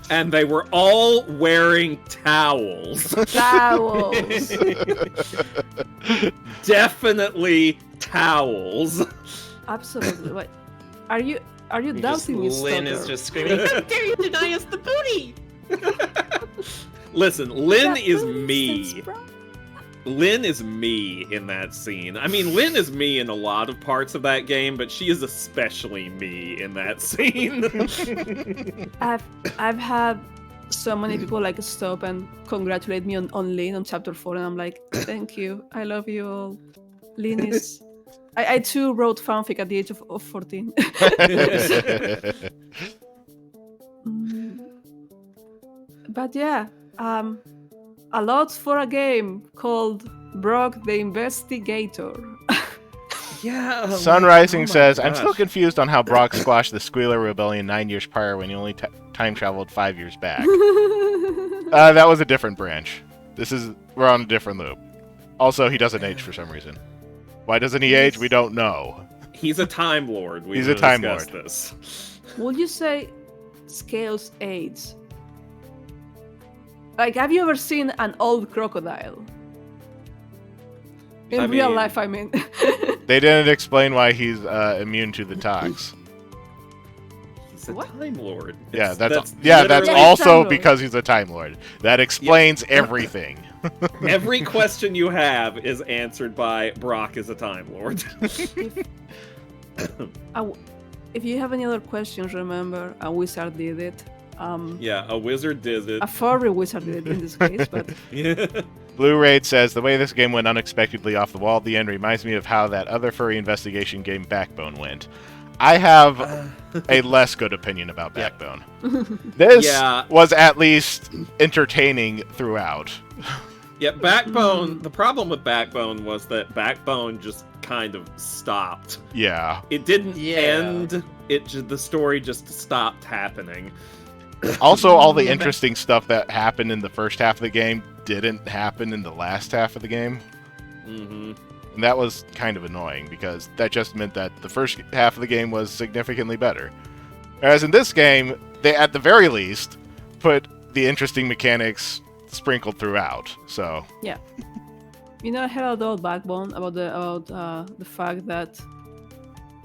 And they were all wearing towels. Towels. Definitely towels. Absolutely. What? Are you doubting me, Lynn Stalker? is just screaming, "How dare you deny us the booty!" Listen, Lynn is me. Lynn is me in that scene. I mean, Lynn is me in a lot of parts of that game, but she is especially me in that scene. I've had so many people like stop and congratulate me on Lynn on chapter 4, and I'm like, thank you, I love you all. Lynn is. I too wrote fanfic at the age of 14. But yeah, a lot for a game called Brok the InvestiGator. Yeah. Sunrising says, I'm still confused on how Brock squashed the Squealer Rebellion 9 years prior when he only time traveled 5 years back. That was a different branch. We're on a different loop. Also, he doesn't age for some reason. Why doesn't he age? We don't know. He's a Time Lord. He's a Time Lord. This. Would you say scales age? Like, have you ever seen an old crocodile? In real life, I mean. They didn't explain why he's immune to the tox. He's a Time Lord. Yeah, that's literally- also because he's a Time Lord. That explains everything. Every question you have is answered by Brock is a Time Lord. If you have any other questions, remember, a wizard did it. Yeah, a wizard did it. A furry wizard did it in this case, but... Blue Raid says, the way this game went unexpectedly off the wall at the end reminds me of how that other furry investigation game Backbone went. I have a less good opinion about Backbone. This was at least entertaining throughout. Yeah, Backbone, the problem with Backbone was that Backbone just kind of stopped. Yeah. It didn't end, the story just stopped happening. Also, all the interesting stuff that happened in the first half of the game didn't happen in the last half of the game. Mm-hmm. And that was kind of annoying, because that just meant that the first half of the game was significantly better. Whereas in this game, they, at the very least, put the interesting mechanics sprinkled throughout, so... Yeah. You know, I heard about Backbone, about the fact that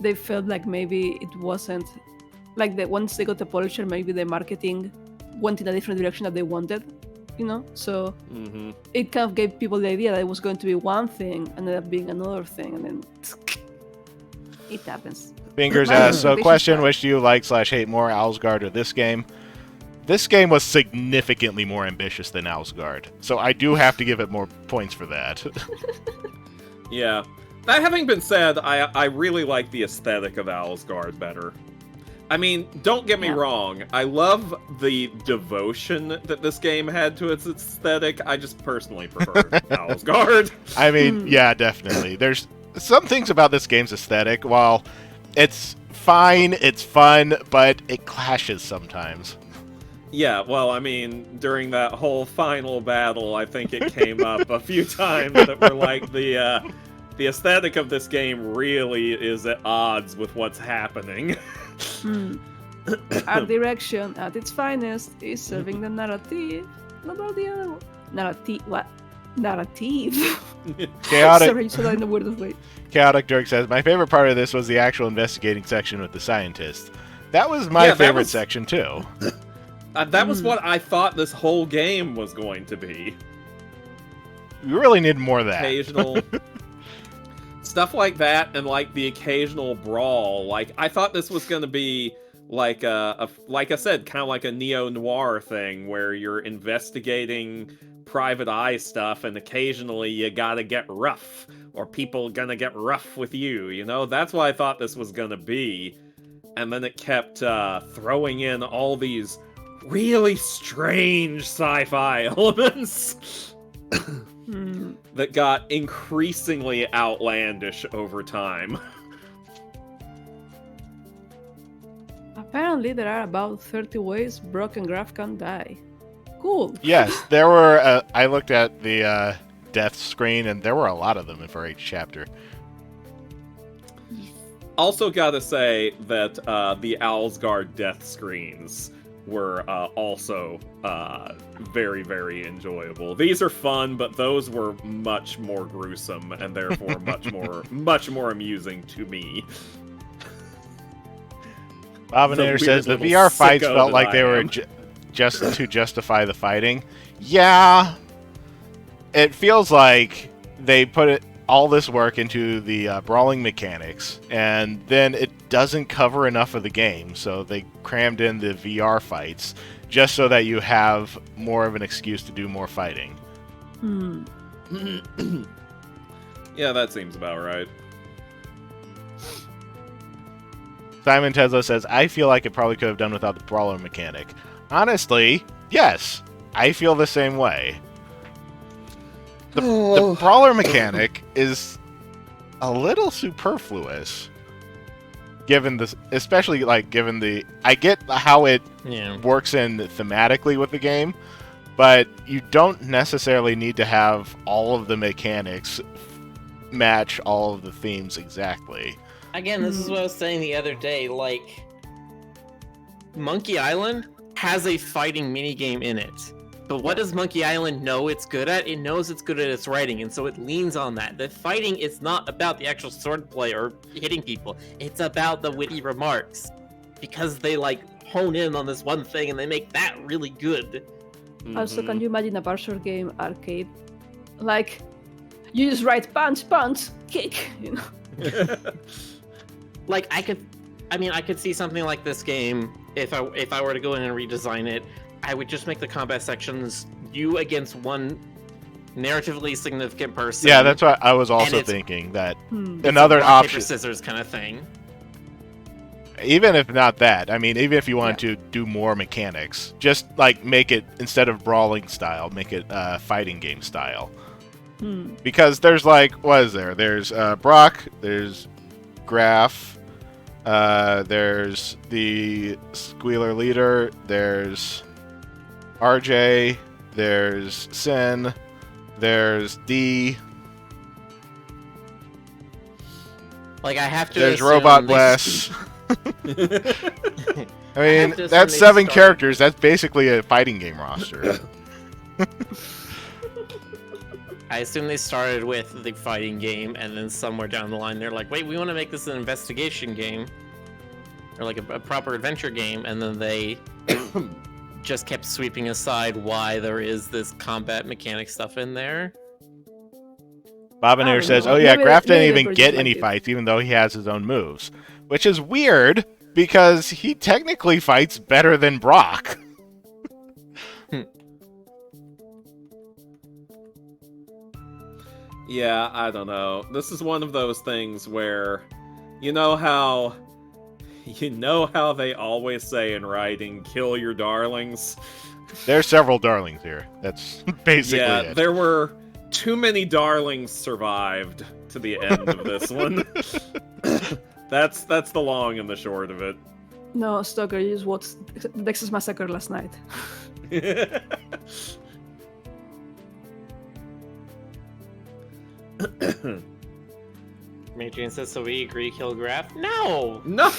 they felt like maybe it wasn't... Like, once they got the publisher, maybe the marketing went in a different direction that they wanted, you know? So it kind of gave people the idea that it was going to be one thing and ended up being another thing, and then it happens. Fingers asks, so question, which do you like / hate more, Owlsguard or this game? this game was significantly more ambitious than Owlsguard, so I do have to give it more points for that. Yeah. That having been said, I really like the aesthetic of Owlsguard better. I mean, don't get me wrong, I love the devotion that this game had to its aesthetic. I just personally prefer Owlsguard. I mean, yeah, definitely. There's some things about this game's aesthetic, while it's fine, it's fun, but it clashes sometimes. Yeah, well, I mean, during that whole final battle, I think it came up a few times that were like, the aesthetic of this game really is at odds with what's happening. Art direction at its finest is serving the narrative. What about the other one? Narrative. What? Narrative. Chaotic. Sorry, you said that in the weirdest way. Chaotic Dirk says, my favorite part of this was the actual investigating section with the scientists. That was my favorite section, too. That was what I thought this whole game was going to be. You really need more of that. Occasional stuff like that, and like the occasional brawl. Like, I thought this was going to be like like I said, kind of like a neo-noir thing where you're investigating private eye stuff, and occasionally you gotta get rough, or people gonna get rough with you. You know, that's what I thought this was gonna be, and then it kept throwing in all these really strange sci-fi elements that got increasingly outlandish over time. Apparently, there are about 30 ways Brok and Graf can die. Cool. Yes, there were. I looked at the death screen, and there were a lot of them for each chapter. Also, gotta say that the Owlsguard death screens were also very, very enjoyable. These are fun, but those were much more gruesome, and therefore much more amusing to me. Bobbinator says the VR fights felt like they were just to justify the fighting. Yeah, it feels like they put all this work into the brawling mechanics, and then it doesn't cover enough of the game, so they crammed in the VR fights just so that you have more of an excuse to do more fighting. Yeah, that seems about right. Simon Tesla says, I feel like it probably could have done without the brawler mechanic. Honestly, yes. I feel the same way. The brawler mechanic is a little superfluous. Given this, especially given the... I get how it works in thematically with the game, but you don't necessarily need to have all of the mechanics match all of the themes exactly. Again, this is what I was saying the other day, like, Monkey Island has a fighting minigame in it. But what does Monkey Island know it's good at? It knows it's good at its writing, and so it leans on that. The fighting is not about the actual swordplay or hitting people. It's about the witty remarks. Because they, hone in on this one thing, and they make that really good. Also, can you imagine a parser game arcade? Like, you just write punch, punch, kick, you know? I could see something like this game if I were to go in and redesign it. I would just make the combat sections you against one narratively significant person. Yeah, that's what I was also thinking. That another rock, option, paper, scissors kind of thing. Even if not that, I mean, even if you wanted to do more mechanics, just make it, instead of brawling style, make it fighting game style. Because there's what is there? There's Brok, there's Graf, there's the Squealer leader, there's RJ, there's Sin, there's D. I have to. There's Robot Wes. I mean, that's 7 characters. That's basically a fighting game roster. I assume they started with the fighting game, and then somewhere down the line, they're like, wait, we want to make this an investigation game. Or a proper adventure game, and then they just kept sweeping aside why there is this combat mechanic stuff in there. Bobbinator says, oh yeah, Graf didn't even get any fights, even though he has his own moves. Which is weird, because he technically fights better than Brok. Yeah, I don't know. This is one of those things where, you know how they always say in writing, kill your darlings? There's several darlings here. That's basically it. Yeah, there were too many darlings survived to the end of this one. That's the long and the short of it. No, Stalker, you just watched the Texas Massacre last night. Adrian says, so we agree kill Graf? No! No!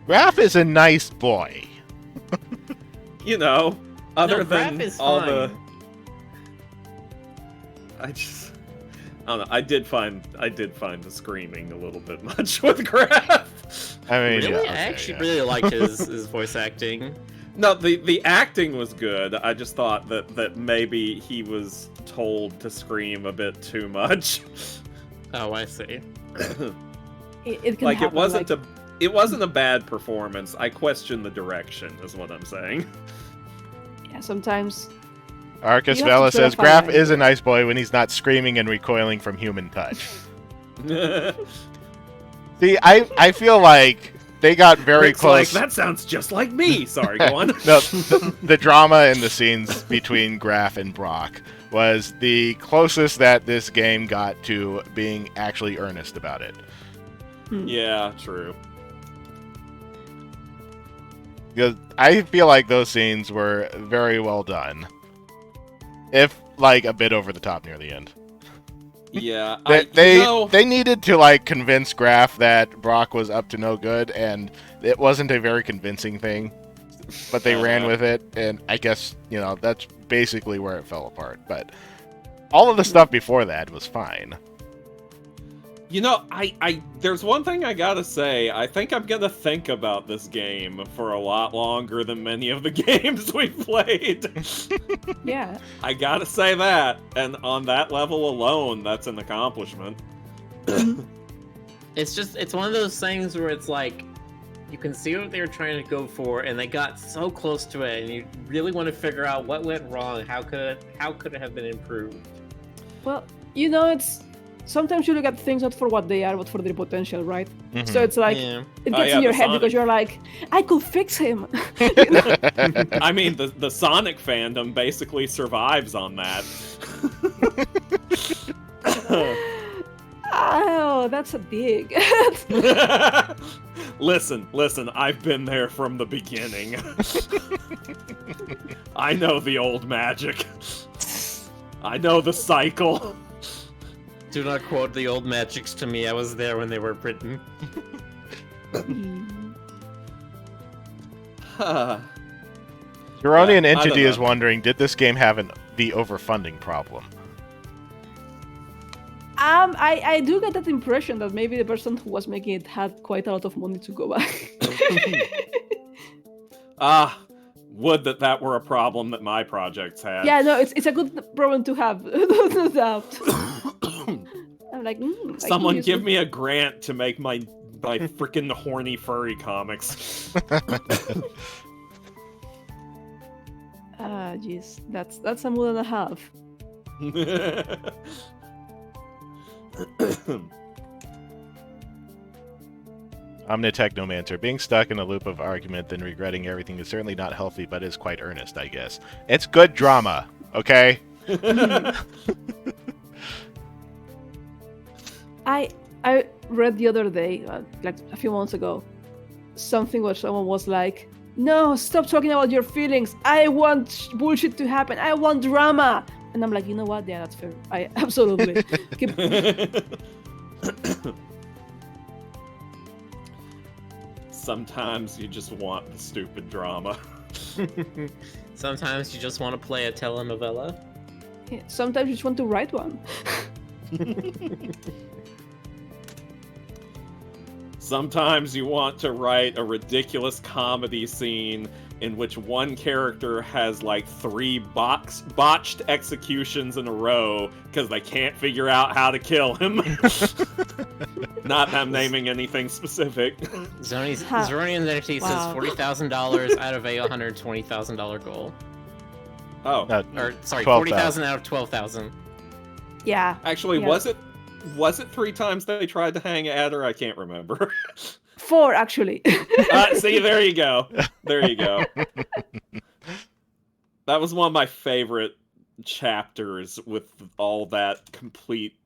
Graf is a nice boy. You know, other than Graf is all fine. the... I don't know. I did find the screaming a little bit much with Graf. I mean, Really? yeah, okay, I actually yeah. really liked his voice acting. No, the acting was good. I just thought that maybe he was told to scream a bit too much. Oh, I see. It can Like happen, it wasn't a bad performance. I question the direction, is what I'm saying. Yeah, sometimes. Arcus You have to Vela says, clarify Graf that. is a nice boy when he's not screaming and recoiling from human touch. See, I feel like they got very Rick's close. like, that sounds just like me. Sorry, go on. No, the drama in the scenes between Graf and Brok was the closest that this game got to being actually earnest about it. Yeah, true. Because I feel like those scenes were very well done. If, like, a bit over the top near the end. Yeah, They needed to, like, convince Graf that Brok was up to no good, and it wasn't a very convincing thing. But they ran with it, and I guess, you know, that's basically where it fell apart. But all of the stuff before that was fine. You know, there's one thing I gotta say. I think I'm gonna think about this game for a lot longer than many of the games we've played. Yeah. I gotta say that, and on that level alone, that's an accomplishment. It's one of those things where it's like, you can see what they were trying to go for, and they got so close to it, and you really want to figure out what went wrong, how could it have been improved. Well, you know, it's sometimes you look at things not for what they are, but for their potential, right? Mhm. So it's like Yeah. it Oh, gets yeah, in your the head Sonic. because you're like, I could fix him. I mean, the Sonic fandom basically survives on that. Oh, that's a dig. Listen, I've been there from the beginning. I know the old magic. I know the cycle. Do not quote the old magics to me. I was there when they were written. Geronian Yeah, I Entity don't is know. wondering, did this game have the overfunding problem? I do get that impression that maybe the person who was making it had quite a lot of money to go back. Would that were a problem that my projects had. Yeah, no, it's a good problem to have. No doubt. I'm like, Someone give me a grant to make my freaking horny furry comics. Ah, jeez, that's a mood and a half. Omnitechnomancer, being stuck in a loop of argument then regretting everything is certainly not healthy, but is quite earnest, I guess. It's good drama, okay? I read the other day, like a few months ago, something where someone was like, "No, stop talking about your feelings. I want bullshit to happen. I want drama." And I'm like, you know what? Yeah, that's fair. I absolutely. Sometimes you just want the stupid drama. Sometimes you just want to play a telenovela. Yeah, sometimes you just want to write one. Sometimes you want to write a ridiculous comedy scene in which one character has like 3 botched executions in a row because they can't figure out how to kill him. Not that I'm naming anything specific. Zeronian Entity says $40,000 out of a $120,000 goal. Oh. Or, sorry, 12,000. 40,000 out of 12,000. Yeah. Actually, yeah. was it 3 times they tried to hang Adder? I can't remember. 4, actually. See, there you go. There you go. That was one of my favorite chapters with all that complete...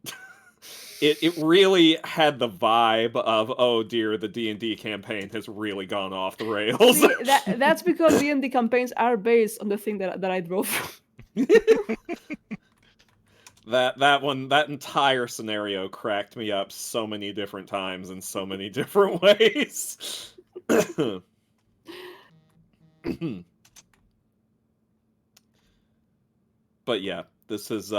It really had the vibe of, oh dear, the D&D campaign has really gone off the rails. See, that's because D&D campaigns are based on the thing that I drove. That entire scenario cracked me up so many different times in so many different ways. But yeah, this is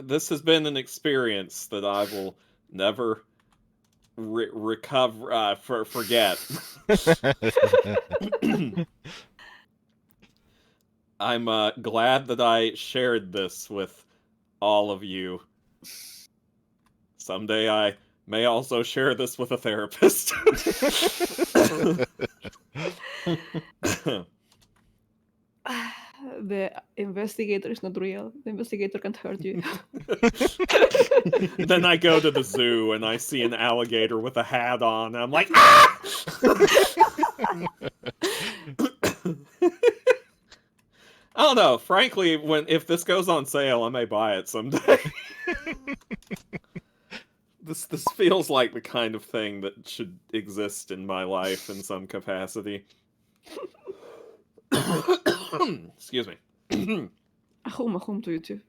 this has been an experience that I will never forget. I'm glad that I shared this with all of you. Someday I may also share this with a therapist. The investigator is not real. The investigator can't hurt you. Then I go to the zoo and I see an alligator with a hat on. And I'm like, ah! I don't know. Frankly, if this goes on sale, I may buy it someday. This feels like the kind of thing that should exist in my life in some capacity. Excuse me. Home to you too.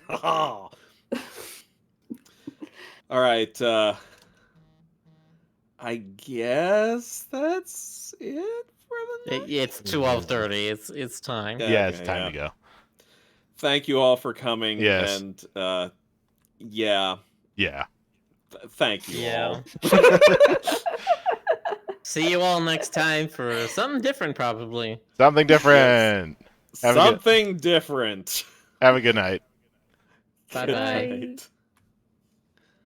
Oh. All right. I guess that's it for the night. It's 12:30. It's time. Yeah, it's time to go. Thank you all for coming. Yes. And yeah. Yeah. Thank you all. See you all next time for something different, probably. Something different. Something different. Have a good night. Bye-bye. Good night.